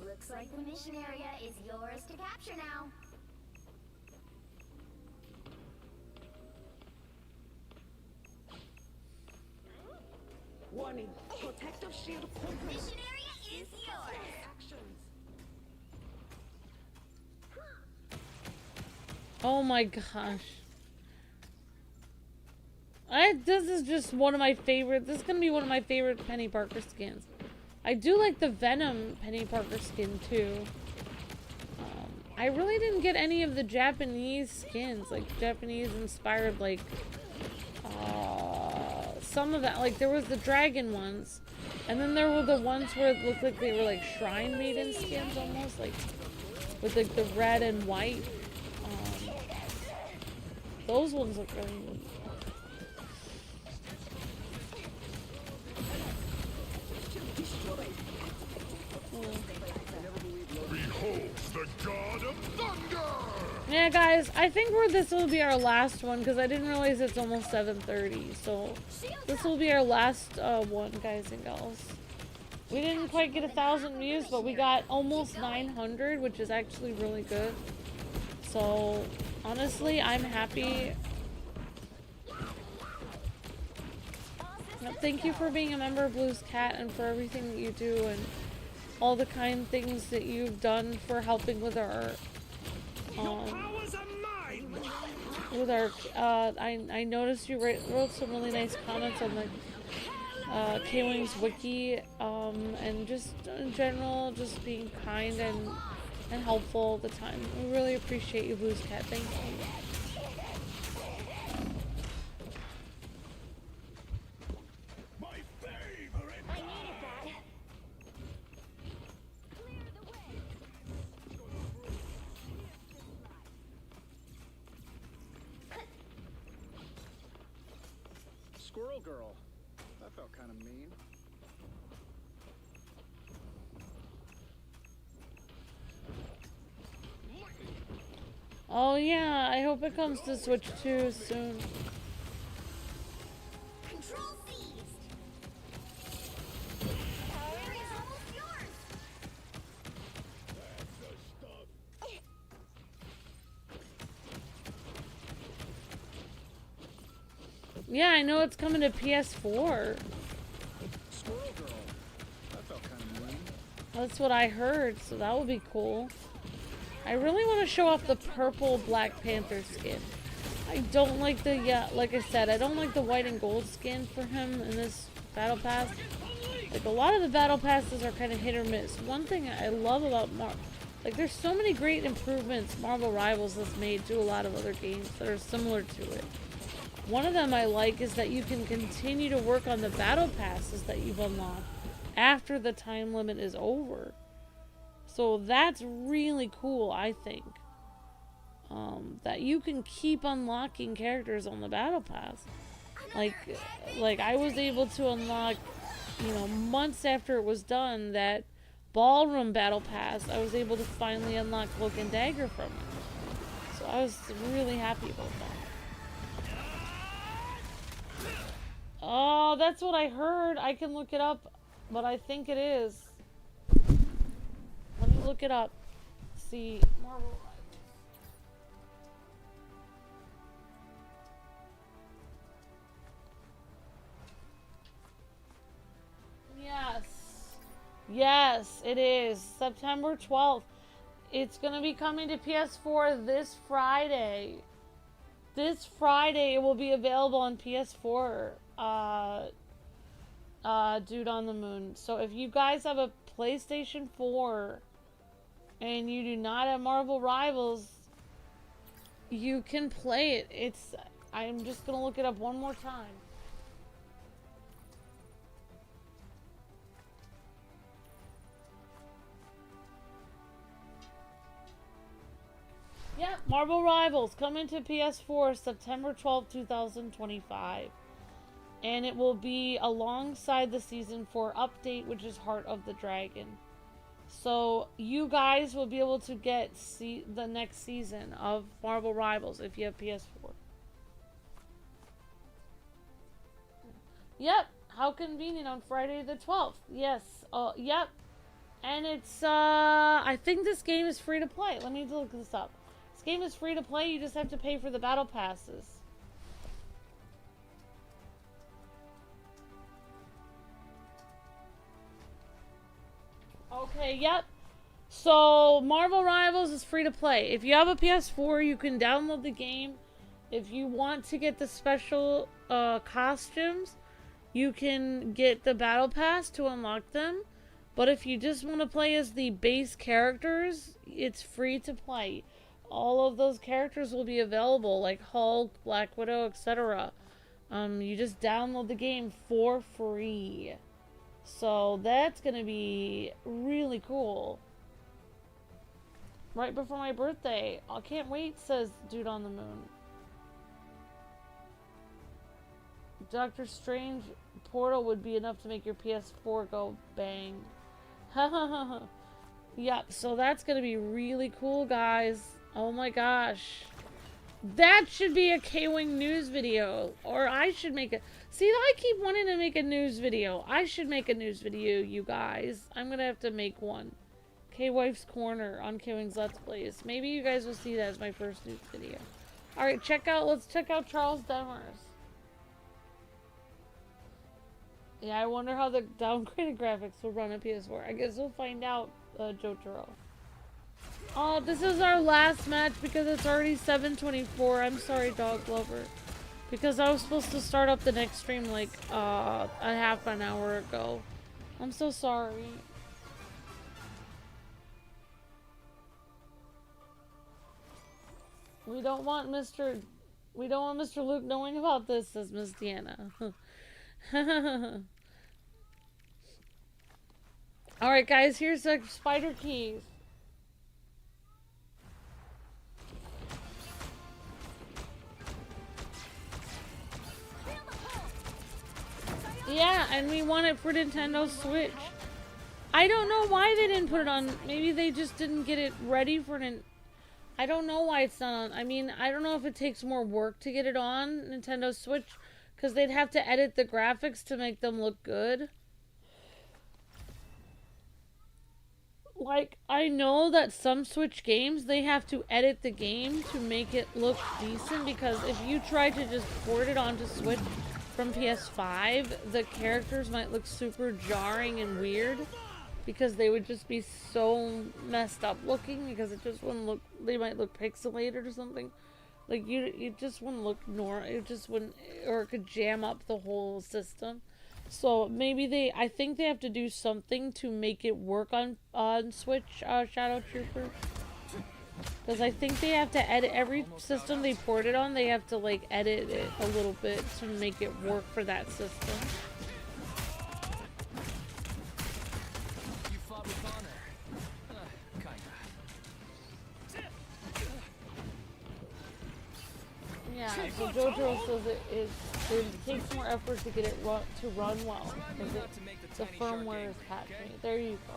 Looks like the mission area is yours to capture now. Warning. Protective shield. Mission area is yours. Actions. Oh my gosh. This is just one of my favorite. This is gonna be one of my favorite Penny Parker skins. I do like the Venom Penny Parker skin too. I really didn't get any of the Japanese skins, like Japanese inspired, like some of that. Like there was the dragon ones, and then there were the ones where it looked like they were like Shrine Maiden skins almost, like with like the red and white. Those ones look really neat. Behold the god of thunder! Yeah, guys, I think this will be our last one, because I didn't realize it's almost 7:30. So this will be our last one, guys and gals. We didn't quite get 1,000 views, but we got almost 900, which is actually really good. So honestly, I'm happy. Thank you for being a member of Blues Cat and for everything that you do and all the kind things that you've done for helping with our I noticed you wrote some really nice comments on the Kwings wiki, and just in general, just being kind and helpful all the time. We really appreciate you, Blues Cat. Thank you. Squirrel girl. That felt kind of mean. Oh yeah, I hope it comes to Switch 2 soon. Control seized. Power area is almost yours. Yeah, I know it's coming to PS4. Squirrel Girl. That felt kind of lame. That's what I heard, so that would be cool. I really want to show off the purple Black Panther skin. I don't like the, like I said, I don't like the white and gold skin for him in this battle pass. Like, a lot of the battle passes are kind of hit or miss. One thing I love about like, there's so many great improvements Marvel Rivals has made to a lot of other games that are similar to it. One of them I like is that you can continue to work on the battle passes that you've unlocked after the time limit is over. So that's really cool, I think. That you can keep unlocking characters on the battle pass. Like I was able to unlock, you know, months after it was done, that ballroom battle pass. I was able to finally unlock Cloak and Dagger from it. So I was really happy about that. Oh, that's what I heard. I can look it up, but I think it is. Let me look it up. See, Marvel Rivals. Yes. Yes, it is. September 12th. It's going to be coming to PS4 this Friday. This Friday it will be available on PS4. Dude on the Moon. So if you guys have a PlayStation 4 and you do not have Marvel Rivals, you can play it. I'm just going to look it up one more time. Yep, Marvel Rivals coming to PS4 September 12th, 2025. And it will be alongside the Season 4 update, which is Heart of the Dragon. So you guys will be able to get the next season of Marvel Rivals if you have PS4. Yep, how convenient on Friday the 12th. Yes, yep. And it's, I think this game is free to play. Let me look this up. This game is free to play, you just have to pay for the battle passes. Okay, yep. So, Marvel Rivals is free to play. If you have a PS4, you can download the game. If you want to get the special costumes, you can get the battle pass to unlock them. But if you just want to play as the base characters, it's free to play. All of those characters will be available, like Hulk, Black Widow, etc. You just download the game for free. So that's gonna be really cool. Right before my birthday. I can't wait, says Dude on the Moon. Doctor Strange portal would be enough to make your PS4 go bang. Yep, so that's gonna be really cool, guys. Oh my gosh. That should be a K-Wing news video. Or I should make a... See, I keep wanting to make a news video. I should make a news video, you guys. I'm gonna have to make one. K-Wife's Corner on K-Wing's Let's Plays. Maybe you guys will see that as my first news video. Alright, let's check out Charles Demers. Yeah, I wonder how the downgraded graphics will run on PS4. I guess we'll find out, Jotaro. Oh, this is our last match because it's already 7:24. I'm sorry, Dog Lover. Because I was supposed to start up the next stream like a half an hour ago. I'm so sorry. We don't want Mr. Luke knowing about this, says Miss Deanna. Alright guys, here's the spider keys. Yeah, and we want it for Nintendo Switch. I don't know why they didn't put it on. Maybe they just didn't get it ready for I don't know why it's not on. I mean, I don't know if it takes more work to get it on Nintendo Switch, because they'd have to edit the graphics to make them look good. like, I know that some Switch games, they have to edit the game to make it look decent, because if you try to just port it onto Switch from PS5, the characters might look super jarring and weird, because they would just be so messed up looking, because it just wouldn't look, they might look pixelated or something. Like, you just wouldn't look normal, it just wouldn't, or it could jam up the whole system. So maybe I think they have to do something to make it work on Switch, Shadow Trooper. Because I think they have to edit, every system they port it on, they have to, like, edit it a little bit to make it work for that system. You fought with honor. Kinda. Yeah, so JoJo says it takes more effort to get it to run well. The firmware is patched. There you go.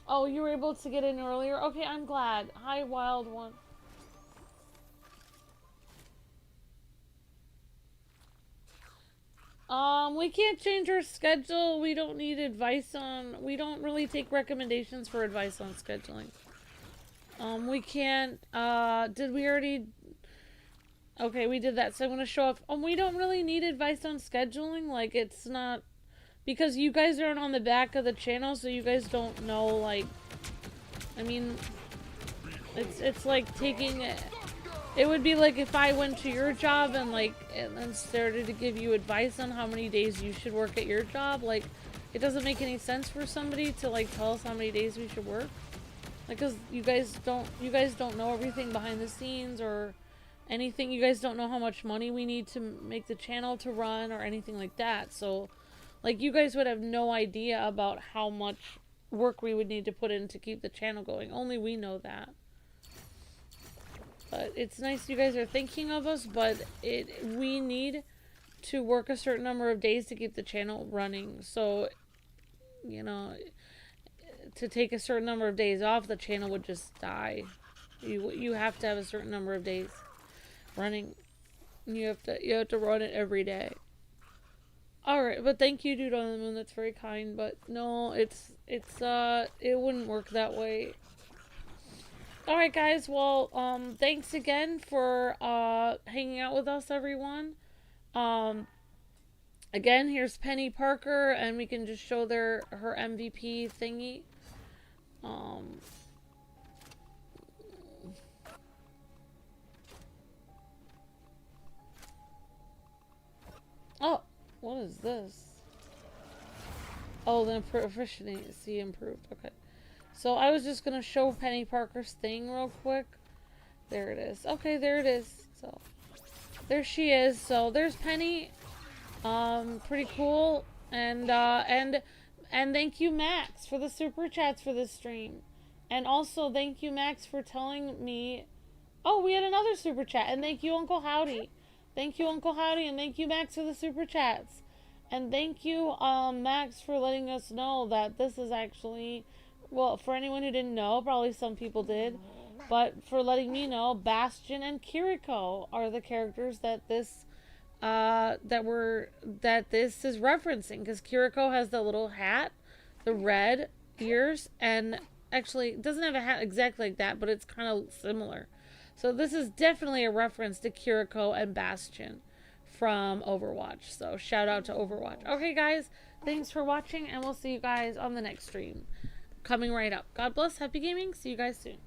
Oh, you were able to get in earlier? Okay, I'm glad. Hi, Wild One. We can't change our schedule. We don't need advice on... We don't really take recommendations for advice on scheduling. We can't... Did we already... Okay, we did that, so I'm gonna show off. We don't really need advice on scheduling. Like, it's not... Because you guys aren't on the back of the channel, so you guys don't know, like... I mean... It's like taking... It would be like if I went to your job and, like, and then started to give you advice on how many days you should work at your job. Like, it doesn't make any sense for somebody to, like, tell us how many days we should work. Like, cause you guys don't know everything behind the scenes or anything. You guys don't know how much money we need to make the channel to run or anything like that. So, like, you guys would have no idea about how much work we would need to put in to keep the channel going. Only we know that. But it's nice you guys are thinking of us, but we need to work a certain number of days to keep the channel running. So, you know, to take a certain number of days off, the channel would just die. You have to have a certain number of days running. You have to run it every day. Alright, but thank you, Dude on the Moon, that's very kind, but no, it wouldn't work that way. Alright guys, well, thanks again for hanging out with us, everyone. Again, here's Peni Parker, and we can just show her MVP thingy. Oh, what is this? Oh, the proficiency improved, okay. So I was just gonna show Peni Parker's thing real quick. There it is. Okay, there it is. So there she is. So there's Peni. Pretty cool. And thank you, Max, for the super chats for this stream. And also thank you, Max, for telling me. Oh, we had another super chat. And thank you, Uncle Howdy. Thank you, Uncle Howdy, and thank you, Max, for the super chats. And thank you, Max, for letting us know that this is actually. Well, for anyone who didn't know, probably some people did, but for letting me know, Bastion and Kiriko are the characters that this this is referencing, because Kiriko has the little hat, the red ears, and actually it doesn't have a hat exactly like that, but it's kind of similar. So this is definitely a reference to Kiriko and Bastion from Overwatch. So shout out to Overwatch. Okay, guys, thanks for watching, and we'll see you guys on the next stream. Coming right up. God bless. Happy gaming. See you guys soon.